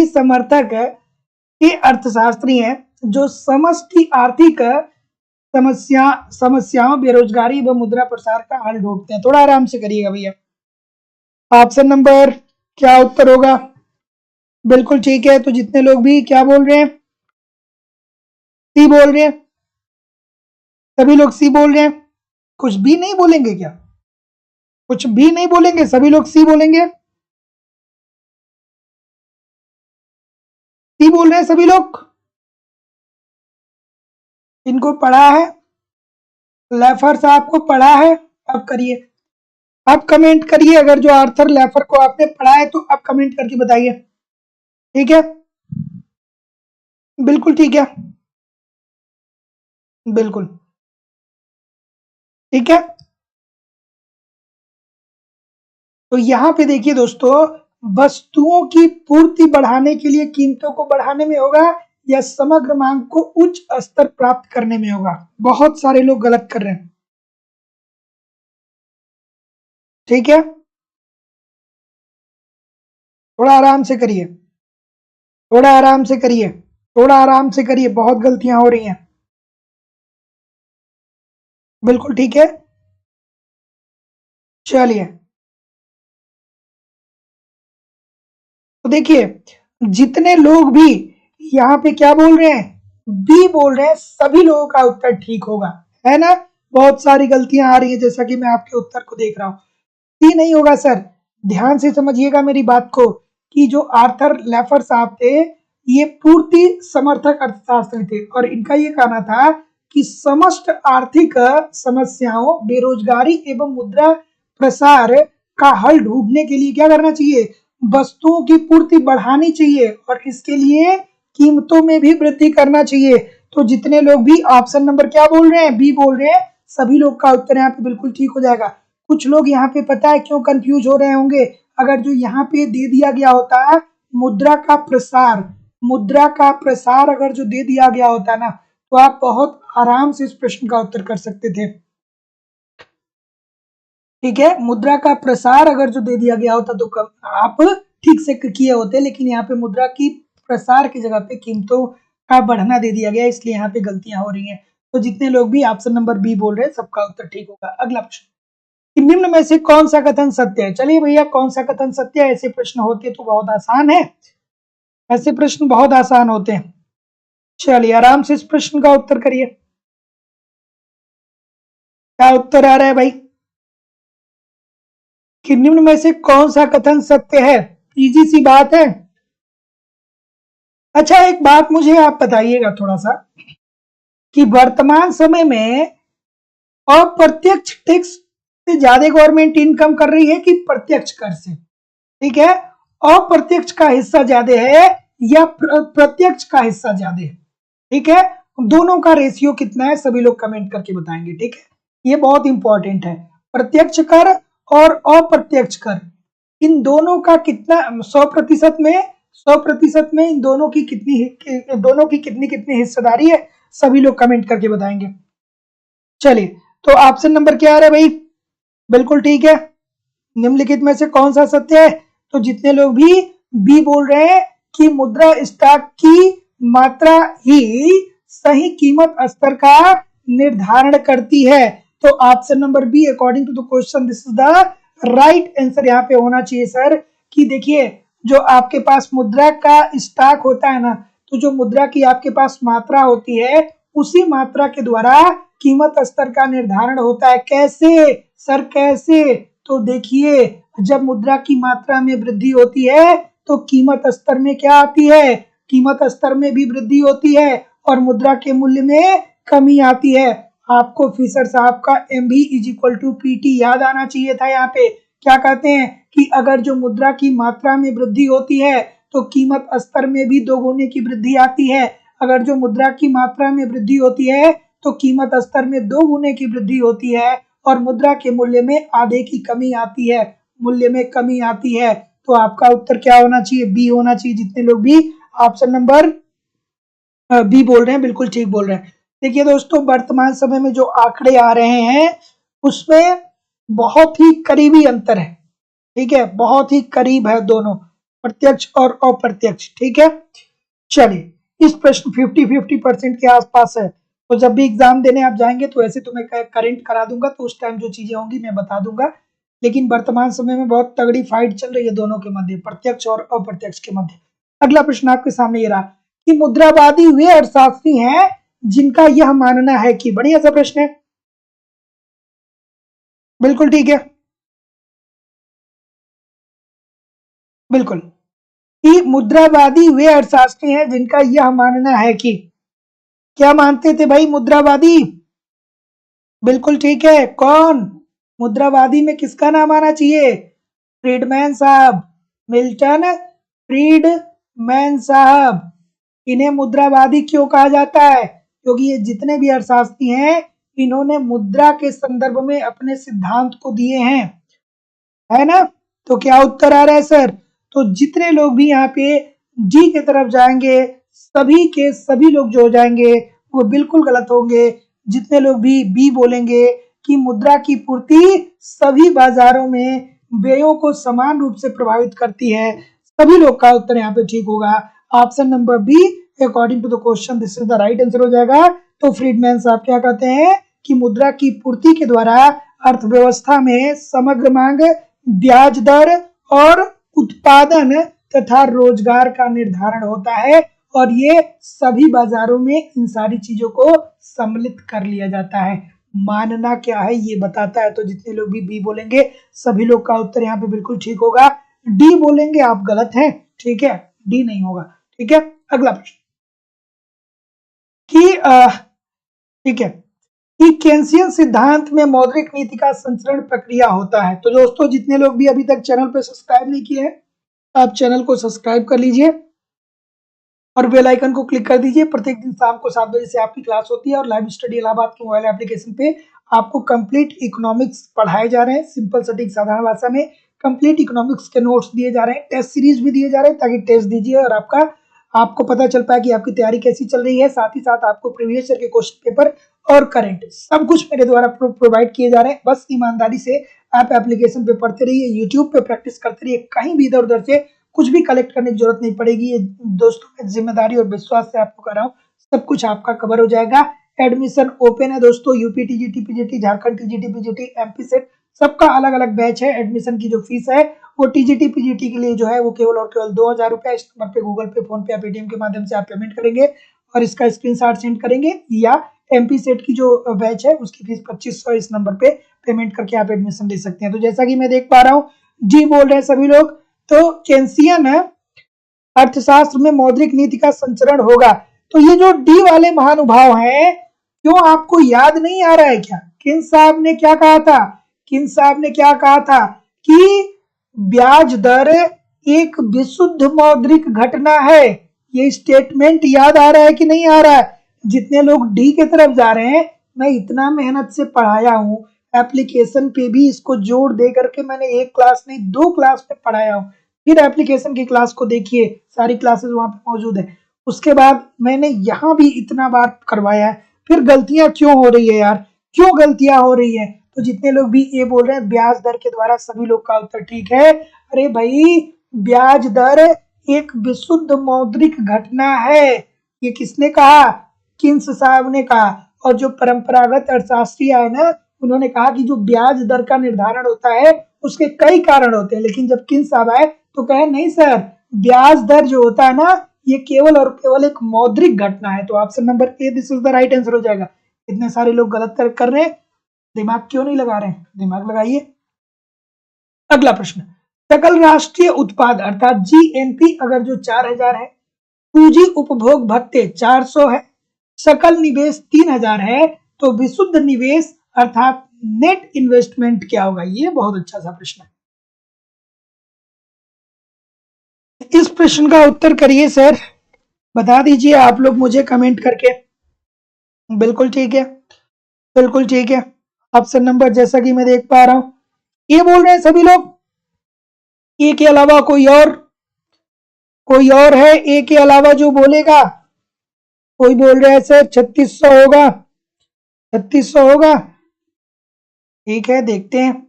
समर्थक के अर्थशास्त्री हैं जो समष्टि आर्थिक समस्याओं, बेरोजगारी व मुद्रा प्रसार का हल ढूंढते हैं। थोड़ा आराम से करिएगा भैया। ऑप्शन नंबर क्या उत्तर होगा? बिल्कुल ठीक है। तो जितने लोग भी क्या बोल रहे हैं, सी बोल रहे हैं, सभी लोग सी बोल रहे हैं। कुछ भी नहीं बोलेंगे क्या? कुछ भी नहीं बोलेंगे, सभी लोग सी बोलेंगे, सी बोल रहे हैं सभी लोग। इनको पढ़ा है, लेफर साहब को पढ़ा है। अब करिए, अब कमेंट करिए, अगर जो आर्थर लेफर को आपने पढ़ा है तो अब कमेंट करके बताइए। ठीक है, बिल्कुल ठीक है, बिल्कुल ठीक है। तो यहां पे देखिए दोस्तों, वस्तुओं की पूर्ति बढ़ाने के लिए कीमतों को बढ़ाने में होगा या समग्र मांग को उच्च स्तर प्राप्त करने में होगा? बहुत सारे लोग गलत कर रहे हैं। ठीक है, थोड़ा आराम से करिए, थोड़ा आराम से करिए, थोड़ा आराम से करिए, बहुत गलतियां हो रही हैं। बिल्कुल ठीक है। चलिए, तो देखिए, जितने लोग भी यहाँ पे क्या बोल रहे हैं, बी बोल रहे हैं, सभी लोगों का उत्तर ठीक होगा, है ना। बहुत सारी गलतियां आ रही है जैसा कि मैं आपके उत्तर को देख रहा हूं। सी नहीं होगा सर, ध्यान से समझिएगा मेरी बात को कि जो आर्थर लेफर साहब थे ये पूर्ति समर्थक अर्थशास्त्री थे और इनका ये कहना था कि समस्त आर्थिक समस्याओं, बेरोजगारी एवं मुद्रा प्रसार का हल ढूंढने के लिए क्या करना चाहिए, वस्तुओं की पूर्ति बढ़ानी चाहिए और इसके लिए कीमतों में भी वृद्धि करना चाहिए। तो जितने लोग भी ऑप्शन नंबर क्या बोल रहे हैं, बी बोल रहे हैं, सभी लोग का उत्तर यहाँ पे बिल्कुल ठीक हो जाएगा। कुछ लोग यहाँ पे पता है क्यों कंफ्यूज हो रहे होंगे, अगर जो यहाँ पे दे दिया गया होता है मुद्रा का प्रसार, मुद्रा का प्रसार अगर जो दे दिया गया होता ना तो आप बहुत आराम से इस प्रश्न का उत्तर कर सकते थे। ठीक है, मुद्रा का प्रसार अगर जो दे दिया गया होता तो आप ठीक से किए होते, लेकिन यहाँ पे मुद्रा की प्रसार की जगह पे कीमतों का बढ़ना दे दिया गया, इसलिए यहाँ पे गलतियां हो रही हैं। तो जितने लोग भी ऑप्शन नंबर बी बोल रहे हैं सबका उत्तर ठीक होगा। अगला प्रश्न, निम्न में से कौन सा कथन सत्य है? चलिए भैया, कौन सा कथन सत्य है? ऐसे प्रश्न होते तो बहुत आसान है, ऐसे प्रश्न बहुत आसान होते हैं। चलिए, आराम से इस प्रश्न का उत्तर करिए। क्या उत्तर आ रहा है भाई कि निम्न में से कौन सा कथन सत्य है? इजी सी बात है। अच्छा, एक बात मुझे आप बताइएगा थोड़ा सा कि वर्तमान समय में अप्रत्यक्ष टैक्स से ज्यादा गवर्नमेंट इनकम कर रही है कि प्रत्यक्ष कर से? ठीक है, अप्रत्यक्ष का हिस्सा ज्यादा है या प्रत्यक्ष का हिस्सा ज्यादा है? ठीक है, दोनों का रेशियो कितना है सभी लोग कमेंट करके बताएंगे। ठीक है, ये बहुत इंपॉर्टेंट है। प्रत्यक्ष कर और अप्रत्यक्ष कर, इन दोनों का कितना 100% में इन दोनों की कितनी हिस्सेदारी है, सभी लोग कमेंट करके बताएंगे। चलिए, तो ऑप्शन नंबर क्या आ रहा है भाई? बिल्कुल ठीक है। निम्नलिखित में से कौन सा सत्य है? तो जितने लोग भी बी बोल रहे हैं कि मुद्रा स्टॉक की मात्रा ही सही कीमत स्तर का निर्धारण करती है, तो option number B according to the question this is the right answer यहाँ पे होना चाहिए सर। कि देखिए, जो आपके पास मुद्रा का स्टॉक होता है ना, तो जो मुद्रा की आपके पास मात्रा होती है, उसी मात्रा के द्वारा कीमत स्तर का निर्धारण होता है। कैसे सर, कैसे? तो देखिए, जब मुद्रा की मात्रा में वृद्धि होती है तो कीमत स्तर में क्या आती है? कीमत स्तर में भी वृद्धि होती है और मुद्रा के मूल्य में कमी आती है। आपको फिशर साहब का MV = PT याद आना चाहिए था। यहाँ पे क्या कहते हैं कि अगर जो मुद्रा की मात्रा में वृद्धि होती है तो कीमत स्तर में भी दोगुने की वृद्धि आती है। अगर जो मुद्रा की मात्रा में वृद्धि होती है तो कीमत स्तर में 2 गुने की वृद्धि होती है और मुद्रा के मूल्य में आधे की कमी आती है, मूल्य में कमी आती है। तो आपका उत्तर क्या होना चाहिए? बी होना चाहिए। जितने लोग भी ऑप्शन नंबर बी बोल रहे हैं बिल्कुल ठीक बोल रहे हैं। देखिए दोस्तों, वर्तमान समय में जो आंकड़े आ रहे हैं उसमें बहुत ही करीबी अंतर है। ठीक है, बहुत ही करीब है दोनों, प्रत्यक्ष और अप्रत्यक्ष। ठीक है, चलिए, इस प्रश्न 50-50% के आसपास है। तो जब भी एग्जाम देने आप जाएंगे तो ऐसे तो मैं करेंट करा दूंगा, तो उस टाइम जो चीजें होंगी मैं बता दूंगा। लेकिन वर्तमान समय में बहुत तगड़ी फाइट चल रही है दोनों के मध्य, प्रत्यक्ष और अप्रत्यक्ष के मध्य। अगला प्रश्न आपके सामने ये रहा कि मुद्रावादी वे अर्थशास्त्री हैं जिनका यह मानना है कि, बढ़िया सा प्रश्न है, बिल्कुल ठीक है, बिल्कुल, कि मुद्रावादी वे अर्थशास्त्री हैं जिनका यह मानना है कि, क्या मानते थे भाई मुद्रावादी? बिल्कुल ठीक है। कौन? मुद्रावादी में किसका नाम आना चाहिए? फ्रीडमैन साहब, मिल्टन फ्रीडमैन साहब। इन्हें मुद्रावादी क्यों कहा जाता है? क्योंकि ये जितने भी अर्थशास्त्री हैं इन्होंने मुद्रा के संदर्भ में अपने सिद्धांत को दिए हैं, है ना? तो क्या उत्तर आ रहा है सर? तो जितने लोग भी यहाँ पे डी की तरफ जाएंगे, सभी के सभी लोग जो हो जाएंगे वो बिल्कुल गलत होंगे। जितने लोग भी बी बोलेंगे कि मुद्रा की पूर्ति सभी बाजारों में व्ययों को समान रूप से प्रभावित करती है, सभी लोग का उत्तर यहाँ पे ठीक होगा। Option number B according to the question this is the right answer हो जाएगा। तो फ्रीडमैन साहब क्या कहते हैं कि मुद्रा की पूर्ति के द्वारा अर्थव्यवस्था में समग्र मांग, ब्याज दर और उत्पादन तथा रोजगार का निर्धारण होता है और ये सभी बाजारों में इन सारी चीजों को सम्मिलित कर लिया जाता है। मानना क्या है ये बताता है। तो जितने लोग भी बी बोलेंगे सभी लोग का उत्तर यहाँ पे बिल्कुल ठीक होगा। डी बोलेंगे आप गलत हैं, ठीक है, डी नहीं होगा। ठीक है, अगला प्रश्न कि ठीक है कि केंसियन सिद्धांत में मौद्रिक नीति का संचरण प्रक्रिया होता है। तो दोस्तों, जितने लोग भी अभी तक चैनल पे सब्सक्राइब नहीं किए हैं आप चैनल को सब्सक्राइब कर लीजिए और बेल आइकन को क्लिक कर दीजिए। प्रत्येक दिन शाम को 7 बजे से आपकी क्लास होती है और लाइव स्टडी इलाहाबाद के मोबाइल एप्लीकेशन पे आपको कंप्लीट इकोनॉमिक्स पढ़ाए जा रहे हैं, सिंपल सटीक साधारण भाषा में। कंप्लीट इकोनॉमिक्स के नोट्स दिए जा रहे हैं, टेस्ट सीरीज भी दिए जा रहे हैं ताकि टेस्ट दीजिए और आपको पता चल पाए कि आपकी तैयारी कैसी चल रही है। साथ ही साथ आपको प्रीवियस ईयर के क्वेश्चन पेपर और करंट सब कुछ मेरे द्वारा प्रोवाइड किए जा रहे हैं। बस ईमानदारी से आप एप्लीकेशन पे पढ़ते रहिए, यूट्यूब पे प्रैक्टिस करते रहिए, कहीं भी इधर उधर से कुछ भी कलेक्ट करने की जरूरत नहीं पड़ेगी। ये दोस्तों मैं जिम्मेदारी और विश्वास से आपको कर रहा हूँ, सब कुछ आपका कवर हो जाएगा। एडमिशन ओपन है दोस्तों, UP TGT PGT, Jharkhand TGT PGT, MP set, सबका अलग अलग बैच है। एडमिशन की जो फीस है वो टीजीटी पीजीटी के लिए जो है वो केवल और केवल 2000 रुपए। इस नंबर पे गूगल पे, फोन पे या पेटीएम के माध्यम से आप पेमेंट करेंगे और इसका स्क्रीनशॉट सेंड करेंगे, या एमपी सेट की जो बैच है उसकी फीस 2500 इस नंबर पे पेमेंट करके आप एडमिशन ले सकते हैं। तो जैसा कि मैं देख पा रहा हूँ जी बोल रहे हैं सभी लोग, तो केंसियन अर्थशास्त्र में मौद्रिक नीति का संचरण होगा। तो ये जो डी वाले महानुभाव हैं, क्यों आपको याद नहीं आ रहा है क्या? किन साहब ने क्या कहा था? किन साहब ने क्या कहा था कि ब्याज दर एक विशुद्ध मौद्रिक घटना है। ये स्टेटमेंट याद आ रहा है कि नहीं आ रहा है? जितने लोग डी के तरफ जा रहे हैं, मैं इतना मेहनत से पढ़ाया हूँ, एप्लीकेशन पे भी इसको जोड़ दे करके मैंने एक क्लास नहीं 2 क्लास में पढ़ाया हूँ। फिर एप्लीकेशन की क्लास को देखिए, सारी क्लासेस वहां पे मौजूद है। उसके बाद मैंने यहाँ भी इतना बार करवाया है। फिर गलतियां क्यों हो रही है यार? क्यों गलतियां हो रही है? तो जितने लोग भी ये बोल रहे हैं ब्याज दर के द्वारा, सभी लोग का उत्तर ठीक है। अरे भाई, ब्याज दर एक विशुद्ध मौद्रिक घटना है। ये किसने कहा? किन्स साहब ने कहा। और जो परंपरागत अर्थशास्त्री आए ना, उन्होंने कहा कि जो ब्याज दर का निर्धारण होता है उसके कई कारण होते हैं, लेकिन जब किन्स साहब आए तो कहे नहीं सर, ब्याज दर जो होता है ना, ये केवल और केवल एक मौद्रिक घटना है। तो option number A this is the right answer हो जाएगा। इतने सारे लोग गलत कर रहे हैं, दिमाग क्यों नहीं लगा रहे हैं? दिमाग लगाइए। अगला प्रश्न, सकल राष्ट्रीय उत्पाद अर्थात जीएनपी अगर जो 4000 है, पूंजी उपभोग भत्ते 400 है, सकल निवेश 3000 है, तो विशुद्ध निवेश अर्थात नेट इन्वेस्टमेंट क्या होगा? ये बहुत अच्छा सा प्रश्न है। इस प्रश्न का उत्तर करिए सर, बता दीजिए आप लोग मुझे कमेंट करके। बिल्कुल ठीक है, बिल्कुल ठीक है। ऑप्शन नंबर जैसा कि मैं देख पा रहा हूं, ये बोल रहे हैं सभी लोग। ए के अलावा कोई और है? ए के अलावा जो बोलेगा? कोई बोल रहा है सर 3600 होगा, 3600 होगा। ठीक है, देखते हैं।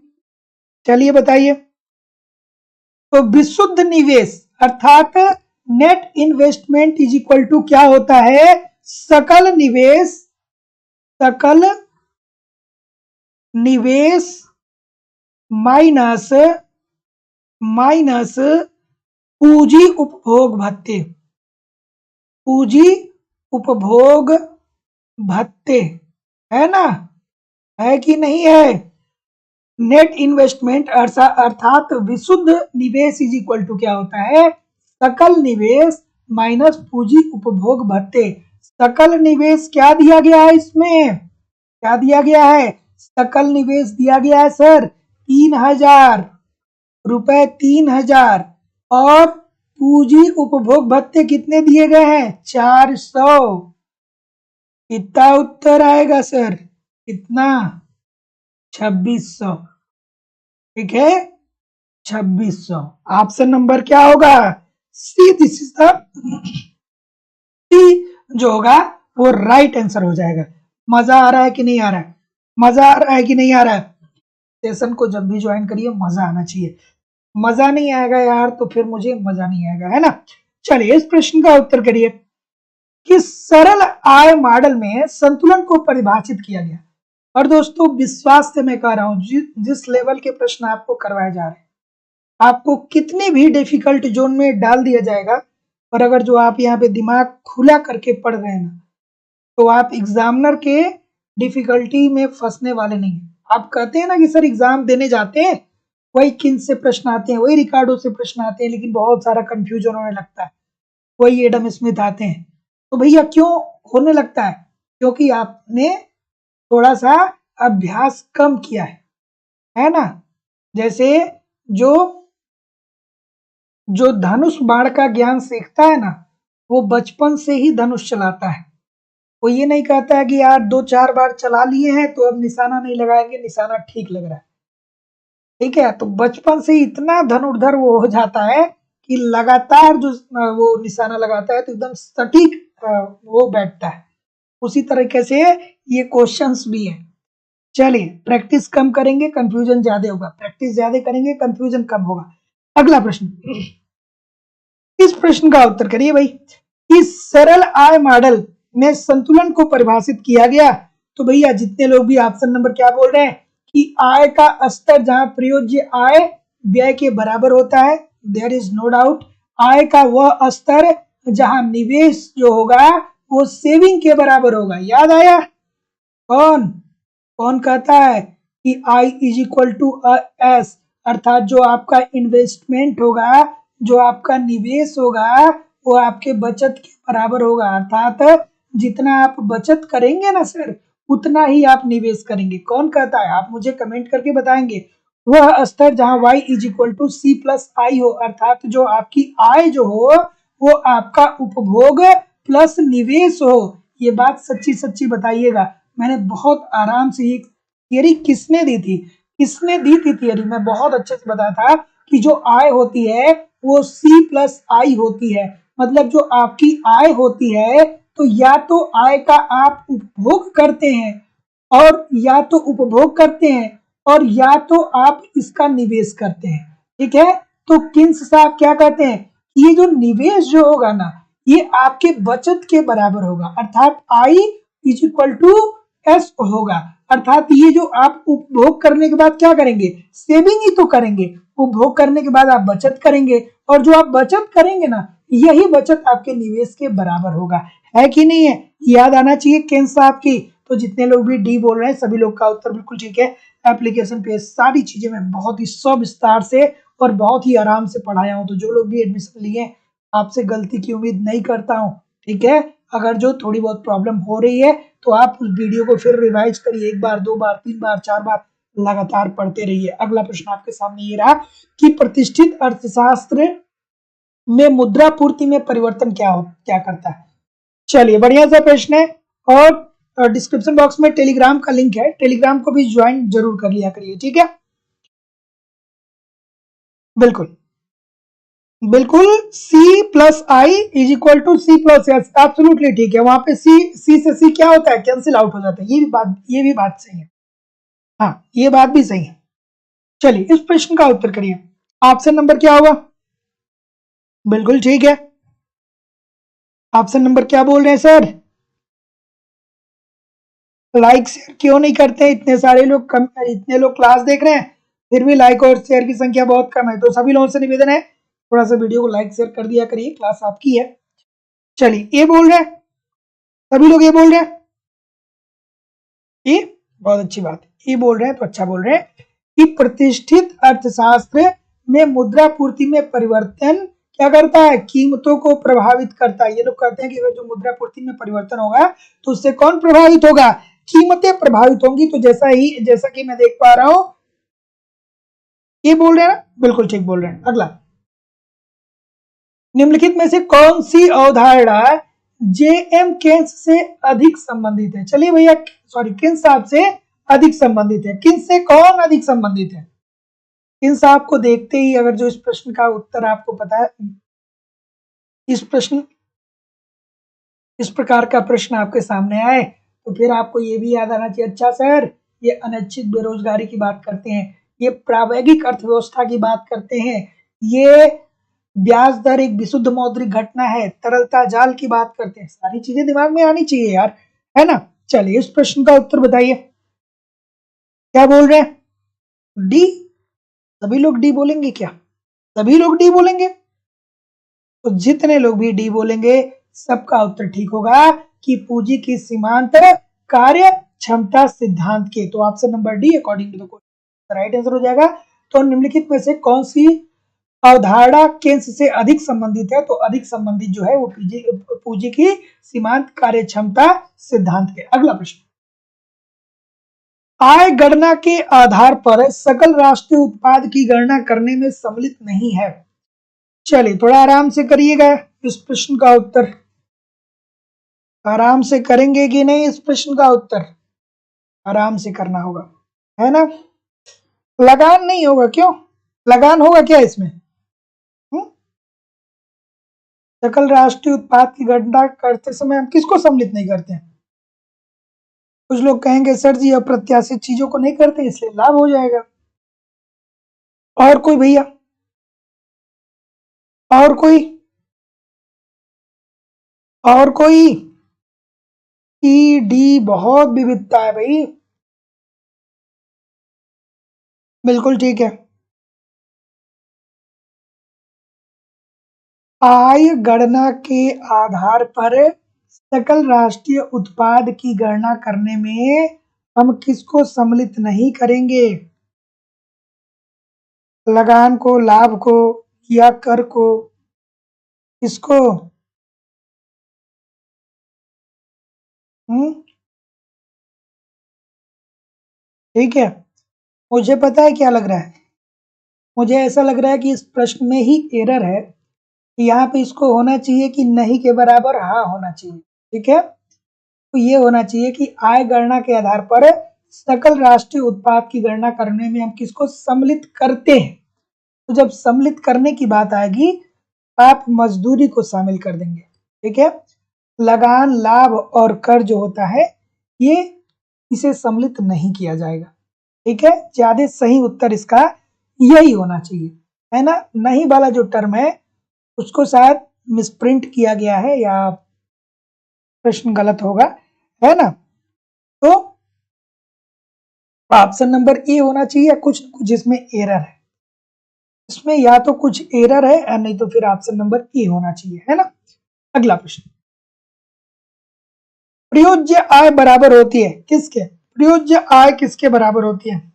चलिए बताइए। तो विशुद्ध निवेश अर्थात net investment is equal to क्या होता है? सकल निवेश माइनस पूंजी उपभोग भत्ते। पूंजी उपभोग भत्ते है ना? है कि नहीं है? नेट इन्वेस्टमेंट अर्थात विशुद्ध निवेश इज इक्वल टू क्या होता है? सकल निवेश माइनस पूंजी उपभोग भत्ते। सकल निवेश क्या दिया गया है इसमें? क्या दिया गया है? सकल निवेश दिया गया है सर 3000 रुपए, 3000। और पूंजी उपभोग भत्ते कितने दिए गए हैं? 400। कितना उत्तर आएगा सर? कितना? 2600। ठीक है, 2600। ऑप्शन नंबर क्या होगा? सी दिस इज द सी जो होगा वो राइट आंसर हो जाएगा। मजा आ रहा है कि नहीं आ रहा है? मजा आ रहा है कि नहीं आ रहा है? सेशन को जब भी ज्वाइन करिए मजा आना चाहिए। मजा नहीं आएगा यार तो फिर मुझे मजा नहीं आएगा, है ना? चलिए इस प्रश्न का उत्तर करिए कि सरल आय मॉडल में संतुलन को परिभाषित किया गया। और दोस्तों विश्वास से मैं कह रहा हूं, जिस लेवल के प्रश्न आपको करवाए जा रहे हैं, आपको कितने भी डिफिकल्ट जोन में डाल दिया जाएगा, और अगर जो आप यहाँ पे दिमाग खुला करके पढ़ रहे हैं ना, तो आप एग्जामिनर के डिफिकल्टी में फंसने वाले नहीं है। आप कहते हैं ना कि सर एग्जाम देने जाते हैं, वही किन से प्रश्न आते हैं, वही रिकार्डो से प्रश्न आते हैं, लेकिन बहुत सारा कंफ्यूजन होने लगता है, वही एडम स्मिथ आते हैं। तो भैया क्यों होने लगता है? क्योंकि आपने थोड़ा सा अभ्यास कम किया है ना? जैसे जो धनुष बाण का ज्ञान सीखता है ना, वो बचपन से ही धनुष चलाता है। वो ये नहीं कहता है कि यार 2-4 बार चला लिए हैं तो अब निशाना नहीं लगाएंगे, निशाना ठीक लग रहा है। ठीक है, तो बचपन से इतना धनुर्धर वो हो जाता है कि लगातार जो वो निशाना लगाता है तो एकदम सटीक वो बैठता है। उसी तरीके से ये क्वेश्चंस भी है। चलिए प्रैक्टिस कम करेंगे कंफ्यूजन ज्यादा होगा, प्रैक्टिस ज्यादा करेंगे कंफ्यूजन कम होगा। अगला प्रश्न, इस प्रश्न का उत्तर करिए भाई। इस सरल आय मॉडल में संतुलन को परिभाषित किया गया। तो भैया जितने लोग भी ऑप्शन नंबर क्या बोल रहे हैं कि आय का स्तर जहां प्रयोज्य आय व्यय के बराबर होता है, देयर इज नो डाउट। आय का वह स्तर जहां निवेश जो होगा वो सेविंग के बराबर होगा। याद आया? कौन कहता है कि आई इज इक्वल टू एस, अर्थात जो आपका इन्वेस्टमेंट होगा, जो आपका निवेश होगा, वो आपके बचत के बराबर होगा। अर्थात जितना आप बचत करेंगे ना सर, उतना ही आप निवेश करेंगे। कौन कहता है? आप मुझे कमेंट करके बताएंगे। वह स्तर जहां y is equal to C plus I हो, अर्थात जो आपकी आय जो हो वो आपका उपभोग प्लस निवेश हो। ये बात सच्ची सच्ची बताइएगा। मैंने बहुत आराम से ये थियरी किसने दी थी? किसने दी थी थियरी? मैं बहुत अच्छे से बताया था कि जो आय होती है वो सी प्लस आई होती है। मतलब जो आपकी आय होती है तो या तो आय का आप उपभोग करते हैं और या तो उपभोग करते हैं और या तो आप इसका निवेश करते हैं। ठीक है, तो किन्स साहब क्या कहते हैं? ये जो निवेश जो होगा ना ये आपके बचत के बराबर होगा, अर्थात आई इज इक्वल टू एस होगा। अर्थात ये जो आप उपभोग करने के बाद क्या करेंगे? सेविंग ही तो करेंगे। उपभोग करने के बाद आप बचत करेंगे और जो आप बचत करेंगे ना यही बचत आपके निवेश के बराबर होगा। है कि नहीं है? याद आना चाहिए केन साहब की। तो जितने लोग भी डी बोल रहे हैं सभी लोग का उत्तर बिल्कुल ठीक है। एप्लीकेशन पे सारी चीजें मैं बहुत ही सविस्तार से और बहुत ही आराम से पढ़ाया हूँ। तो जो लोग भी एडमिशन लिए आपसे गलती की उम्मीद नहीं करता हूँ। ठीक है, अगर जो थोड़ी बहुत प्रॉब्लम हो रही है तो आप उस वीडियो को फिर रिवाइज करिए, 1 बार 2 बार 3 बार 4 बार लगातार पढ़ते रहिए। अगला प्रश्न आपके सामने ये रहा कि प्रतिष्ठित अर्थशास्त्र में मुद्रा पूर्ति में परिवर्तन क्या करता है? चलिए बढ़िया सा प्रश्न है। और डिस्क्रिप्शन बॉक्स में टेलीग्राम का लिंक है, टेलीग्राम को भी ज्वाइन जरूर कर लिया करिए। ठीक है, बिल्कुल बिल्कुल। C plus I is equal to C plus S, absolutely ठीक है। वहां पे सी से सी क्या होता है? कैंसिल आउट हो जाता है। ये भी बात सही है। हाँ, ये बात भी सही है। चलिए इस प्रश्न का उत्तर करिए। ऑप्शन नंबर क्या होगा? बिल्कुल ठीक है। ऑप्शन नंबर क्या बोल रहे हैं सर? लाइक शेयर क्यों नहीं करते? इतने सारे लोग इतने लोग क्लास देख रहे हैं फिर भी लाइक और शेयर की संख्या बहुत कम है। तो सभी लोगों से निवेदन है थोड़ा सा वीडियो को लाइक शेयर कर दिया करिए, क्लास आपकी है। चलिए ये बोल रहे हैं, सभी लोग ये बोल रहे हैं, ये बहुत अच्छी बात है। ये बोल रहे हैं तो अच्छा बोल रहे हैं कि प्रतिष्ठित अर्थशास्त्र में मुद्रा पूर्ति में परिवर्तन क्या करता है? कीमतों को प्रभावित करता है। ये लोग कहते हैं कि अगर जो मुद्रा पूर्ति में परिवर्तन होगा तो उससे कौन प्रभावित होगा? कीमतें प्रभावित होंगी। तो जैसा कि मैं देख पा रहा हूं ये बोल रहे हैं ना, बिल्कुल ठीक बोल रहे हैं। अगला, निम्नलिखित में से कौन सी अवधारणा जेएम केन्स से अधिक संबंधित है? चलिए भैया, सॉरी किन साहब से अधिक संबंधित है? किन से कौन अधिक संबंधित है? किन साहब को देखते ही अगर जो इस प्रश्न का उत्तर आपको पता है, इस प्रकार का प्रश्न आपके सामने आए तो फिर आपको ये भी याद आना चाहिए, अच्छा सर ये अनिश्चित बेरोजगारी की बात करते हैं, ये प्रायोगिक अर्थव्यवस्था की बात करते हैं, ये ब्याज दर एक विशुद्ध मौद्रिक घटना है, तरलता जाल की बात करते हैं। सारी चीजें दिमाग में आनी चाहिए यार, है ना? चलिए इस प्रश्न का उत्तर बताइए। क्या बोल रहे हैं? डी? सभी लोग डी बोलेंगे क्या? सभी लोग डी बोलेंगे? तो जितने लोग भी डी बोलेंगे सबका उत्तर ठीक होगा कि पूंजी की सीमांत कार्य क्षमता सिद्धांत के। तो option number D according to the question right answer हो जाएगा। तो निम्नलिखित में से कौन सी अवधारणा केंद्र से अधिक संबंधित है? तो अधिक संबंधित जो है वो पूंजी की सीमांत कार्य क्षमता सिद्धांत के। अगला प्रश्न, आय गणना के आधार पर सकल राष्ट्रीय उत्पाद की गणना करने में सम्मिलित नहीं है। चलिए थोड़ा आराम से करिएगा इस प्रश्न का उत्तर। आराम से करेंगे कि नहीं? इस प्रश्न का उत्तर आराम से करना होगा, है ना? लगान नहीं होगा? क्यों लगान होगा क्या इसमें? सकल राष्ट्रीय उत्पाद की गणना करते समय हम किसको सम्मिलित नहीं करते हैं? कुछ लोग कहेंगे सर जी अप्रत्याशित चीजों को नहीं करते इसलिए लाभ हो जाएगा। और कोई भैया? और कोई? और कोई? ई डी बहुत विविधता है भाई। बिल्कुल ठीक है। आय गणना के आधार पर सकल राष्ट्रीय उत्पाद की गणना करने में हम किसको सम्मिलित नहीं करेंगे? लगान को, लाभ को या कर को? किसको? ठीक है, मुझे पता है क्या लग रहा है, मुझे ऐसा लग रहा है कि इस प्रश्न में ही एरर है। यहाँ पे इसको होना चाहिए कि नहीं के बराबर हाँ होना चाहिए। ठीक है, तो ये होना चाहिए कि आय गणना के आधार पर सकल राष्ट्रीय उत्पाद की गणना करने में हम किसको सम्मिलित करते हैं। तो जब सम्मिलित करने की बात आएगी आप मजदूरी को शामिल कर देंगे। ठीक है, लगान, लाभ और कर जो होता है ये इसे सम्मिलित नहीं किया जाएगा। ठीक है, ज्यादा सही उत्तर इसका यही होना चाहिए, है ना। नहीं वाला जो टर्म है उसको शायद मिसप्रिंट किया गया है या प्रश्न गलत होगा, है ना। तो ऑप्शन नंबर ए होना चाहिए या कुछ जिसमें एरर है, इसमें या तो कुछ एरर है या नहीं तो फिर ऑप्शन नंबर ए होना चाहिए, है ना। अगला प्रश्न, प्रयोज्य आय बराबर होती है किसके, प्रयोज्य आय किसके बराबर होती है।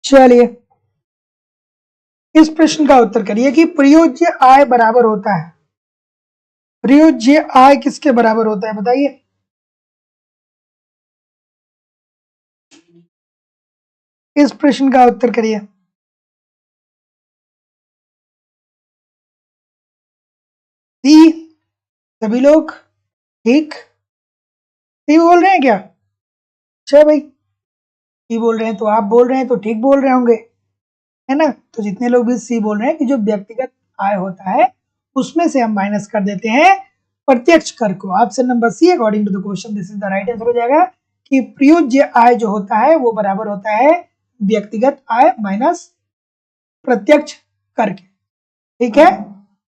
चलिए इस प्रश्न का उत्तर करिए कि प्रयोज्य आय बराबर होता है, प्रयोज्य आय किसके बराबर होता है बताइए। इस प्रश्न का उत्तर करिए। सी, सभी लोग ठीक सी बोल रहे हैं क्या। अच्छा भाई, सी बोल रहे हैं तो आप बोल रहे हैं तो ठीक बोल रहे होंगे, है ना। तो जितने लोग भी सी बोल रहे हैं कि जो व्यक्तिगत आय होता है उसमें से हम माइनस कर देते हैं प्रत्यक्ष कर को। Option number C according to the question this is the right answer हो जाएगा कि प्रयोज्य आय जो होता है वो बराबर होता है व्यक्तिगत आय माइनस प्रत्यक्ष कर के। ठीक है,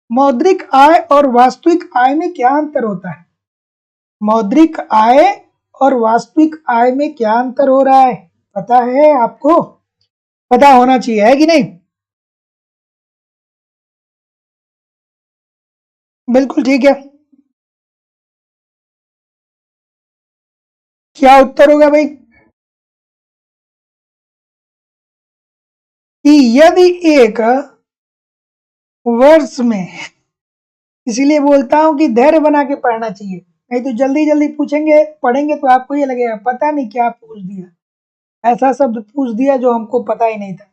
मौद्रिक आय और वास्तविक आय में क्या अंतर होता है, मौद्रिक आय और वास्तविक आय में क्या अंतर हो रहा है पता है आपको, पता होना चाहिए, है कि नहीं। बिल्कुल ठीक है, क्या उत्तर होगा भाई कि यदि एक वर्ष में, इसीलिए बोलता हूं कि धैर्य बना के पढ़ना चाहिए, नहीं तो जल्दी जल्दी पूछेंगे पढ़ेंगे तो आपको ये लगेगा पता नहीं क्या पूछ दिया, ऐसा शब्द पूछ दिया जो हमको पता ही नहीं था।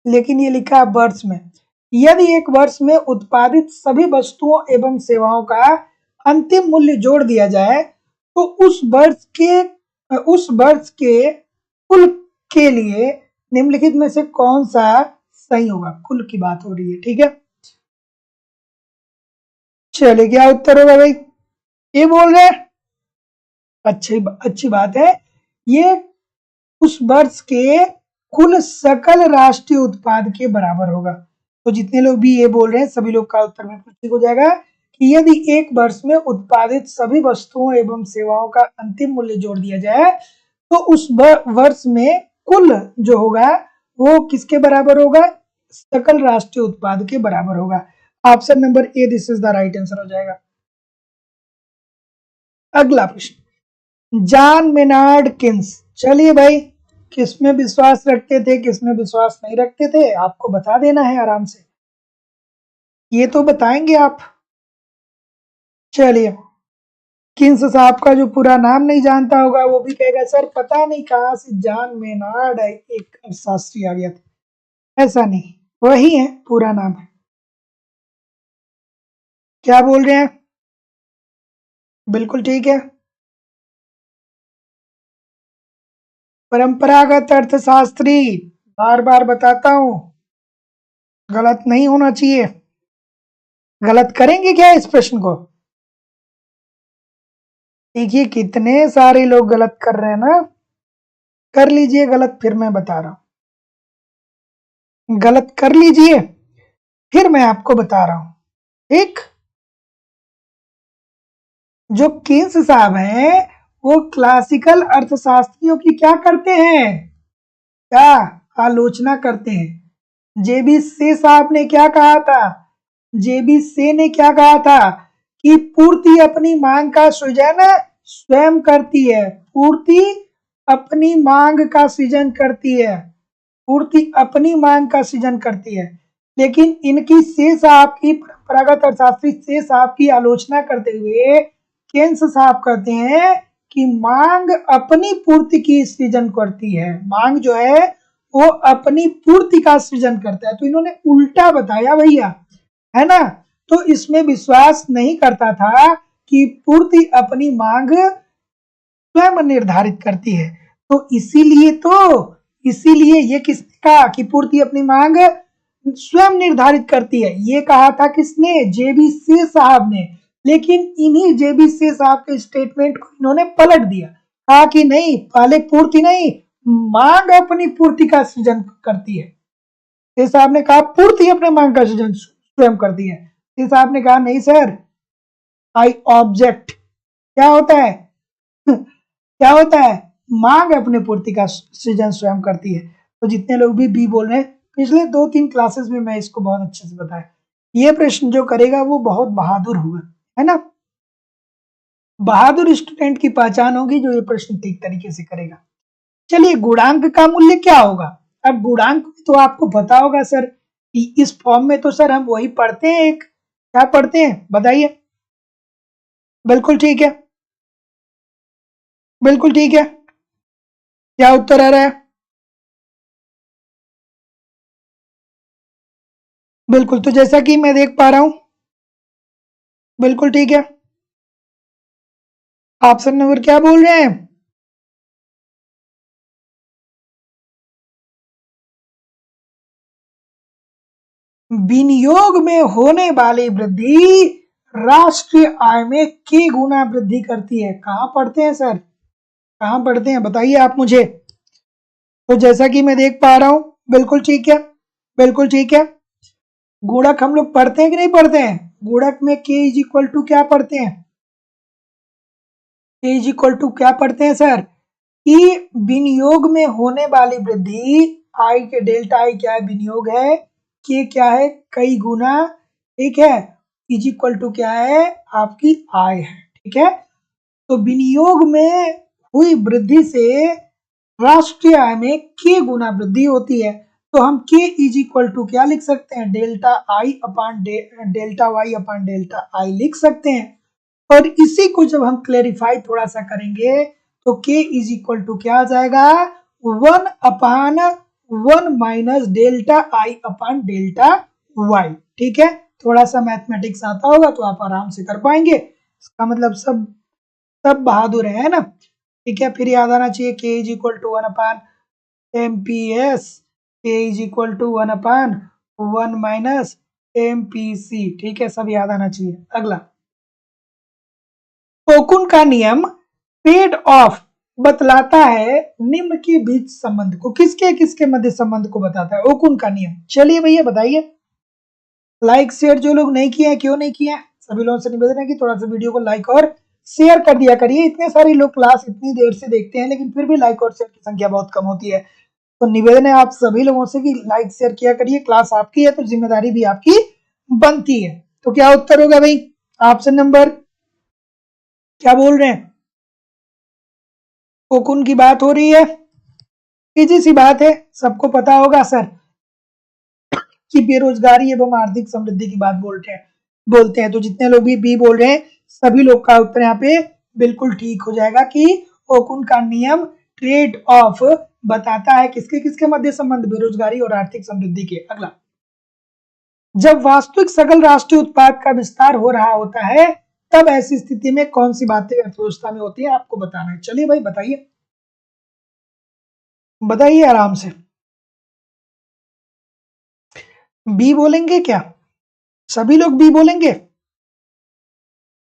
लेकिन ये लिखा है वर्ष में, यदि एक वर्ष में उत्पादित सभी वस्तुओं एवं सेवाओं का अंतिम मूल्य जोड़ दिया जाए तो उस वर्ष के कुल के लिए निम्नलिखित में से कौन सा सही होगा, कुल की बात हो रही है। ठीक है, चलिए क्या उत्तर होगा भाई, ये बोल रहे हैं अच्छी बात है, ये उस वर्ष के कुल सकल राष्ट्रीय उत्पाद के बराबर होगा। तो जितने लोग भी ये बोल रहे हैं सभी लोग का उत्तर बिल्कुल ठीक हो जाएगा कि यदि एक वर्ष में उत्पादित सभी वस्तुओं एवं सेवाओं का अंतिम मूल्य जोड़ दिया जाए तो उस वर्ष में कुल जो होगा वो किसके बराबर होगा, सकल राष्ट्रीय उत्पाद के बराबर होगा। Option number A this is the right answer हो जाएगा। अगला प्रश्न, जॉन मेनार्ड किन्स, चलिए भाई किसमें विश्वास रखते थे किसमें विश्वास नहीं रखते थे आपको बता देना है आराम से, ये तो बताएंगे आप। चलिए किन्स साहब का जो पूरा नाम नहीं जानता होगा वो भी कहेगा सर पता नहीं कहां से जॉन मेनार्ड एक अर्थशास्त्री आ गया था, ऐसा नहीं, वही है पूरा नाम है। क्या बोल रहे हैं, बिल्कुल ठीक है, परंपरागत अर्थशास्त्री, बार बार बताता हूं गलत नहीं होना चाहिए। गलत करेंगे क्या इस प्रश्न को, देखिए कितने सारे लोग गलत कर रहे हैं ना, कर लीजिए गलत, फिर मैं बता रहा हूं, गलत कर लीजिए फिर मैं आपको बता रहा हूं। ठीक, जो किन्स साहब हैं वो क्लासिकल अर्थशास्त्रियों की क्या करते हैं, क्या आलोचना करते हैं। जेबी से साहब ने क्या कहा था, जेबी से ने क्या कहा था कि पूर्ति अपनी मांग का सृजन स्वयं करती है, पूर्ति अपनी मांग का सृजन करती है, पूर्ति अपनी मांग का सृजन करती है। लेकिन इनकी से साहब की, परंपरागत अर्थशास्त्री से साहब की आलोचना करते हुए केन्स साहब कहते हैं कि मांग अपनी पूर्ति की सृजन करती है। मांग जो है वो अपनी पूर्ति का सृजन करता है, तो इन्होंने उल्टा बताया भैया, है ना। तो इसमें विश्वास नहीं करता था कि पूर्ति अपनी मांग स्वयं निर्धारित करती है। तो इसीलिए ये किसने कहा कि पूर्ति अपनी मांग स्वयं निर्धारित करती है, ये कहा था किसने? जेबी से साहब ने। लेकिन इन्हीं जेबी से साहब के स्टेटमेंट को इन्होंने पलट दिया, कहा कि नहीं, पहले पूर्ति नहीं, मांग अपनी पूर्ति का सृजन करती है। से साहब ने कहा पूर्ति अपने मांग का सृजन स्वयं करती है। से साहब ने कहा नहीं सर, आई ऑब्जेक्ट। क्या होता है क्या होता है? मांग अपने पूर्ति का सृजन स्वयं करती है। तो जितने लोग भी बोल रहे हैं, पिछले 2-3 क्लासेस में मैं इसको बहुत अच्छे से बताया। ये प्रश्न जो करेगा वो बहुत बहादुर होगा, है ना। बहादुर स्टूडेंट की पहचान होगी जो ये प्रश्न ठीक तरीके से करेगा। चलिए, गुणांक का मूल्य क्या होगा? अब गुणांक तो आपको पता होगा सर, कि इस फॉर्म में तो सर हम वही पढ़ते हैं, एक क्या पढ़ते हैं बताइए? बिल्कुल ठीक है, बिल्कुल ठीक है। क्या उत्तर आ रहा है? बिल्कुल, तो जैसा कि मैं देख पा रहा हूं, बिल्कुल ठीक है। ऑप्शन नंबर क्या बोल रहे हैं? विनियोग में होने वाली वृद्धि राष्ट्रीय आय में की गुना वृद्धि करती है। कहां पढ़ते हैं सर, कहां पढ़ते हैं बताइए आप मुझे। तो जैसा कि मैं देख पा रहा हूं, बिल्कुल ठीक है, बिल्कुल ठीक है। गुणक हम लोग पढ़ते हैं कि नहीं पढ़ते हैं? गुणक में k इज इक्वल टू क्या पढ़ते हैं? k इज इक्वल टू क्या पढ़ते हैं सर? कि विनियोग में होने वाली वृद्धि, आई के डेल्टा आई क्या है? विनियोग है। के क्या है? कई गुना, ठीक है। इज इक्वल टू क्या है? आपकी आय है, ठीक है। तो विनियोग में हुई वृद्धि से राष्ट्रीय आय में के गुना वृद्धि होती है। तो हम के इज इक्वल टू क्या लिख सकते हैं? Delta I upon delta Y upon delta I लिख सकते हैं। और इसी को जब हम क्लेरिफाई थोड़ा सा करेंगे तो k इज इक्वल टू क्या आ जाएगा? 1 upon 1 minus delta I upon delta Y, ठीक है। थोड़ा सा मैथमेटिक्स आता होगा तो आप आराम से कर पाएंगे। इसका मतलब सब बहादुर है ना, ठीक है। फिर याद आना चाहिए k is equal to 1 upon MPS, k is equal to 1 upon 1 minus MPC, ठीक है, सब याद आना चाहिए। अगला, ओकुन का नियम ट्रेड ऑफ बतलाता है निम्न के बीच संबंध को। किसके किसके मध्य संबंध को बताता है ओकुन का नियम? चलिए भैया बताइए। लाइक शेयर जो लोग नहीं किए हैं, क्यों नहीं किए हैं? सभी लोगों से निवेदन है कि थोड़ा सा वीडियो को लाइक और शेयर कर दिया करिए। इतने सारे लोग क्लास इतनी देर से देखते हैं लेकिन फिर भी लाइक और शेयर की संख्या बहुत कम होती है। तो निवेदन है आप सभी लोगों से कि लाइक शेयर किया करिए। क्लास आपकी है तो जिम्मेदारी भी आपकी बनती है। तो क्या उत्तर होगा भाई? ऑप्शन नंबर क्या बोल रहे हैं? ओकुन की बात हो रही है, इजी सी बात है, सबको पता होगा सर कि बेरोजगारी एवं आर्थिक समृद्धि की बात बोलते हैं। तो जितने लोग भी बोल रहे हैं, सभी लोग का उत्तर यहाँ पे बिल्कुल ठीक हो जाएगा कि ओकुन का नियम ट्रेड ऑफ बताता है किसके किसके मध्य संबंध? बेरोजगारी और आर्थिक समृद्धि के। अगला, जब वास्तविक सकल राष्ट्रीय उत्पाद का विस्तार हो रहा होता है तब ऐसी स्थिति में कौन सी बातें अर्थव्यवस्था में होती है आपको बताना है। चलिए भाई बताइए, बताइए आराम से। बी बोलेंगे क्या? सभी लोग बी बोलेंगे?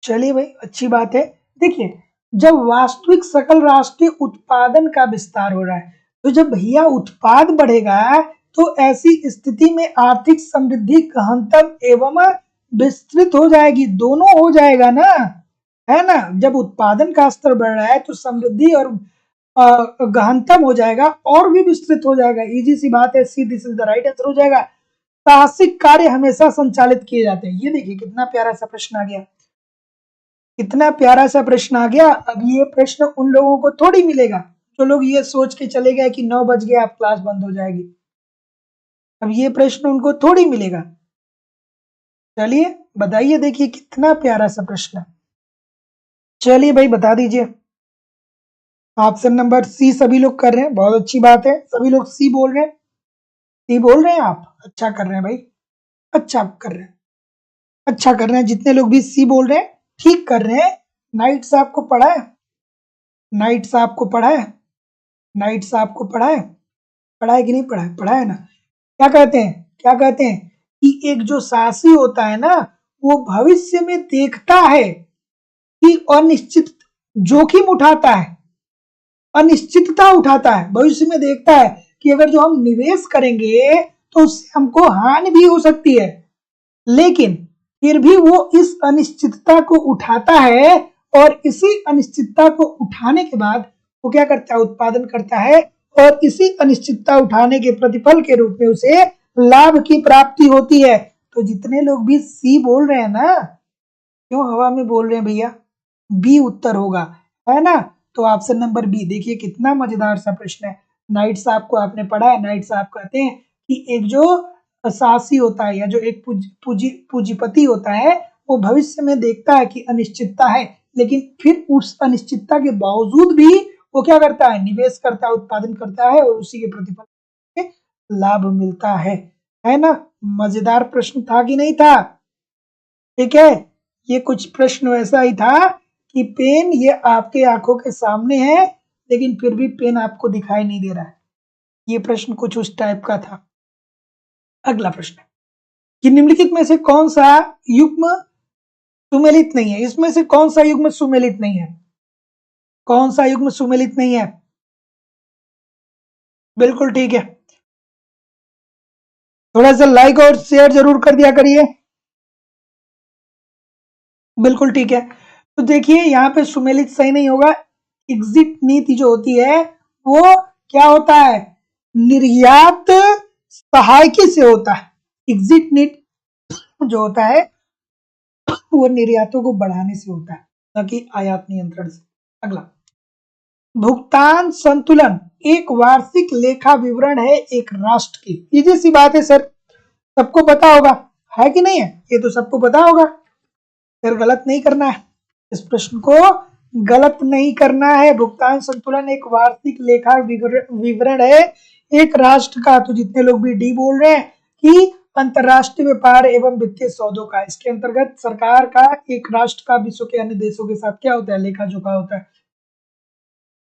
चलिए भाई, अच्छी बात है। देखिए, जब वास्तविक सकल राष्ट्रीय उत्पादन का विस्तार हो रहा है, तो जब भैया उत्पाद बढ़ेगा तो ऐसी स्थिति में आर्थिक समृद्धि गहनतम एवं विस्तृत हो जाएगी। दोनों हो जाएगा ना, है ना। जब उत्पादन का स्तर बढ़ रहा है तो समृद्धि और गहनतम हो जाएगा और भी विस्तृत हो जाएगा। इजी सी बात है, see this is the right answer हो जाएगा। साहसिक कार्य हमेशा संचालित किए जाते हैं। ये देखिए कितना प्यारा सा प्रश्न आ गया, कितना प्यारा सा प्रश्न आ गया। अब ये प्रश्न उन लोगों को थोड़ी मिलेगा जो लोग ये सोच के चले गए कि 9 बज गए आप क्लास बंद हो जाएगी। अब ये प्रश्न उनको थोड़ी मिलेगा। चलिए बताइए, देखिए कितना प्यारा सा प्रश्न। चलिए भाई बता दीजिए। ऑप्शन नंबर सी सभी लोग कर रहे हैं, बहुत अच्छी बात है, सभी लोग सी बोल रहे हैं। सी बोल रहे हैं आप, अच्छा कर रहे हैं भाई, अच्छा कर रहे हैं, अच्छा कर रहे हैं। जितने लोग भी सी बोल रहे हैं ठीक कर रहे हैं। नाइट साहब को पढ़ा है, नाइट साहब को पढ़ा है, नाइट साहब को पढ़ा है, पढ़ा है कि नहीं पढ़ा है? पढ़ा है ना। क्या कहते हैं, क्या कहते हैं कि एक जो साहसी होता है ना, वो भविष्य में देखता है कि अनिश्चित जोखिम उठाता है, अनिश्चितता उठाता है, भविष्य में देखता है कि अगर जो हम निवेश करेंगे तो उससे हमको हानि भी हो सकती है, लेकिन फिर भी वो इस अनिश्चितता को उठाता है और इसी अनिश्चितता को उठाने के बाद वो क्या करता है, उत्पादन करता है और इसी अनिश्चितता उठाने के प्रतिफल के रूप में उसे लाभ की प्राप्ति होती है। तो जितने लोग भी सी बोल रहे हैं ना, क्यों हवा में बोल रहे हैं भैया, बी उत्तर होगा, है ना। तो ऑप्शन नंबर बी, देखिए कितना मजेदार सा प्रश्न है। नाइट साहब को आपने पढ़ा है, नाइट साहब कहते हैं कि एक जो साहसी होता है या जो एक पूंजीपति होता है, वो भविष्य में देखता है कि अनिश्चितता है, लेकिन फिर उस अनिश्चितता के बावजूद भी वो क्या करता है, निवेश करता है, उत्पादन करता है और उसी के प्रतिफल से लाभ मिलता है ना। मजेदार प्रश्न था कि नहीं था? ठीक है, ये कुछ प्रश्न ऐसा ही था कि पेन ये आपके आंखों के सामने है, लेकिन फिर भी पेन आपको दिखाई नहीं दे रहा है। ये प्रश्न कुछ उस टाइप का था। अगला प्रश्न है कि निम्नलिखित में से कौन सा युग्म सुमेलित नहीं है? इसमें से कौन सा युग्म सुमेलित नहीं है? कौन सा युग्म सुमेलित नहीं है? बिल्कुल ठीक है, थोड़ा सा लाइक और शेयर जरूर कर दिया करिए। बिल्कुल ठीक है, तो देखिए यहाँ पे सुमेलित सही नहीं होगा। एग्जिट नीति जो होती है वो क्या होता है, निर्यात सहायकी से होता है। एग्जिट नीति जो होता है वो निर्यातों को बढ़ाने से होता है, न कि आयात नियंत्रण से। अगला, भुगतान संतुलन एक वार्षिक लेखा विवरण है एक राष्ट्र की। इजी सी बात है सर, सबको पता होगा, है कि नहीं है? ये तो सबको पता होगा, फिर गलत नहीं करना है, इस प्रश्न को गलत नहीं करना है। भुगतान संतुलन एक वार्षिक लेखा विवरण है एक राष्ट्र का। तो जितने लोग भी डी बोल रहे हैं कि अंतरराष्ट्रीय व्यापार एवं वित्तीय सौदों का, इसके अंतर्गत सरकार का एक राष्ट्र का विश्व के अन्य देशों के साथ क्या होता है, लेखा जोखा होता है।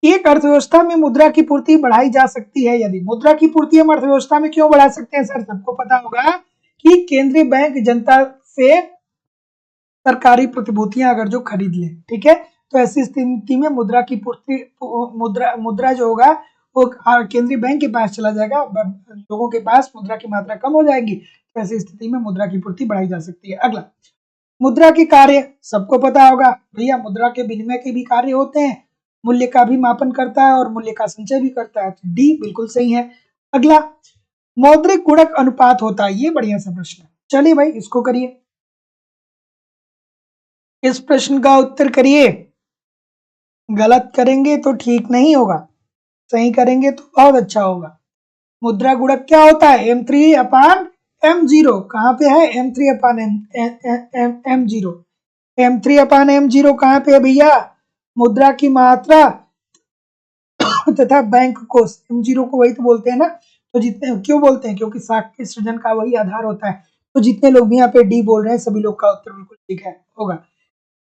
एक अर्थव्यवस्था में मुद्रा की पूर्ति बढ़ाई जा सकती है यदि, मुद्रा की पूर्ति हम अर्थव्यवस्था में क्यों बढ़ा सकते हैं सर? सबको पता होगा कि केंद्रीय बैंक जनता से सरकारी प्रतिभूतियां अगर जो खरीद ले, ठीक है, तो ऐसी स्थिति में मुद्रा की पूर्ति, मुद्रा जो होगा वो केंद्रीय बैंक के पास चला जाएगा, लोगों के पास मुद्रा की मात्रा कम हो जाएगी, तो ऐसी स्थिति में मुद्रा की पूर्ति बढ़ाई जा सकती है। अगला, मुद्रा के कार्य सबको पता होगा भैया, मुद्रा के विनिमय के भी कार्य होते हैं, मूल्य का भी मापन करता है और मूल्य का संचय भी करता है, तो डी बिल्कुल सही है। अगला, मौद्रिक गुणक अनुपात होता है, ये बढ़िया सा प्रश्न है, चलिए भाई इसको करिए, इस प्रश्न का उत्तर करिए। गलत करेंगे तो ठीक नहीं होगा, सही करेंगे तो बहुत अच्छा होगा। मुद्रा गुणक क्या होता है? M3/M0, कहाँ पे है? M3/M0, M3/M0 कहाँ पे है भैया? मुद्रा की मात्रा तथा बैंक कोष, M0 को वही तो बोलते हैं ना। तो जितने क्यों बोलते हैं? क्योंकि साख के सृजन का वही आधार होता है। तो जितने लोग भी यहाँ पे डी बोल रहे हैं सभी लोग का उत्तर बिल्कुल ठीक है होगा।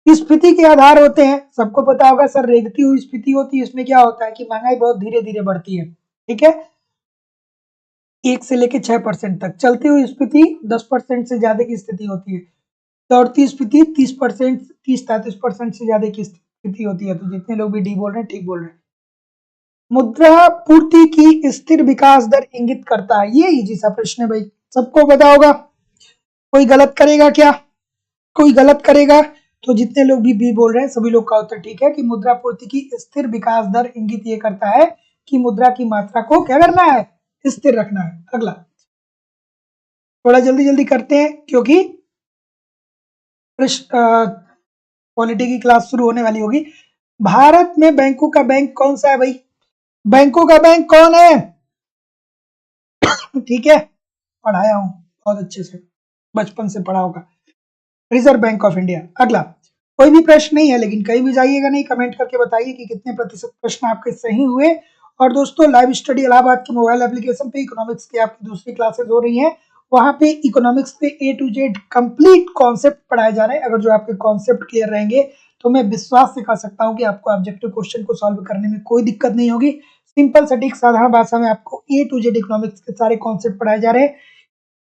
स्फीति के आधार होते हैं, सबको पता होगा सर, रेगती हुई स्फीति होती है, इसमें क्या होता है कि महंगाई बहुत धीरे धीरे बढ़ती है, ठीक है, 1 से लेके 6% तक। चलती हुई स्फीति 10% से ज्यादा की स्थिति होती है। दौड़ती स्फीति 30%, 30-33% से ज्यादा की स्थिति होती है। तो जितने लोग भी डी बोल रहे हैं ठीक बोल रहे हैं। मुद्रा पूर्ति की स्थिर विकास दर इंगित करता है, ये इजी सा प्रश्न है भाई, सबको पता होगा। कोई गलत करेगा क्या? कोई गलत करेगा? तो जितने लोग भी बी बोल रहे हैं सभी लोग का उत्तर ठीक है कि मुद्रा पूर्ति की स्थिर विकास दर इंगित ये करता है कि मुद्रा की मात्रा को क्या करना है, स्थिर रखना है। अगला, थोड़ा जल्दी जल्दी करते हैं क्योंकि पॉलिटी की क्लास शुरू होने वाली होगी। भारत में बैंकों का बैंक कौन सा है भाई? बैंकों का बैंक कौन है? ठीक है, पढ़ाया हूं बहुत अच्छे से, बचपन से पढ़ा होगा, रिजर्व बैंक ऑफ इंडिया। अगला, कोई भी प्रश्न नहीं है, लेकिन कहीं भी जाइएगा नहीं, कमेंट करके बताइए कि कितने प्रतिशत प्रश्न आपके सही हुए। और दोस्तों, लाइव स्टडी इलाहाबाद के मोबाइल एप्लीकेशन पे इकोनॉमिक्स की आपकी दूसरी क्लासेस हो रही हैं। वहां पे इकोनॉमिक्स के A to Z complete concept पढ़ाए जा रहे हैं। अगर जो आपके कॉन्सेप्ट क्लियर रहेंगे तो मैं विश्वास से कह सकता हूं कि आपको ऑब्जेक्टिव क्वेश्चन को सॉल्व करने में कोई दिक्कत नहीं होगी। सिंपल सटीक साधारण भाषा में आपको A to Z इकोनॉमिक्स के सारे कॉन्सेप्ट पढ़ाए जा रहे हैं।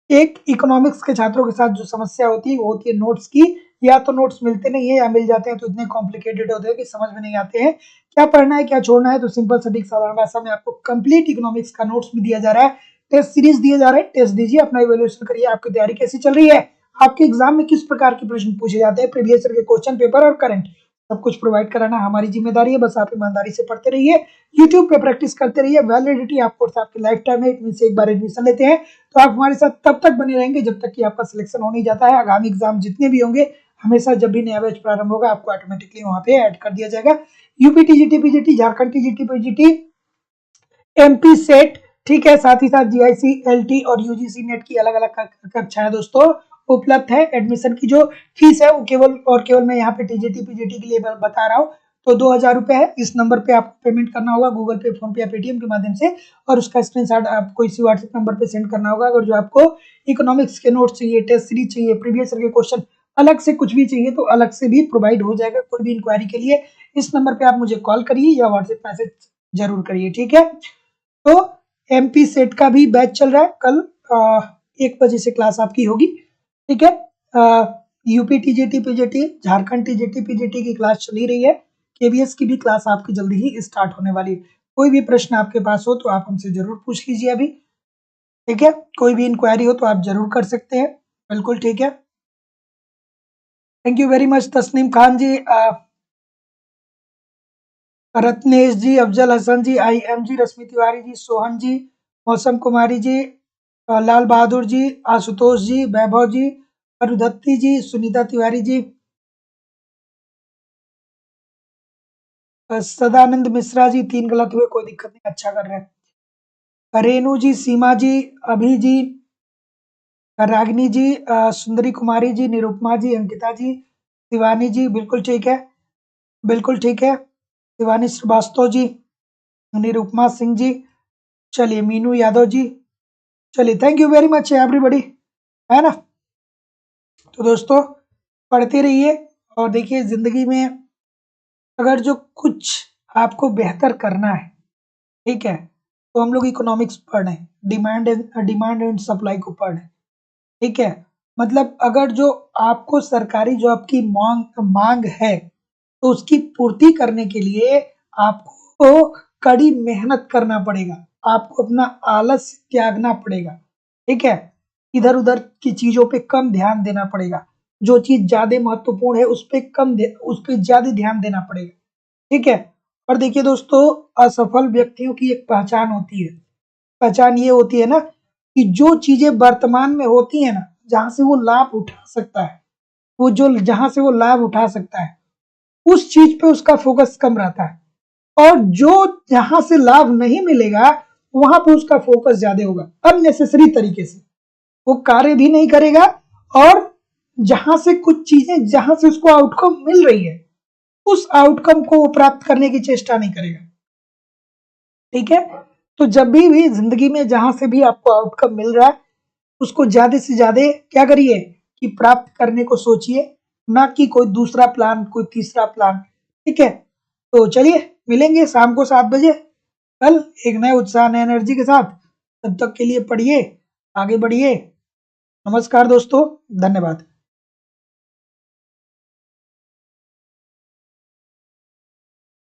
एक इकोनॉमिक्स के छात्रों के साथ जो समस्या होती है वो होती है नोट्स की। या तो नोट्स मिलते नहीं है, या मिल जाते हैं तो इतने कॉम्प्लिकेटेड होते हैं कि समझ में नहीं आते हैं क्या पढ़ना है क्या छोड़ना है। तो सिंपल सटीक साधारण भाषा में आपको कंप्लीट इकोनॉमिक्स का नोट्स भी दिया जा रहा है, टेस्ट सीरीज दिए जा रहे हैं। टेस्ट दीजिए, अपना इवैल्यूएशन करिए, आपकी तैयारी कैसी चल रही है, आपके एग्जाम में किस प्रकार के प्रश्न पूछे जाते हैं, प्रीवियस ईयर के क्वेश्चन पेपर और करंट सब कुछ प्रोवाइड कराना हमारी जिम्मेदारी है। बस आप ईमानदारी से पढ़ते रहिए, यूट्यूब पे प्रैक्टिस करते रहिए। वैलिडिटी आप कोर्स आपकी लाइफ टाइम है, इतनी से एक बार एडमिशन लेते हैं तो आप हमारे साथ तब तक बने रहेंगे जब तक कि आपका सिलेक्शन हो नहीं जाता है। आगामी एग्जाम जितने भी होंगे, हमेशा जब भी नया बैच प्रारंभ होगा आपको ऑटोमेटिकली वहां पे ऐड कर दिया जाएगा। UP TGT PGT, Jharkhand TGT PGT, MP set, ठीक है, साथ ही साथ जीआईसी एलटी और यूजीसी नेट की अलग अलग कक्षाएं दोस्तों उपलब्ध है। एडमिशन की जो फीस है वो केवल मैं यहाँ पे टीजीटी पीजीटी के लिए बता रहा हूँ, तो 2000 रुपए है। इस नंबर पे आपको पेमेंट करना होगा गूगल पे, फोन पे या पेटीएम के माध्यम से, और उसका स्क्रीनशॉट आपको इसी व्हाट्सएप नंबर पे सेंड करना होगा। अगर जो आपको इकोनॉमिक्स के नोट्स चाहिए, टेस्ट सीरीज चाहिए, प्रीवियस ईयर के क्वेश्चन अलग से कुछ भी चाहिए तो अलग से भी प्रोवाइड हो जाएगा। कोई भी इंक्वायरी के लिए इस नंबर पे आप मुझे कॉल करिए या व्हाट्सएप मैसेज जरूर करिए, ठीक है। तो एमपी सेट का भी बैच चल रहा है, कल 1 बजे से क्लास आपकी होगी, ठीक है। UP TGT PGT, Jharkhand TGT PGT की क्लास चली रही है। केवीएस की भी क्लास आपकी जल्दी ही स्टार्ट होने वाली है। कोई भी प्रश्न आपके पास हो तो आप हमसे जरूर पूछ लीजिए अभी, ठीक है। कोई भी इंक्वायरी हो तो आप जरूर कर सकते हैं, बिल्कुल, ठीक है। Thank you very much Tasneem Khan ji, Ratnesh ji, Afzal Hasan ji, IM ji, Rashmi Tiwari ji, Sohan ji, Mausam Kumari जी, लाल बहादुर जी, आशुतोष जी, वैभव जी, अरुधत्ती जी, सुनीता तिवारी जी, सदानंद मिश्रा जी। 3 गलत हुए, कोई दिक्कत नहीं, अच्छा कर रहे हैं। रेणु जी, सीमा जी, अभी जी, रागिनी जी, सुंदरी कुमारी जी, निरुपमा जी, अंकिता जी, शिवानी जी, बिल्कुल ठीक है, बिल्कुल ठीक है। शिवानी श्रीवास्तव जी, निरुपमा सिंह जी, चलिए मीनू यादव जी, चलिए thank you very much everybody, है ना। तो दोस्तों, पढ़ते रहिए और देखिए जिंदगी में अगर जो कुछ आपको बेहतर करना है, ठीक है, तो हम लोग इकोनॉमिक्स पढ़ रहे हैं, डिमांड एंड सप्लाई को पढ़ रहे हैं, ठीक है। मतलब अगर जो आपको सरकारी जॉब की मांग है तो उसकी पूर्ति करने के लिए आपको कड़ी मेहनत करना पड़ेगा, आपको अपना आलस त्यागना पड़ेगा, ठीक है। इधर उधर की चीजों पे कम ध्यान देना पड़ेगा, जो चीज ज्यादा महत्वपूर्ण है उस पे ज्यादा ध्यान देना पड़ेगा, ठीक है। और देखिए दोस्तों, असफल व्यक्तियों की एक पहचान होती है, पहचान ये होती है ना कि जो चीजें वर्तमान में होती है ना, जहां से वो लाभ उठा सकता है, वो जो जहां से वो लाभ उठा सकता है उस चीज पे उसका फोकस कम रहता है, और जो जहां से लाभ नहीं मिलेगा वहां पे उसका फोकस ज्यादा होगा, अननेसेसरी तरीके से वो कार्य भी नहीं करेगा, और जहां से कुछ चीजें जहां से उसको आउटकम मिल रही है उस आउटकम को वो प्राप्त करने की चेष्टा नहीं करेगा, ठीक है। तो जब भी जिंदगी में जहां से भी आपको आउटकम मिल रहा है उसको ज्यादा से ज्यादा क्या करिए कि प्राप्त करने को सोचिए, ना कि कोई दूसरा प्लान, कोई तीसरा प्लान, ठीक है। तो चलिए मिलेंगे शाम को 7 बजे कल एक नए उत्साह, नए एनर्जी के साथ। तब तक के लिए पढ़िए, आगे बढ़िए। नमस्कार दोस्तों, धन्यवाद।